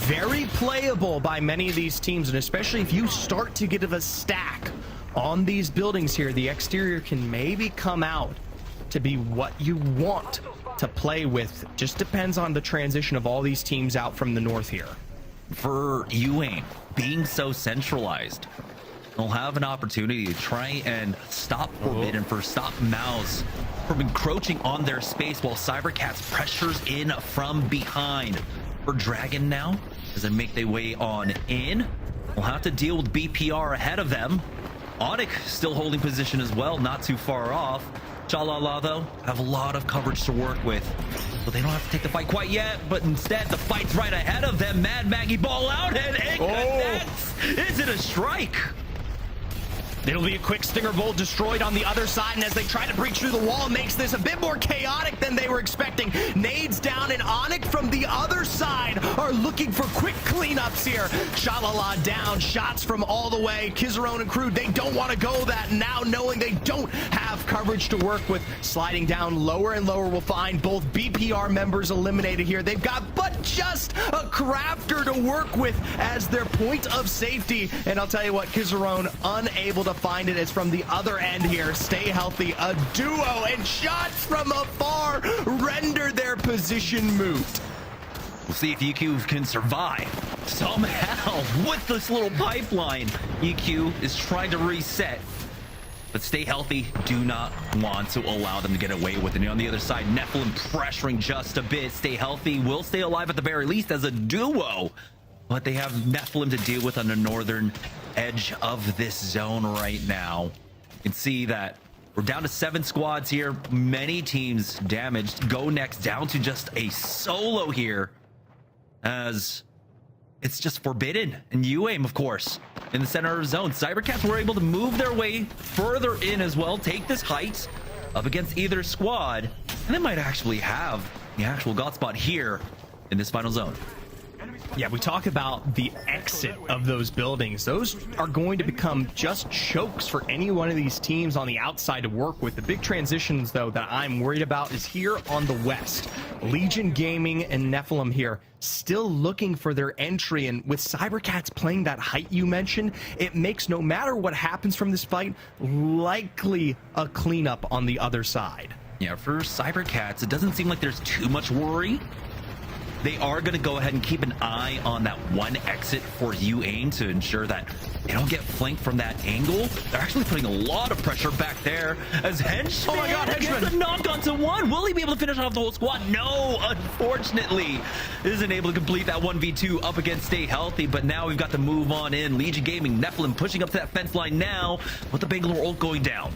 very playable by many of these teams, and especially if you start to get a stack on these buildings here, the exterior can maybe come out to be what you want to play with. Just depends on the transition of all these teams out from the north here. For UAIM being so centralized, they'll have an opportunity to try and stop Forbidden, stop Mouse from encroaching on their space while Cybercats pressures in from behind. For Dragon now, as they make their way on in, we'll have to deal with BPR ahead of them. Onyx still holding position as well, not too far off. Shalala, though, have a lot of coverage to work with, but they don't have to take the fight quite yet, but instead the fight's right ahead of them. Mad Maggie ball out, and it connects. Is it a strike? It'll be a quick Stinger Bolt destroyed on the other side, and as they try to breach through the wall, makes this a bit more chaotic than they were expecting. Nades down, and Onyx from the other side are looking for quick cleanups here. Shalala down, shots from all the way. Kizarone and crew, they don't want to go that now, knowing they don't have coverage to work with. Sliding down lower and lower, we'll find both BPR members eliminated here. They've got but just a crafter to work with as their point of safety, and I'll tell you what, Kizarone unable to find it. It's from the other end here. Stay Healthy, a duo, and shots from afar render their position moot. We'll see if EQ can survive somehow with this little pipeline. EQ is trying to reset, but Stay Healthy do not want to allow them to get away with it. And on the other side, Nephilim pressuring just a bit. Stay Healthy will stay alive at the very least as a duo, but they have Nephilim to deal with on the northern edge of this zone right now. You can see that we're down to 7 squads here, many teams damaged. Go Next down to just a solo here, as it's just Forbidden and UAIM, of course, in the center of the zone. Cybercats were able to move their way further in as well, take this height up against either squad, and they might actually have the actual Godspot here in this final zone. Yeah, we talk about the exit of those buildings. Those are going to become just chokes for any one of these teams on the outside to work with. The big transitions, though, that I'm worried about is here on the west. Legion Gaming and Nephilim here still looking for their entry, and with Cybercats playing that height you mentioned, it makes no matter what happens from this fight, likely a cleanup on the other side. Yeah, for Cybercats, it doesn't seem like there's too much worry. They are going to go ahead and keep an eye on that one exit for UAIM to ensure that they don't get flanked from that angle. They're actually putting a lot of pressure back there as Henchman, oh my God, Henchman gets a knock onto one. Will he be able to finish off the whole squad? No, unfortunately. Isn't able to complete that 1v2 up against Stay Healthy, but now we've got to move on in. Legion Gaming, Nephilim pushing up to that fence line now with the Bangalore ult going down.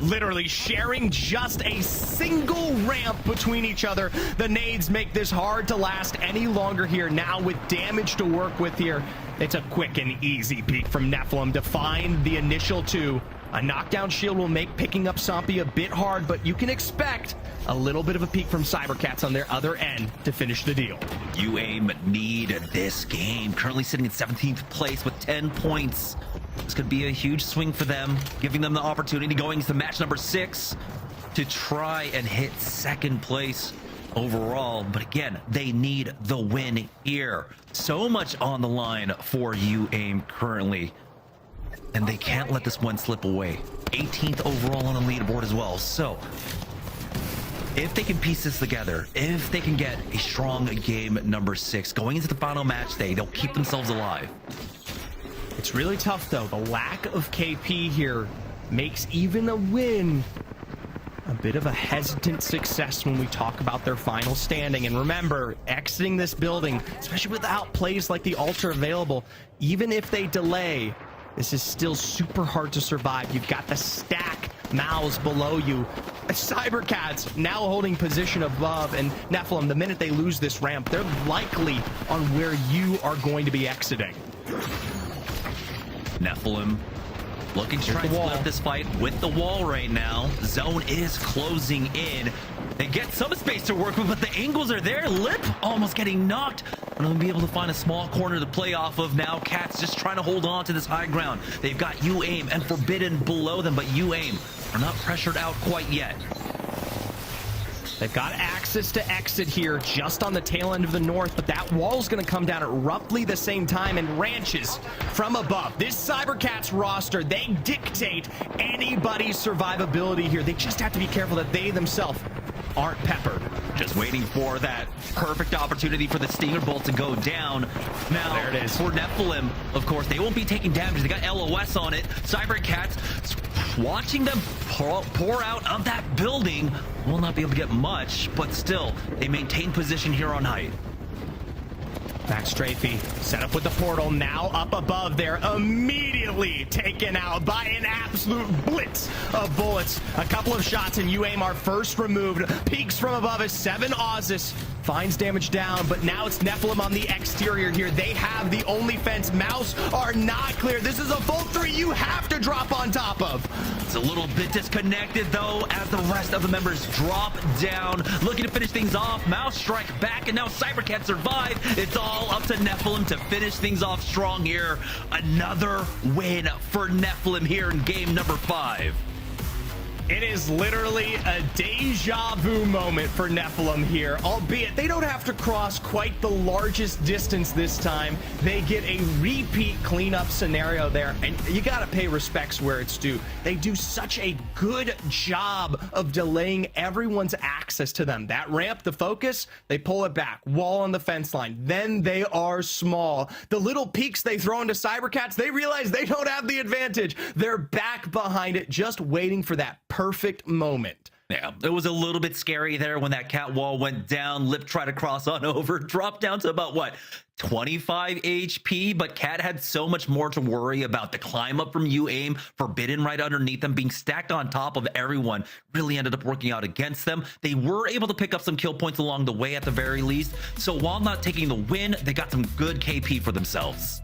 Literally sharing just a single ramp between each other. The nades make this hard to last any longer here. Now with damage to work with here, it's a quick and easy peek from Nephilim to find the initial two. A knockdown shield will make picking up Sompi a bit hard, but you can expect a little bit of a peek from Cybercats on their other end to finish the deal. UAIM need this game. Currently sitting in 17th place with 10 points. This could be a huge swing for them, giving them the opportunity going into match number 6 to try and hit second place overall. But again, they need the win here. So much on the line for UAIM currently, and they can't let this one slip away. 18th overall on the leaderboard as well. So if they can piece this together, if they can get a strong game number 6 going into the final match day, they'll keep themselves alive. It's really tough, though. The lack of KP here makes even a win a bit of a hesitant success when we talk about their final standing. And remember, exiting this building, especially without plays like the altar available, even if they delay, this is still super hard to survive. You've got the stack mouths below you. Cybercats now holding position above, and Nephilim, the minute they lose this ramp, they're likely on where you are going to be exiting. Nephilim looking to try and split up this fight with the wall right now. Zone is closing in. They get some space to work with, but the angles are there. Lip almost getting knocked. And they'll be able to find a small corner to play off of now. Cats just trying to hold on to this high ground. They've got UAIM and Forbidden below them, but UAIM are not pressured out quite yet. They've got access to exit here just on the tail end of the north, but that wall's going to come down at roughly the same time and ranches from above. This Cybercats roster, they dictate anybody's survivability here. They just have to be careful that they themselves aren't peppered. Just waiting for that perfect opportunity for the Stinger Bolt to go down. Now, there it is. For Nephilim, of course, they won't be taking damage. They got LOS on it. Cybercats watching them pour out of that building. Will not be able to get much, but still, they maintain position here on height. Max Strafey set up with the portal, now up above there, immediately taken out by an absolute blitz of bullets. A couple of shots and UAIM are first removed. Peeks from above as 7 Ausis finds damage down, but now it's Nephilim on the exterior here. They have the only fence. Mouse are not clear. This is a full 3 you have to drop on top of. It's a little bit disconnected though as the rest of the members drop down, looking to finish things off. Mouse strike back, and now Cybercats survive. It's all up to Nephilim to finish things off strong here. Another win for Nephilim here in game number 5. It is literally a deja vu moment for Nephilim here, albeit they don't have to cross quite the largest distance this time. They get a repeat cleanup scenario there, and you gotta pay respects where it's due. They do such a good job of delaying everyone's access to them. That ramp, the focus, they pull it back. Wall on the fence line. Then they are small. The little peeks they throw into Cybercats, they realize they don't have the advantage. They're back behind it, just waiting for that perfect moment. Yeah, it was a little bit scary there when that cat wall went down. Lip tried to cross on over, dropped down to about, what, 25 HP, but Cat had so much more to worry about. The climb up from UAIM, Forbidden right underneath them, being stacked on top of everyone, really ended up working out against them. They were able to pick up some kill points along the way at the very least, so while not taking the win, they got some good KP for themselves.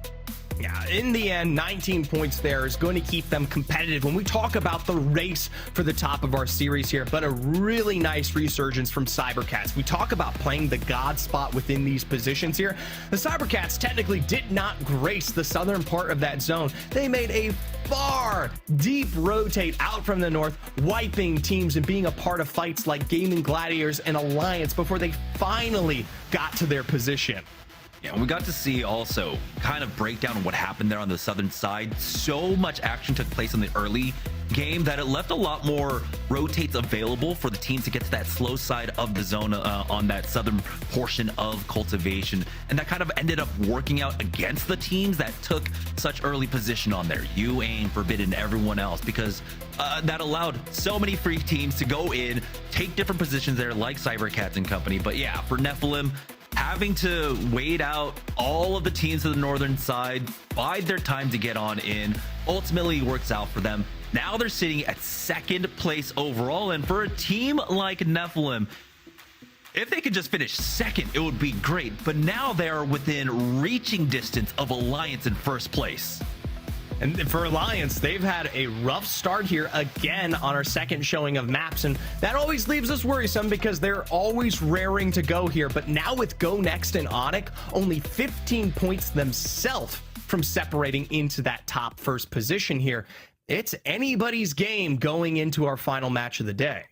Yeah, in the end, 19 points there is going to keep them competitive when we talk about the race for the top of our series here, but a really nice resurgence from Cybercats. We talk about playing the God spot within these positions here. The Cybercats technically did not grace the southern part of that zone. They made a far deep rotate out from the north, wiping teams and being a part of fights like Gaming Gladiators and Alliance before they finally got to their position. Yeah, we got to see also kind of break down what happened there on the southern side. So much action took place in the early game that it left a lot more rotates available for the teams to get to that slow side of the zone on that southern portion of cultivation. And that kind of ended up working out against the teams that took such early position on there. You, Aim, Forbidden, everyone else, because that allowed so many free teams to go in, take different positions there like Cybercats and company. But yeah, for Nephilim, having to wait out all of the teams to the northern side, bide their time to get on in, ultimately works out for them. Now they're sitting at second place overall, and for a team like Nephilim, if they could just finish second, it would be great. But now they're within reaching distance of Alliance in first place. And for Alliance, they've had a rough start here again on our second showing of maps, and that always leaves us worrisome because they're always raring to go here. But now with Go Next and Onyx, only 15 points themselves from separating into that top first position here. It's anybody's game going into our final match of the day.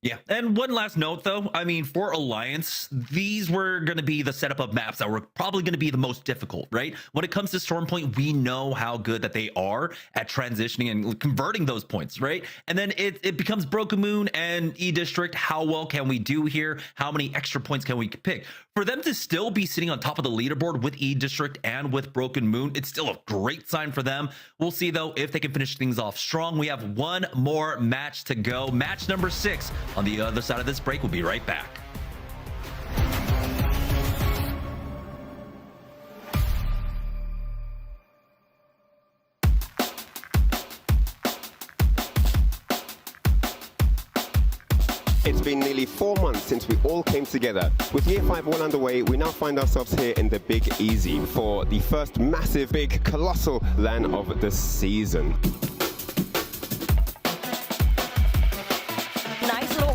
Yeah, and one last note though, I mean, for Alliance, these were going to be the setup of maps that were probably going to be the most difficult, right? When it comes to Storm Point, we know how good that they are at transitioning and converting those points, right? And then it becomes Broken Moon and E-District. How well can we do here? How many extra points can we pick? For them to still be sitting on top of the leaderboard with E-District and with Broken Moon, it's still a great sign for them. We'll see though if they can finish things off strong. We have one more match to go. Match number 6. On the other side of this break, we'll be right back. It's been nearly 4 months since we all came together. With Year 5 well underway, we now find ourselves here in the Big Easy for the first massive, big, colossal LAN of the season.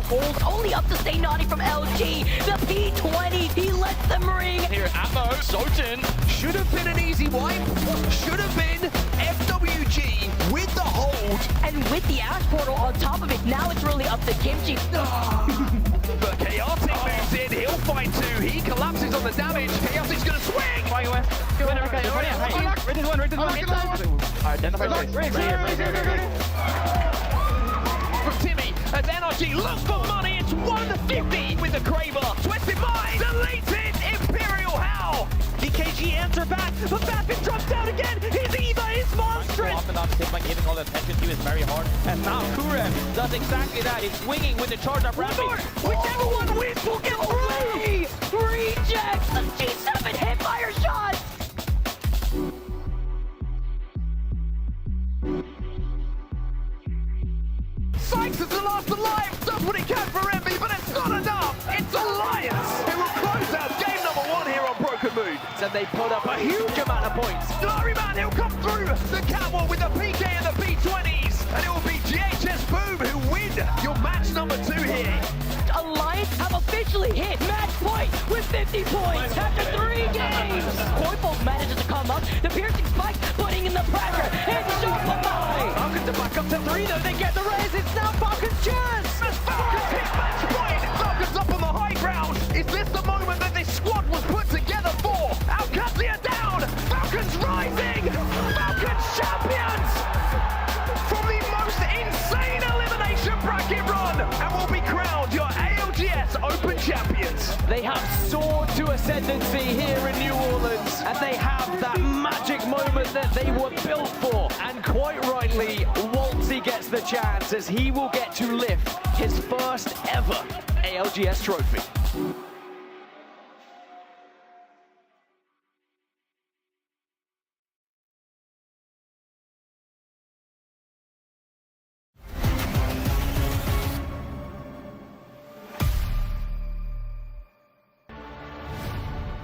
Hold only up to stay naughty from LG. The P20, he lets them ring. Here, Ammo, Soten. Should have been an easy wipe. Should have been FWG with the hold. And with the Ash Portal on top of it, now it's really up to Kimchi. But Chaotic moves in, he'll fight too. He collapses on the damage. Chaotic's gonna swing. From Timmy, as NRG look for money, it's 150 with the Kraber. Twisted Mind, deleted, Imperial Howl. DKG answer back, but Bappin drops down again. His Eva is monstrous. Often not by giving all the attention to is very hard. And now Kurev does exactly that. He's swinging with the charge up rampage. Whichever one wins will get 3 rejects. The G7 hit fire shots. Sykes is the last alive, does what he can for Envy, but it's not enough. It's Alliance who will close out game number 1 here on Broken Moon. So they put up a huge amount of points. Glory Man, he'll come through the catwalk with the PK and the B20s, and it will be GHS Boom who win your match number 2 here. Alliance have officially hit match point with 50 points after 3 games. Koifold manages to come up, the piercing spike putting in the pressure. It's Shopify. Falcons to back up to 3 though, They get the raise, it's now Falcon's chance. Falcons hit match point. Falcons up on the high ground. Is this the moment that this squad was put together for? Alcatlia down. Falcons rising. Falcons champions from the most insane elimination bracket run, and will be crowned your ALGS Open champions. They have soared to ascendancy here in New Orleans, and they have that magic moment that they were built for. And quite rightly, Waltzy gets the chance as he will get to lift his first ever ALGS trophy.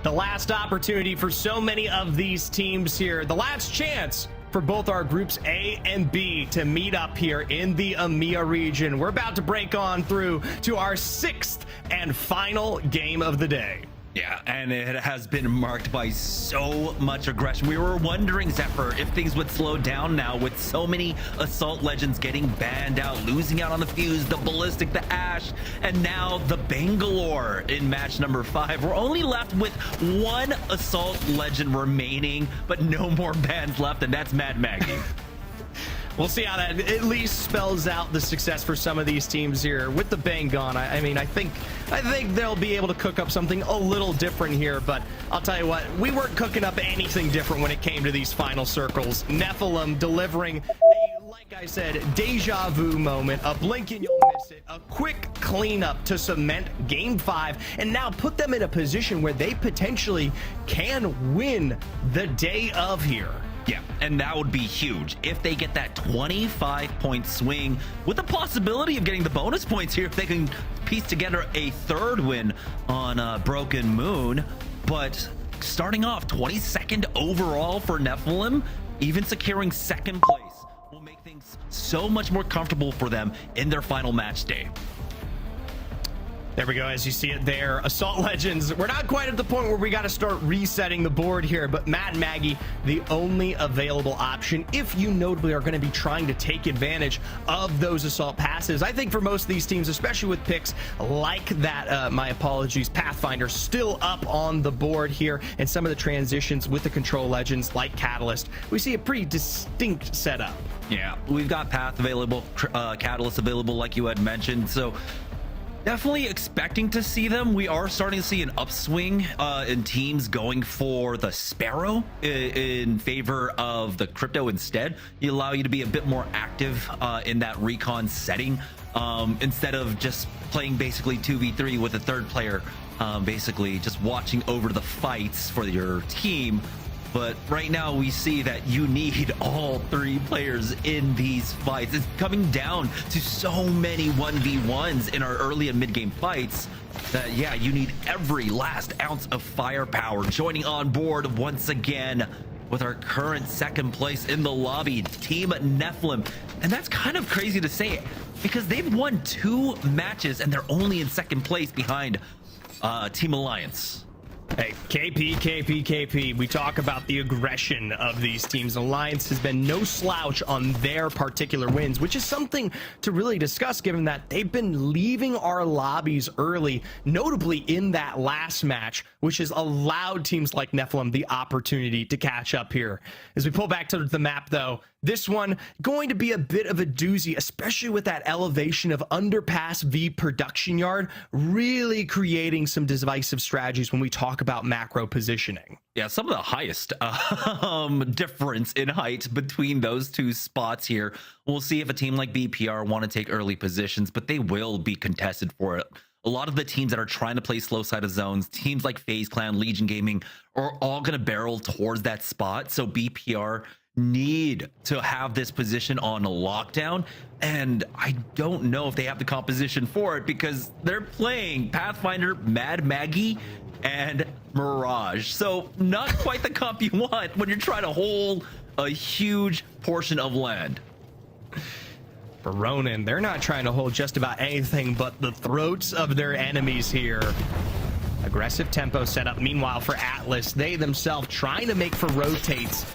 The last opportunity for so many of these teams here. The last chance for both our groups A and B to meet up here in the EMEA region. We're about to break on through to our 6th and final game of the day. Yeah, and it has been marked by so much aggression. We were wondering, Zephyr, if things would slow down now with so many Assault Legends getting banned out, losing out on the Fuse, the Ballistic, the Ash, and now the Bangalore in match number 5. We're only left with one Assault Legend remaining, but no more bans left, and that's Mad Maggie. We'll see how that at least spells out the success for some of these teams here. With the Bang gone, I mean, I think they'll be able to cook up something a little different here, but I'll tell you what, we weren't cooking up anything different when it came to these final circles. Nephilim delivering a, like I said, deja vu moment, a blink and you'll miss it, a quick cleanup to cement game 5, and now put them in a position where they potentially can win the day of here. Yeah, and that would be huge if they get that 25-point swing with the possibility of getting the bonus points here if they can piece together a 3rd win on Broken Moon. But starting off 22nd overall for Nephilim, even securing 2nd place will make things so much more comfortable for them in their final match day. There we go, as you see it there. Assault Legends, we're not quite at the point where we got to start resetting the board here, but Mad Maggie, the only available option if you notably are going to be trying to take advantage of those Assault passes. I think for most of these teams, especially with picks like that, my apologies, Pathfinder still up on the board here, and some of the transitions with the Control Legends like Catalyst, we see a pretty distinct setup. Yeah, we've got Path available, Catalyst available like you had mentioned, so definitely expecting to see them. We are starting to see an upswing in teams going for the Sparrow in favor of the Crypto instead. It allow you to be a bit more active in that recon setting instead of just playing basically 2v3 with a 3rd player, basically just watching over the fights for your team. But right now we see that you need all 3 players in these fights. It's coming down to so many 1v1s in our early and mid-game fights that, yeah, you need every last ounce of firepower. Joining on board once again with our current 2nd place in the lobby, Team Nephilim. And that's kind of crazy to say because they've won 2 matches and they're only in 2nd place behind Team Alliance. Hey, KP. We talk about the aggression of these teams. Alliance has been no slouch on their particular wins, which is something to really discuss given that they've been leaving our lobbies early, notably in that last match, which has allowed teams like Nephilim the opportunity to catch up here. As we pull back to the map, though, this one going to be a bit of a doozy, especially with that elevation of Underpass v Production Yard, really creating some divisive strategies when we talk about macro positioning. Yeah, some of the highest difference in height between those 2 spots here. We'll see if a team like BPR want to take early positions, but they will be contested for it. A lot of the teams that are trying to play slow side of zones, teams like FaZe Clan, Legion Gaming, are all going to barrel towards that spot. So BPR need to have this position on a lockdown, and I don't know if they have the composition for it because they're playing Pathfinder, Mad Maggie, and Mirage. So not quite the comp you want when you're trying to hold a huge portion of land. For Ronin, they're not trying to hold just about anything but the throats of their enemies here. Aggressive tempo setup. Meanwhile, for Atlas, they themselves trying to make for rotates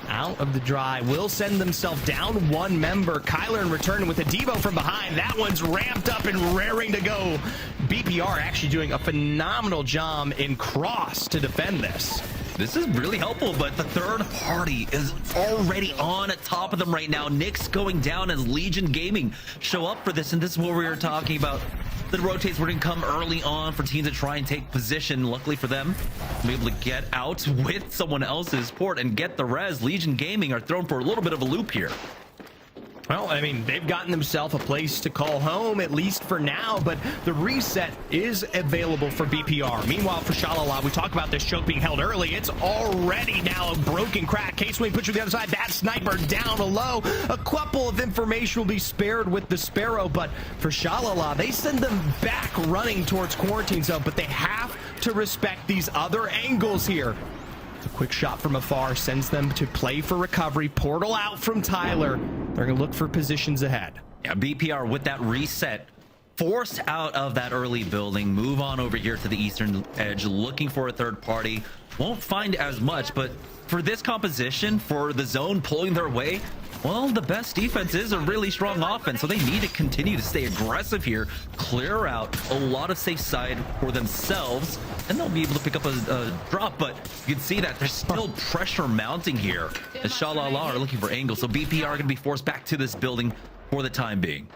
out of the dry, will send themselves down 1 member. Kyler in return with a Devo from behind. That one's ramped up and raring to go. BPR actually doing a phenomenal job in cross to defend this. This is really helpful, but the 3rd party is already on top of them right now. Nick's going down as Legion Gaming show up for this, and this is what we were talking about. The rotates were going to come early on for teams to try and take position. Luckily for them, be able to get out with someone else's port and get the res. Legion Gaming are thrown for a little bit of a loop here. Well, I mean, they've gotten themselves a place to call home, at least for now, but the reset is available for BPR. Meanwhile, for Shalala, we talk about this choke being held early. It's already now a broken crack. K-Swing puts you to the other side. That sniper down low. A couple of information will be spared with the Sparrow, but for Shalala, they send them back running towards quarantine zone, but they have to respect these other angles here. A quick shot from afar sends them to play for recovery. Portal out from Tyler. They're going to look for positions ahead. Yeah, BPR with that reset, forced out of that early building, move on over here to the eastern edge, looking for a third party. Won't find as much, but for this composition, for the zone pulling their way, well, the best defense is a really strong offense, so they need to continue to stay aggressive here, clear out a lot of safe side for themselves, and they'll be able to pick up a drop, but you can see that there's still pressure mounting here as Shalala are looking for angles, so BPR are going to be forced back to this building for the time being.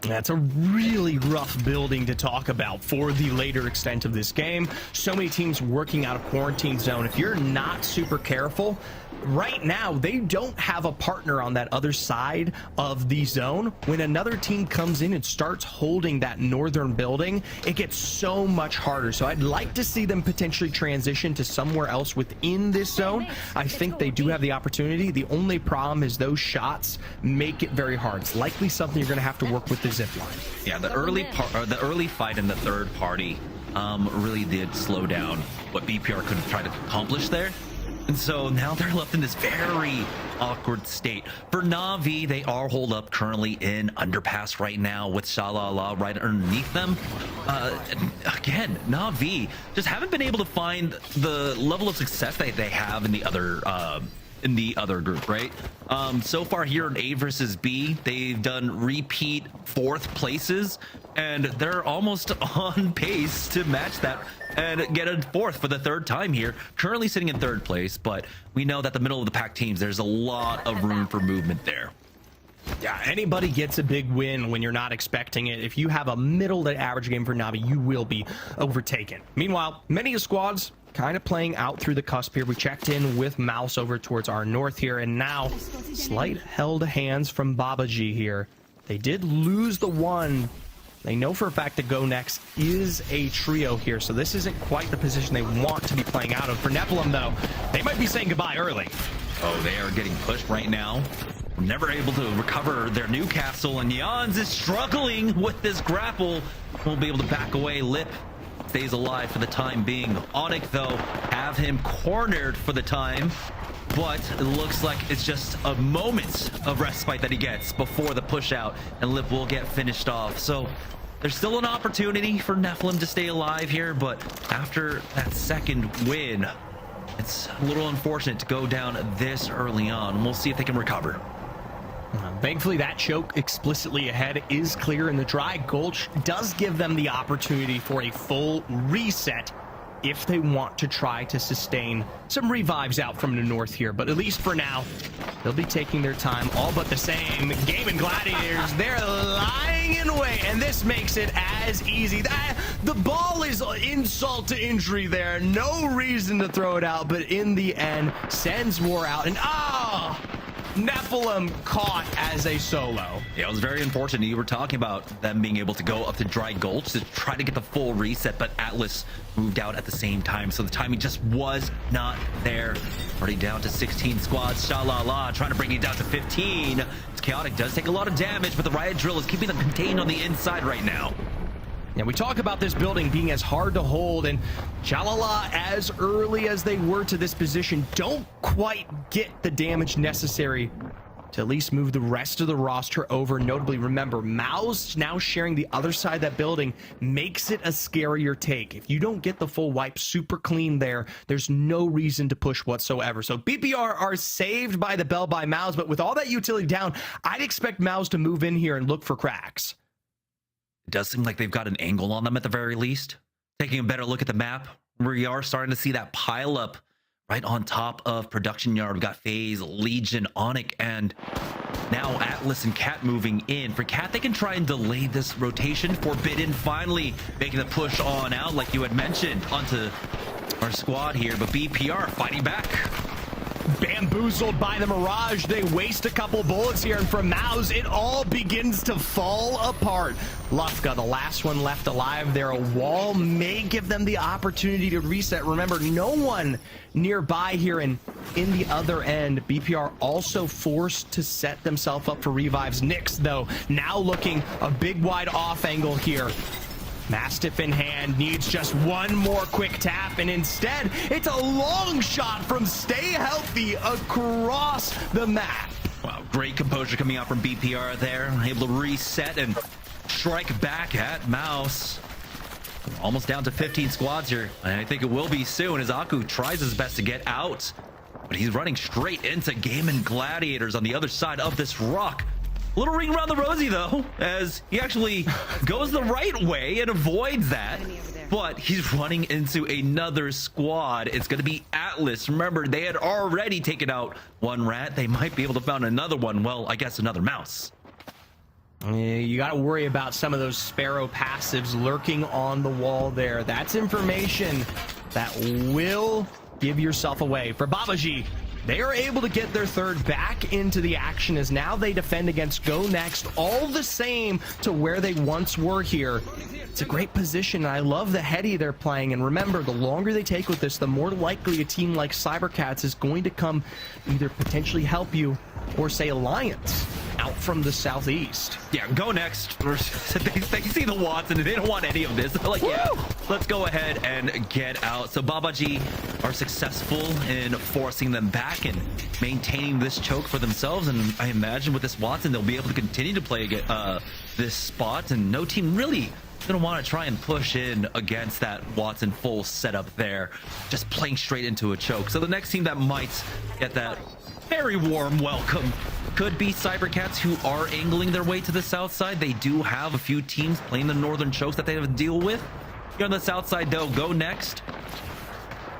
That's a really rough building to talk about for the later extent of this game. So many teams working out of quarantine zone. If you're not super careful, right now they don't have a partner on that other side of the zone. When another team comes in and starts holding that northern building, it gets so much harder. So I'd like to see them potentially transition to somewhere else within this zone. I think they do have the opportunity. The only problem is those shots make it very hard. It's likely something you're going to have to work with the zip line. Yeah, the early fight in the third party really did slow down what BPR could try to accomplish there. And so now they're left in this very awkward state. For Na'Vi, they are holed up currently in underpass right now with Shalala right underneath them. Again, Na'Vi just haven't been able to find the level of success that they have in the other group, right? So far here in A versus B, they've done repeat fourth places, and they're almost on pace to match that and get a fourth for the third time here. Currently sitting in third place, but we know that the middle of the pack teams, there's a lot of room for movement there. Yeah, anybody gets a big win when you're not expecting it. If you have a middle to average game for Na'Vi, you will be overtaken. Meanwhile, many squads kind of playing out through the cusp here. We checked in with Mouse over towards our north here, and now slight held hands from Babaji here. They did lose the one. They know for a fact that Go Next is a trio here, so this isn't quite the position they want to be playing out of. For Nephilim, though, they might be saying goodbye early. Oh, they are getting pushed right now. Never able to recover their new castle, and Jans is struggling with this grapple. Won't be able to back away. Lip stays alive for the time being. Onyx, though, have him cornered for the time, but it looks like it's just a moment of respite that he gets before the push out, and Lip will get finished off. So there's still an opportunity for Nephilim to stay alive here, but after that second win, it's a little unfortunate to go down this early on. We'll see if they can recover. Thankfully, that choke explicitly ahead is clear, and the Dry Gulch does give them the opportunity for a full reset if they want to try to sustain some revives out from the north here. But at least for now, they'll be taking their time, all but the same. Game and Gladiators, they're lying in wait, and this makes it as easy. The ball is insult to injury there. No reason to throw it out, but in the end, sends War out, and Nephilim caught as a solo. Yeah, it was very unfortunate. You were talking about them being able to go up to Dry Gulch to try to get the full reset, but Atlas moved out at the same time, so the timing just was not there. Already down to 16 squads. Shalala trying to bring it down to 15. It's Chaotic does take a lot of damage, but the Riot Drill is keeping them contained on the inside right now. Yeah, we talk about this building being as hard to hold, and Shalala, as early as they were to this position, don't quite get the damage necessary to at least move the rest of the roster over. Notably, remember, Mao's now sharing the other side of that building makes it a scarier take. If you don't get the full wipe super clean there, there's no reason to push whatsoever. So BPR are saved by the bell by Mao's, but with all that utility down, I'd expect Mao's to move in here and look for cracks. It does seem like they've got an angle on them at the very least. Taking a better look at the map, we are starting to see that pile up right on top of Production Yard. We got FaZe, Legion, Onyx, and now Atlas and Cat moving in. For Cat, they can try and delay this rotation. Forbidden finally making the push on out, like you had mentioned, onto our squad here, but BPR fighting back. bamboozled by the Mirage. They waste a couple bullets here, and from Maus, it all begins to fall apart. Lufka, the last one left alive there. A wall may give them the opportunity to reset. Remember, no one nearby here, and in the other end, BPR also forced to set themselves up for revives. Nyx, though, now looking a big wide off angle here. Mastiff in hand, needs just one more quick tap, and instead, it's a long shot from Stay Healthy across the map. Wow, great composure coming out from BPR there. Able to reset and strike back at Mouse. Almost down to 15 squads here, and I think it will be soon as Aku tries his best to get out. But he's running straight into Game & Gladiators on the other side of this rock. Little ring around the rosy, though, as he actually goes the right way and avoids that. But he's running into another squad. It's going to be Atlas. Remember, they had already taken out one rat. They might be able to find another one. Well, I guess another mouse. You got to worry about some of those Sparrow passives lurking on the wall there. That's information that will give yourself away. For Babaji, they are able to get their third back into the action as now they defend against Go Next, all the same to where they once were here. It's a great position, and I love the heady they're playing. And remember, the longer they take with this, the more likely a team like Cybercats is going to come either potentially help you or, say, Alliance out from the southeast. Yeah, Go Next. They see the Watson and they don't want any of this. They're like, yeah, let's go ahead and get out. So Babaji are successful in forcing them back and maintaining this choke for themselves. And I imagine with this Watson, they'll be able to continue to play this spot. And no team really gonna want to try and push in against that Watson full setup there, just playing straight into a choke. So the next team that might get that very warm welcome could be Cybercats, who are angling their way to the south side. They do have a few teams playing the northern chokes that they have to deal with. Here on the south side, though, Go Next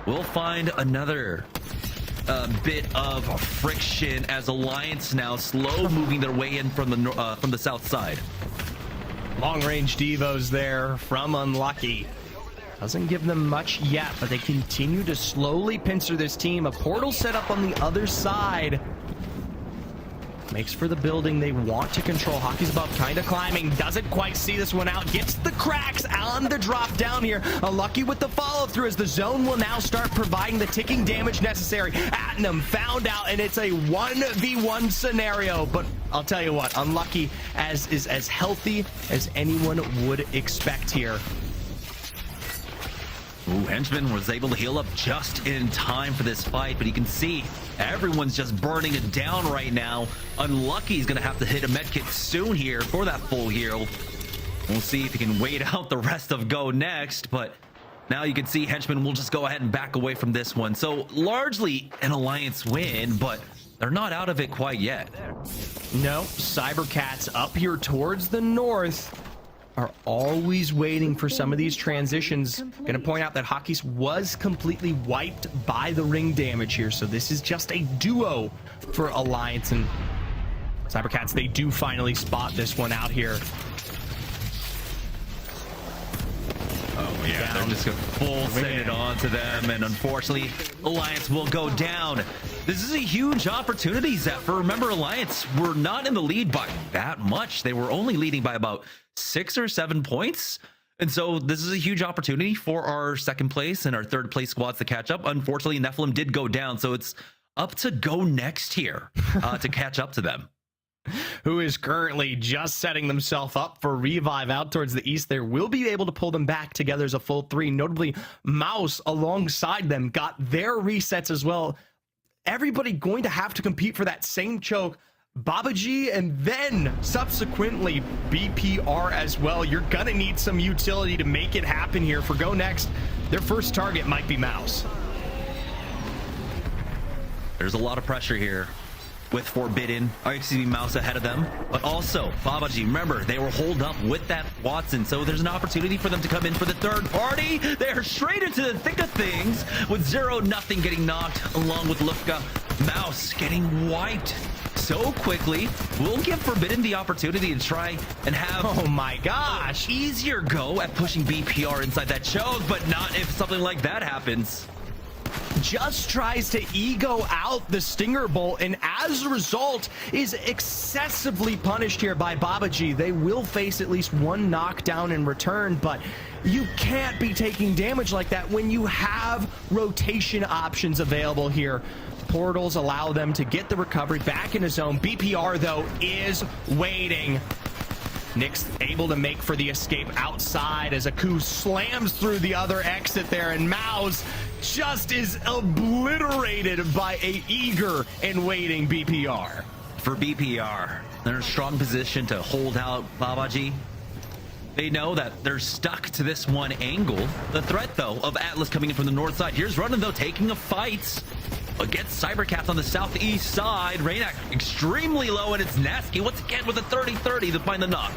we'll find another bit of friction as Alliance now slow moving their way in from the south side. Long-range Devos there from Unlucky. Doesn't give them much yet, but they continue to slowly pincer this team. A portal set up on the other side. Makes for the building they want to control. Hockey's above, kind of climbing. Doesn't quite see this one out. Gets the cracks on the drop down here. Unlucky with the follow-through as the zone will now start providing the ticking damage necessary. Atnam found out, and it's a 1v1 scenario. But I'll tell you what, Unlucky is as healthy as anyone would expect here. Ooh, Henchman was able to heal up just in time for this fight, but you can see everyone's just burning it down right now. Unlucky's gonna have to hit a medkit soon here for that full heal. We'll see if he can wait out the rest of Go Next, but now you can see Henchman will just go ahead and back away from this one. So largely an Alliance win, but they're not out of it quite yet. No, Cybercats up here towards the north are always waiting for some of these transitions. Gonna point out that Hockey's was completely wiped by the ring damage here, so this is just a duo for Alliance, and Cybercats, they do finally spot this one out here. Oh yeah, they're just gonna full send it on to them, and unfortunately Alliance will go down. This is a huge opportunity, Zephyr. Remember, Alliance were not in the lead by that much. They were only leading by about 6 or 7 points. And so this is a huge opportunity for our second place and our third place squads to catch up. Unfortunately, Nephilim did go down, so it's up to Go Next here to catch up to them. Who is currently just setting themselves up for revive out towards the east. There will be able to pull them back together as a full 3. Notably, Mouse alongside them got their resets as well. Everybody going to have to compete for that same choke. Babaji and then subsequently BPR as well. You're gonna need some utility to make it happen here. For Go Next, their first target might be Mouse. There's a lot of pressure here with Forbidden, or excuse me, Mouse ahead of them, but also Babaji. Remember, they were holed up with that Watson, so there's an opportunity for them to come in for the third party. They're straight into the thick of things with 0-0 getting knocked, along with Lufka. Mouse getting wiped so quickly. We'll give Forbidden the opportunity to try and have, oh my gosh, easier go at pushing BPR inside that choke, but not if something like that happens. just tries to ego out the Stinger Bolt, and as a result is excessively punished here by Babaji. They will face at least one knockdown in return, but you can't be taking damage like that when you have rotation options available here. Portals allow them to get the recovery back in his zone. BPR, though, is waiting. Nyx able to make for the escape outside as Aku slams through the other exit there, and Maus just is obliterated by a eager and waiting BPR. For BPR, they're in a strong position to hold out Babaji. They know that they're stuck to this one angle. The threat, though, of Atlas coming in from the north side. Here's Runnin, though, taking a fight against Cybercats on the southeast side. Reynak extremely low, and it's Nasky once again with a 30-30 to find the knock.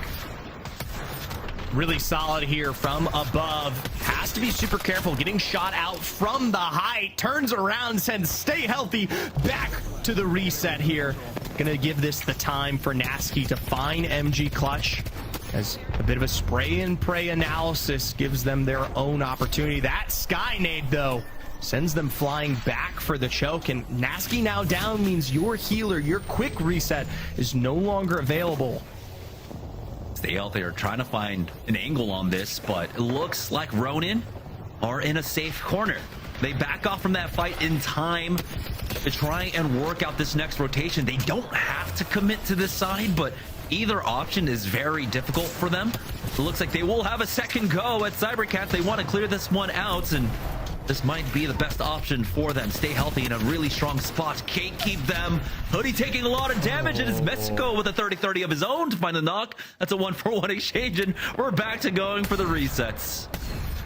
Really solid here from above. Has to be super careful. Getting shot out from the height. Turns around, sends Stay Healthy back to the reset here. Gonna give this the time for Nasky to find MG Clutch, as a bit of a spray and pray analysis gives them their own opportunity. That Sky Nade, though, sends them flying back for the choke, and Nasky now down means your healer, your quick reset, is no longer available. Stay out there trying to find an angle on this, but it looks like Ronin are in a safe corner. They back off from that fight in time to try and work out this next rotation. They don't have to commit to this side, but either option is very difficult for them. It looks like they will have a second go at Cybercats. They want to clear this one out, and this might be the best option for them. Stay healthy in a really strong spot. Can't keep them. Hoodie taking a lot of damage, and it's Mexico with a 30-30 of his own to find the knock. That's a 1-for-1 exchange, and we're back to going for the resets.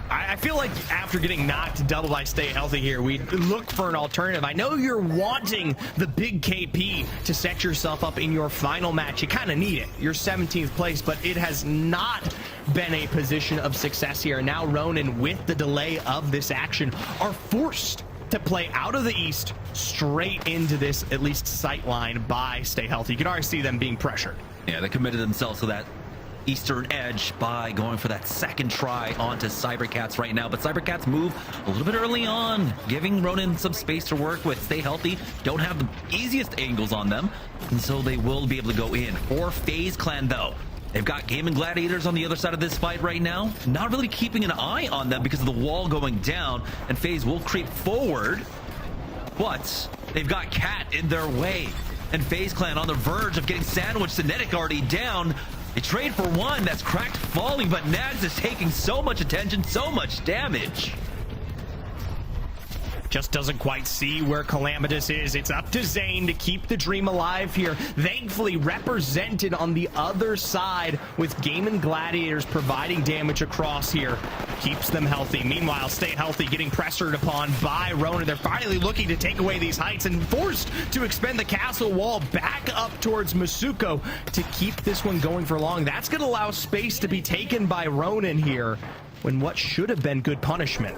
I feel like after getting knocked double by Stay Healthy here, we look for an alternative. I know you're wanting the big KP to set yourself up in your final match. You kind of need it. You're 17th place, but it has not been a position of success here. Now Ronin, with the delay of this action, are forced to play out of the east straight into this at least sight line by Stay Healthy. You can already see them being pressured. Yeah, they committed themselves to that eastern edge by going for that second try onto Cybercats right now, but Cybercats move a little bit early on, giving Ronin some space to work with. Stay healthy, don't have the easiest angles on them, and so they will be able to go in. For FaZe Clan, though, they've got Gaming Gladiators on the other side of this fight right now, not really keeping an eye on them because of the wall going down, and FaZe will creep forward, but they've got Cat in their way, and FaZe Clan on the verge of getting sandwiched. Kinetic already down. They trade for one that's cracked falling, but Nags is taking so much attention, so much damage. Just doesn't quite see where Calamitous is. It's up to Zane to keep the dream alive here. Thankfully represented on the other side with Gaming Gladiators providing damage across here. Keeps them healthy. Meanwhile, Stay Healthy getting pressured upon by Ronin. They're finally looking to take away these heights and forced to expend the castle wall back up towards Masuko to keep this one going for long. That's going to allow space to be taken by Ronin here when what should have been good punishment.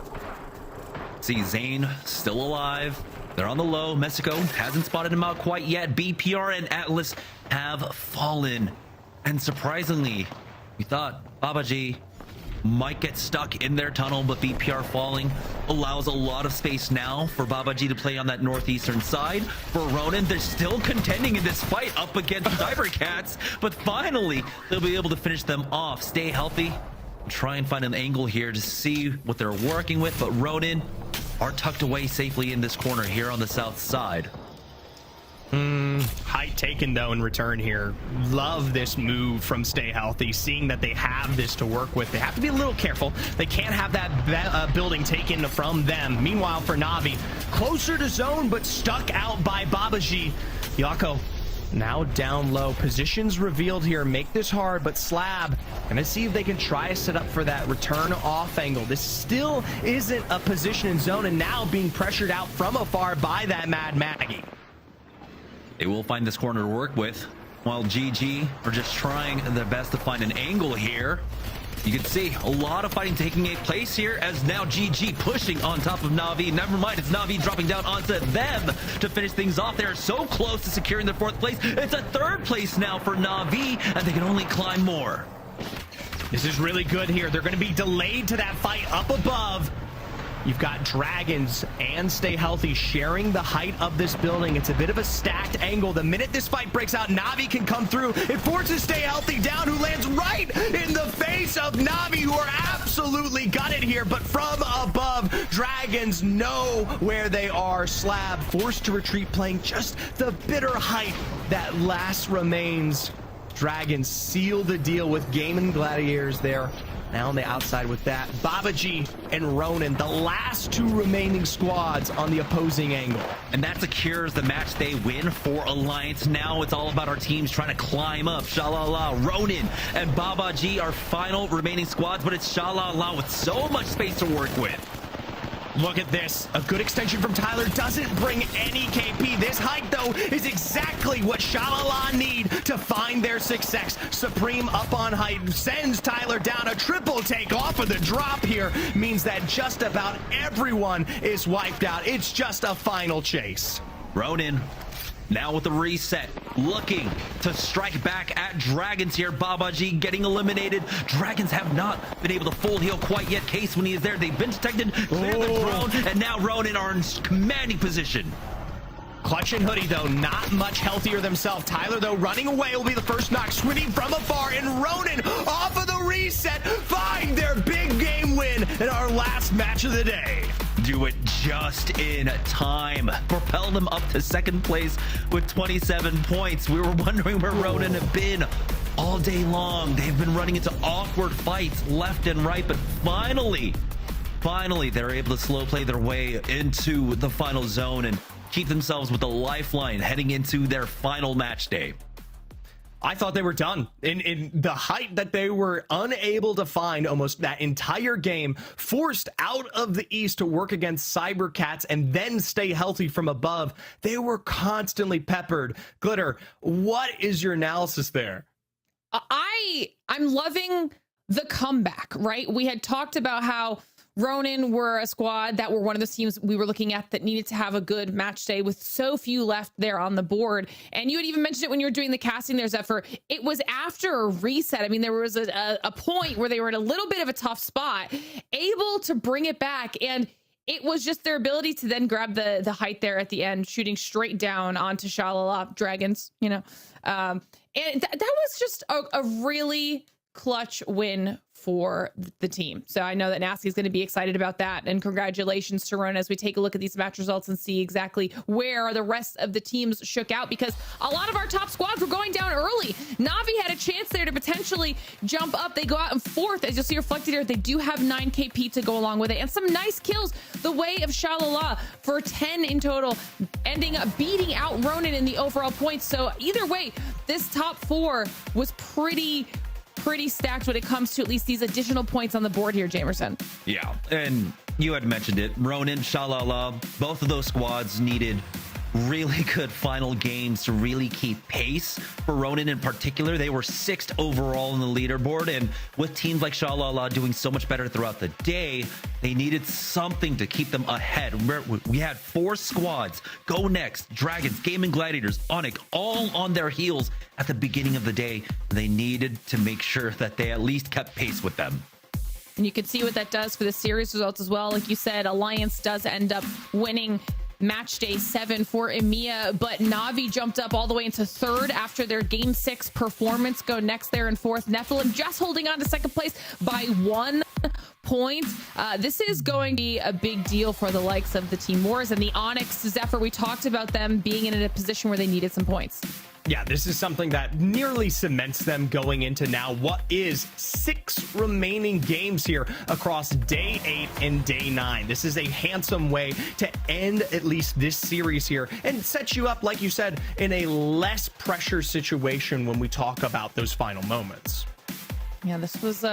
See Zane still alive. They're on the low. Mexico hasn't spotted him out quite yet. BPR and Atlas have fallen. And surprisingly, we thought Babaji might get stuck in their tunnel, but BPR falling allows a lot of space now for Babaji to play on that northeastern side. For Ronin, they're still contending in this fight up against Cybercats, but finally they'll be able to finish them off. Stay healthy. Try and find an angle here to see what they're working with, but Ronin are tucked away safely in this corner here on the south side. Height taken, though, in return here. Love this move from Stay Healthy, seeing that they have this to work with. They have to be a little careful. They can't have that building taken from them. Meanwhile, for Na'Vi, closer to zone, but stuck out by Babaji. Yako now down low. Positions revealed here. Make this hard, but Slab gonna see if they can try to set up for that return off angle. This still isn't a position in zone, and now being pressured out from afar by that Mad Maggie. They will find this corner to work with, while GG are just trying their best to find an angle here. You can see a lot of fighting taking place here as now GG pushing on top of Na'Vi. Never mind, it's Na'Vi dropping down onto them to finish things off. They're so close to securing their fourth place. It's a third place now for Na'Vi, and they can only climb more. This is really good here. They're going to be delayed to that fight up above. You've got Dragons and Stay Healthy sharing the height of this building. It's a bit of a stacked angle. The minute this fight breaks out, Navi can come through. It forces Stay Healthy down, who lands right in the face of Navi, who are absolutely gutted here. But from above, Dragons know where they are. Slab forced to retreat, playing just the bitter height that last remains. Dragons seal the deal with Game & Gladiators there. Now on the outside with that, Babaji and Ronin, the last two remaining squads on the opposing angle. And that secures the match they win for Alliance. Now it's all about our teams trying to climb up. Shalala, Ronin, and Babaji are final remaining squads, but it's Shalala with so much space to work with. Look at this. A good extension from Tyler doesn't bring any KP. This height, though, is exactly what Shalala need to find their success. Supreme up on height sends Tyler down. A triple take off of the drop here means that just about everyone is wiped out. It's just a final chase. Ronin now with the reset, looking to strike back at Dragons here. Babaji getting eliminated. Dragons have not been able to full heal quite yet. Case when he is there, they've been detected, clear the drone, and now Ronin are in commanding position. Clutch and Hoodie, though, not much healthier themselves. Tyler, though, running away will be the first knock, swinging from afar, and Ronin, off of the reset, find their big game win in our last match of the day. Do it just in time. Propel them up to second place with 27 points. We were wondering where Ronin had been all day long. They've been running into awkward fights left and right, but finally, they're able to slow play their way into the final zone and keep themselves with a lifeline heading into their final match day. I thought they were done. In the height that they were unable to find almost that entire game, forced out of the East to work against Cybercats and then Stay Healthy from above, they were constantly peppered. Glitter, what is your analysis there? I'm loving the comeback, right? We had talked about how Ronin were a squad that were one of the teams we were looking at that needed to have a good match day with so few left there on the board. And you had even mentioned it when you were doing the casting there, Zephyr. It was after a reset. I mean, there was a point where they were in a little bit of a tough spot, able to bring it back. And it was just their ability to then grab the height there at the end, shooting straight down onto Shalala Dragons, you know. And that was just a really clutch win for the team. So I know that Nasty is going to be excited about that. And congratulations to Ronin as we take a look at these match results and see exactly where the rest of the teams shook out, because a lot of our top squads were going down early. Navi had a chance there to potentially jump up. They go out in fourth, as you'll see reflected here. They do have 9 KP to go along with it, and some nice kills the way of Shalala for 10 in total, ending up beating out Ronin in the overall points. So either way, this top 4 was pretty stacked when it comes to at least these additional points on the board here, Jamerson. Yeah, and you had mentioned it. Ronin, Shalala, both of those squads needed really good final games to really keep pace. For Ronin in particular, they were 6th overall in the leaderboard, and with teams like Shalala doing so much better throughout the day, they needed something to keep them ahead. We had 4 squads, Go Next, Dragons, Game & Gladiators, Onyx, all on their heels at the beginning of the day. They needed to make sure that they at least kept pace with them. And you can see what that does for the series results as well. Like you said, Alliance does end up winning match day 7 for EMEA, but Navi jumped up all the way into 3rd after their game 6 performance. Go Next there in 4th. Nephilim just holding on to 2nd place by 1 point. This is going to be a big deal for the likes of the Team Wars and the Onyx. Zephyr, we talked about them being in a position where they needed some points. Yeah, this is something that nearly cements them going into now what is 6 remaining games here across day 8 and day 9. This is a handsome way to end at least this series here and set you up, like you said, in a less pressure situation when we talk about those final moments. Yeah, this was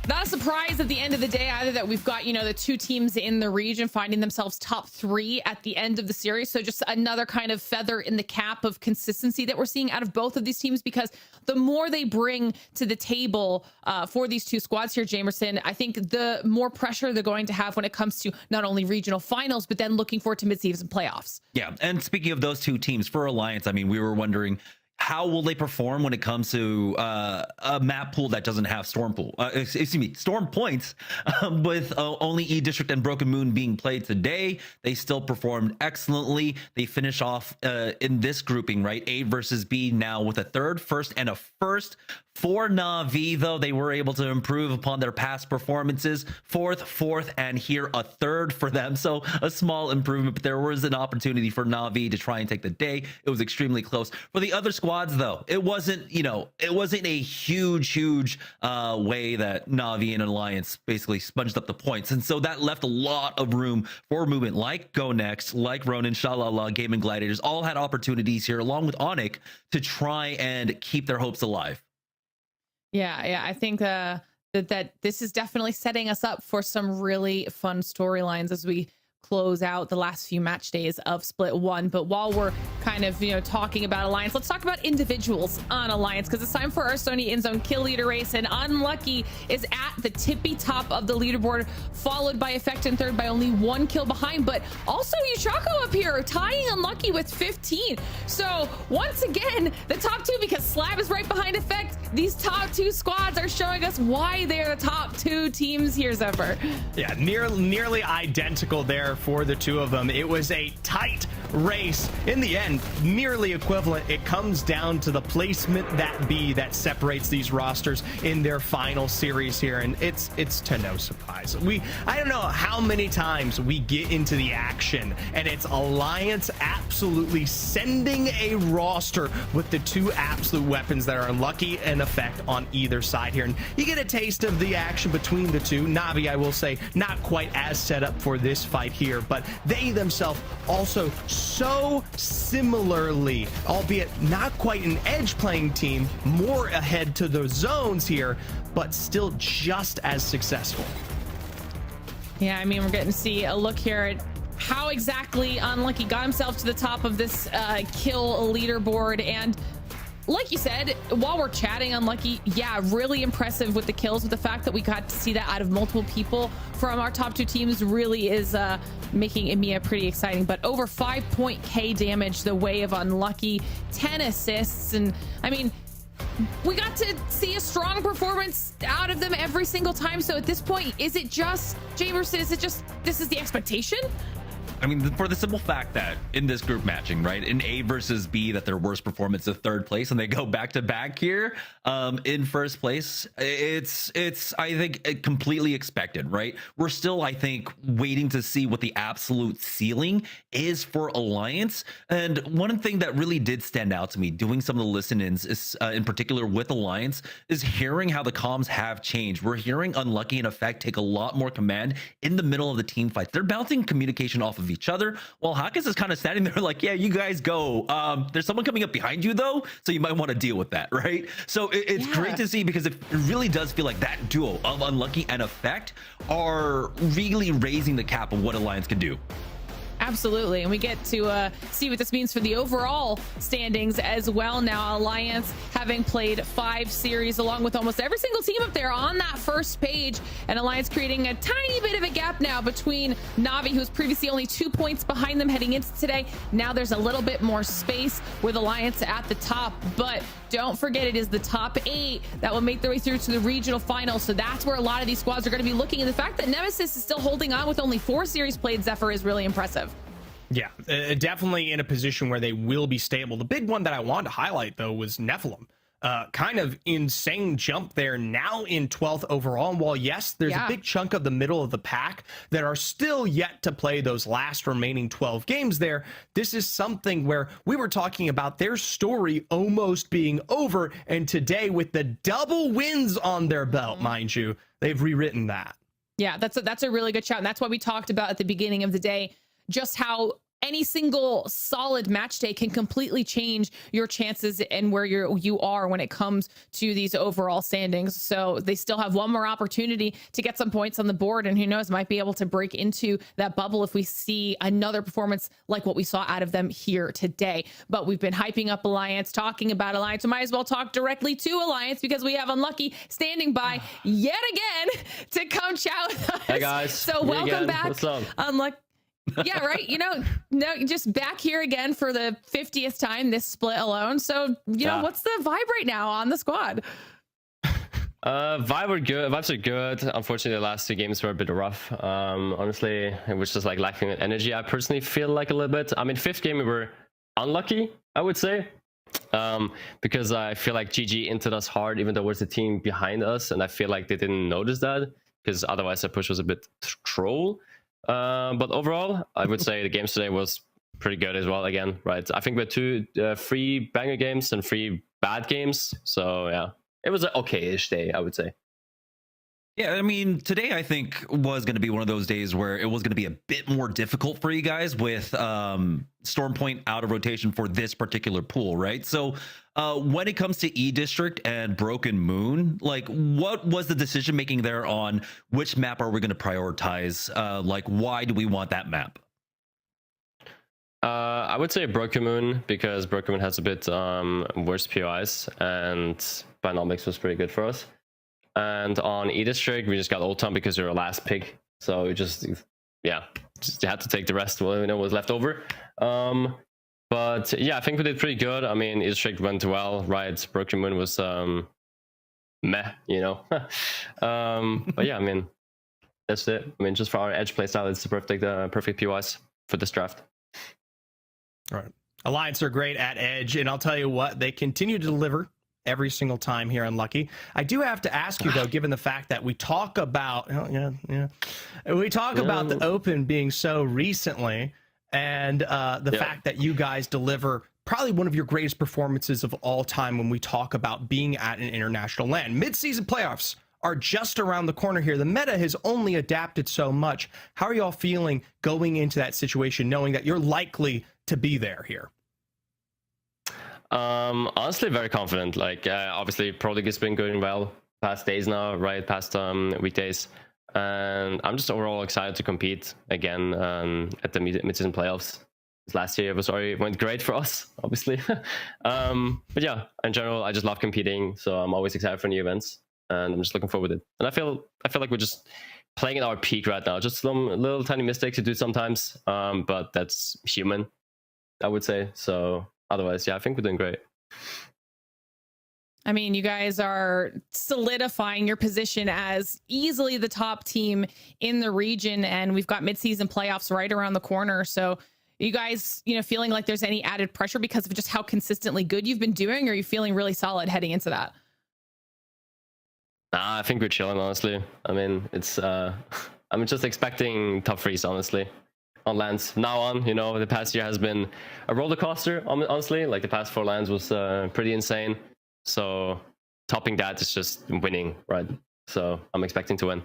not a surprise at the end of the day either, that we've got, you know, the 2 teams in the region finding themselves top 3 at the end of the series. So just another kind of feather in the cap of consistency that we're seeing out of both of these teams, because the more they bring to the table for these 2 squads here, Jamerson, I think the more pressure they're going to have when it comes to not only regional finals, but then looking forward to mid-season playoffs. Yeah, and speaking of those 2 teams, for Alliance, I mean, we were wondering, how will they perform when it comes to a map pool that doesn't have storm points with only E District and Broken Moon being played today? They still performed excellently. They finish off in this grouping, right? A versus B now with a third, first, and a first. For Na'Vi, though, they were able to improve upon their past performances. Fourth, and here a third for them. So a small improvement, but there was an opportunity for Na'Vi to try and take the day. It was extremely close. For the other squads, though, it wasn't a huge way that Na'Vi and Alliance basically sponged up the points. And so that left a lot of room for movement, like Go Next, like Ronin, Shalala, Gaming Gladiators, all had opportunities here, along with Onyx, to try and keep their hopes alive. Yeah, I think that this is definitely setting us up for some really fun storylines as we close out the last few match days of Split 1. But while we're kind of, talking about Alliance, let's talk about individuals on Alliance, because it's time for our Sony in-zone kill leader race, and Unlucky is at the tippy top of the leaderboard, followed by Effect in third by only 1 kill behind, but also Yuchako up here tying Unlucky with 15. So once again, the top two, because Slab is right behind Effect, these top two squads are showing us why they're the top two teams here, Zephyr. Yeah, nearly identical there for the two of them. It was a tight race. In the end, nearly equivalent. It comes down to the placement that separates these rosters in their final series here, and it's to no surprise. I don't know how many times we get into the action and it's Alliance absolutely sending a roster with the two absolute weapons that are Unlucky and Effect on either side here, and you get a taste of the action between the two. Na'Vi, I will say, not quite as set up for this fight here, but they themselves also so similarly, albeit not quite an edge playing team, more ahead to the zones here, but still just as successful. Yeah, I mean, we're getting to see a look here at how exactly Unlucky got himself to the top of this kill leaderboard. And like you said, while we're chatting, Unlucky, yeah, really impressive with the kills, with the fact that we got to see that out of multiple people from our top two teams really is making EMEA pretty exciting. But over 5 K damage the way of Unlucky, 10 assists. And I mean, we got to see a strong performance out of them every single time. So at this point, is it just, Jamerson, is it just, this is the expectation? I mean, for the simple fact that in this group matching, right, in A versus B, that their worst performance is third place, and they go back to back here in first place, it's I think completely expected, right? We're still, I think, waiting to see what the absolute ceiling is for Alliance. And one thing that really did stand out to me doing some of the listen-ins is, in particular with Alliance, is hearing how the comms have changed. We're hearing Unlucky and Effect take a lot more command in the middle of the team fight. They're bouncing communication off of each other, while Hawkins is kind of standing there like, yeah, you guys go. There's someone coming up behind you though, so you might want to deal with that, right? So it's great to see, because it really does feel like that duo of Unlucky and Effect are really raising the cap of what Alliance can do. Absolutely, and we get to see what this means for the overall standings as well. Now, Alliance having played 5 series along with almost every single team up there on that first page, and Alliance creating a tiny bit of a gap now between Na'Vi, who was previously only 2 points behind them heading into today. Now there's a little bit more space with Alliance at the top, but don't forget, it is the top 8 that will make their way through to the regional finals. So that's where a lot of these squads are going to be looking, and the fact that Nemesis is still holding on with only 4 series played, Zephyr, is really impressive. Yeah, definitely in a position where they will be stable. The big one that I wanted to highlight, though, was Nephilim. Kind of insane jump there, now in 12th overall. And while, yes, there's a big chunk of the middle of the pack that are still yet to play those last remaining 12 games there, this is something where we were talking about their story almost being over. And today, with the double wins on their belt, mind you, they've rewritten that. Yeah, that's a really good shout. And that's what we talked about at the beginning of the day, just how any single solid match day can completely change your chances and where you are when it comes to these overall standings. So they still have one more opportunity to get some points on the board, and who knows, might be able to break into that bubble if we see another performance like what we saw out of them here today. But we've been hyping up Alliance, talking about Alliance. We might as well talk directly to Alliance, because we have Unlucky standing by yet again to come chat with us. Hey guys. So welcome back. What's up? Unlucky. Yeah, right. No, just back here again for the 50th time this split alone. So, what's the vibe right now on the squad? Vibes are good. Unfortunately, the last 2 games were a bit rough. Honestly, it was just like lacking energy. I personally feel like a little bit. I mean, 5th game we were unlucky, I would say, because I feel like GG entered us hard, even though it was the team behind us, and I feel like they didn't notice that, because otherwise the push was a bit troll. But overall, I would say the games today was pretty good as well. Again, right? I think we had 3 banger games and 3 bad games. So yeah. It was an okay-ish day, I would say. Yeah, I mean, today I think was going to be one of those days where it was going to be a bit more difficult for you guys with Stormpoint out of rotation for this particular pool, right? So when it comes to E-District and Broken Moon, like, what was the decision making there on which map are we going to prioritize? Like, why do we want that map? I would say Broken Moon, because Broken Moon has a bit worse POIs, and Binomics was pretty good for us. And on E-District, we just got Old Town because they were our last pick. So we just had to take the rest what was left over. But yeah, I think we did pretty good. I mean, E-District went well, right? Broken Moon was meh, but yeah, I mean, that's it. I mean, just for our edge playstyle, it's the perfect POIs for this draft. All right. Alliance are great at edge, and I'll tell you what, they continue to deliver every single time here on Lucky. I do have to ask you, though, given the fact that we talk about we talk about the Open being so recently, and the fact that you guys deliver probably one of your greatest performances of all time when we talk about being at an international LAN. Mid-season playoffs are just around the corner here. The meta has only adapted so much. How are y'all feeling going into that situation, knowing that you're likely to be there here? Honestly, very confident. Like, obviously, Pro League has been going well past days now, right? Past weekdays, and I'm just overall excited to compete again at the mid-season playoffs. Last year went great for us, obviously. But yeah, in general, I just love competing, so I'm always excited for new events, and I'm just looking forward to it. And I feel like we're just playing at our peak right now. Just some little tiny mistakes to do sometimes, but that's human, I would say. So otherwise, yeah, I think we're doing great. I mean, you guys are solidifying your position as easily the top team in the region, and we've got mid-season playoffs right around the corner. So you guys, feeling like there's any added pressure because of just how consistently good you've been doing, or are you feeling really solid heading into that? I think we're chilling, honestly. I mean, it's I'm just expecting top threes, honestly, on lands. Now on, the past year has been a roller coaster, honestly. Like, the past 4 lands was pretty insane. So topping that is just winning, right? So I'm expecting to win.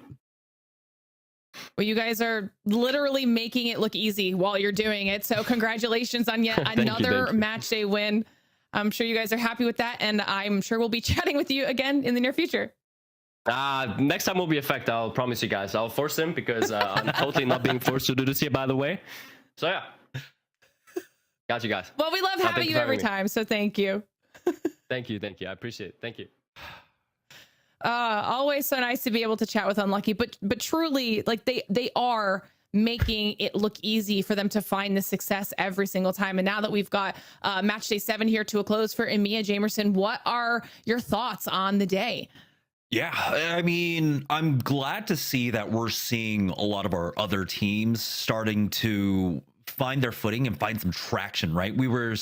Well, you guys are literally making it look easy while you're doing it. So congratulations on yet another match day win. I'm sure you guys are happy with that, and I'm sure we'll be chatting with you again in the near future. Next time will be effect, I'll promise you guys. I'll force him, because I'm totally not being forced to do this here, by the way. So yeah, got you guys. Well, we love having you every time, so thank you. Thank you. I appreciate it. Thank you. Always so nice to be able to chat with Unlucky, but truly, like, they are making it look easy for them to find the success every single time. And now that we've got match day 7 here to a close for EMEA, Jamerson, what are your thoughts on the day? Yeah, I mean, I'm glad to see that we're seeing a lot of our other teams starting to find their footing and find some traction, right? We were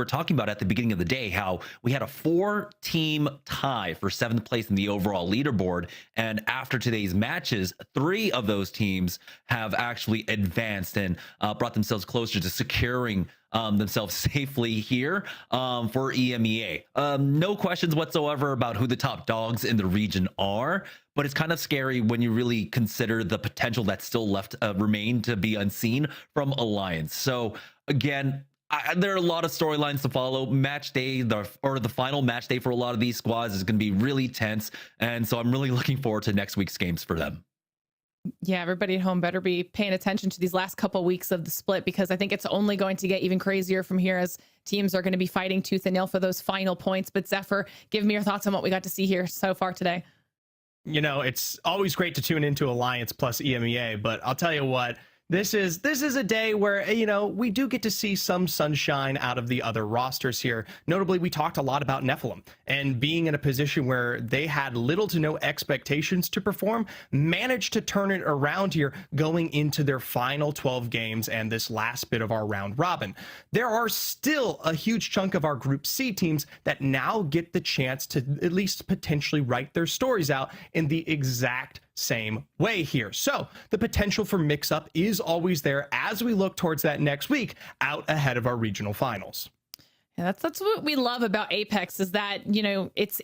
talking about at the beginning of the day how we had a 4-team tie for 7th place in the overall leaderboard, and after today's matches, 3 of those teams have actually advanced and brought themselves closer to securing themselves safely here for EMEA. No questions whatsoever about who the top dogs in the region are, but it's kind of scary when you really consider the potential that's still left remain to be unseen from Alliance. So again, there are a lot of storylines to follow. Match day, the final match day for a lot of these squads is going to be really tense, and so I'm really looking forward to next week's games for them. Yeah, everybody at home better be paying attention to these last couple weeks of the split, because I think it's only going to get even crazier from here as teams are going to be fighting tooth and nail for those final points. But Zephyr, give me your thoughts on what we got to see here so far today. It's always great to tune into Alliance plus EMEA, but I'll tell you what, This is a day where, you know, we do get to see some sunshine out of the other rosters here. Notably, we talked a lot about Nephilim and being in a position where they had little to no expectations to perform, managed to turn it around here going into their final 12 games and this last bit of our round robin. There are still a huge chunk of our Group C teams that now get the chance to at least potentially write their stories out in the exact same way here. So the potential for mix-up is always there as we look towards that next week out ahead of our regional finals. Yeah, that's what we love about Apex, is that, you know, it's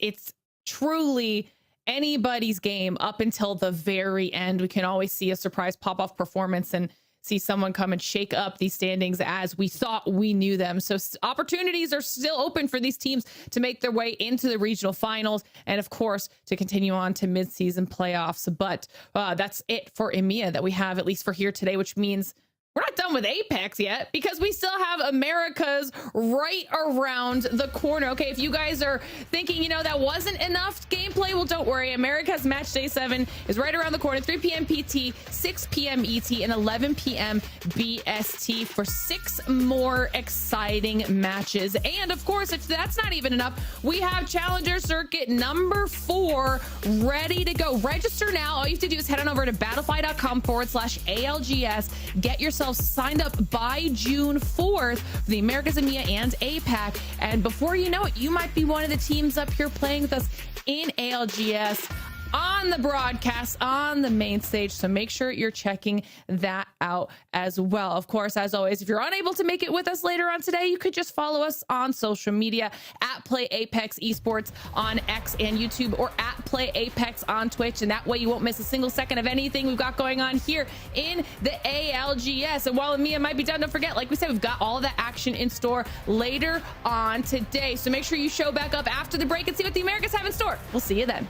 truly anybody's game up until the very end. We can always see a surprise pop-off performance and see someone come and shake up these standings as we thought we knew them. So opportunities are still open for these teams to make their way into the regional finals and, of course, to continue on to mid-season playoffs. But that's it for EMEA that we have, at least for here today, which means we're not done with Apex yet, because we still have America's right around the corner. Okay, if you guys are thinking, you know, that wasn't enough gameplay, well, don't worry. America's match day 7 is right around the corner, 3 p.m. PT, 6 p.m. ET, and 11 p.m. BST for 6 more exciting matches. And of course, if that's not even enough, we have Challenger Circuit number 4 ready to go. Register now. All you have to do is head on over to battlefy.com/ALGS. Get yourself signed up by June 4th for the Americas, EMEA, and APAC. And before you know it, you might be one of the teams up here playing with us in ALGS, on the broadcast, on the main stage. So make sure you're checking that out as well. Of course, as always, if you're unable to make it with us later on today, you could just follow us on social media at Play Apex Esports on X and YouTube, or at Play Apex on Twitch. And that way you won't miss a single second of anything we've got going on here in the ALGS. And while EMEA might be done, don't forget, like we said, we've got all of that action in store later on today. So make sure you show back up after the break and see what the Americas have in store. We'll see you then.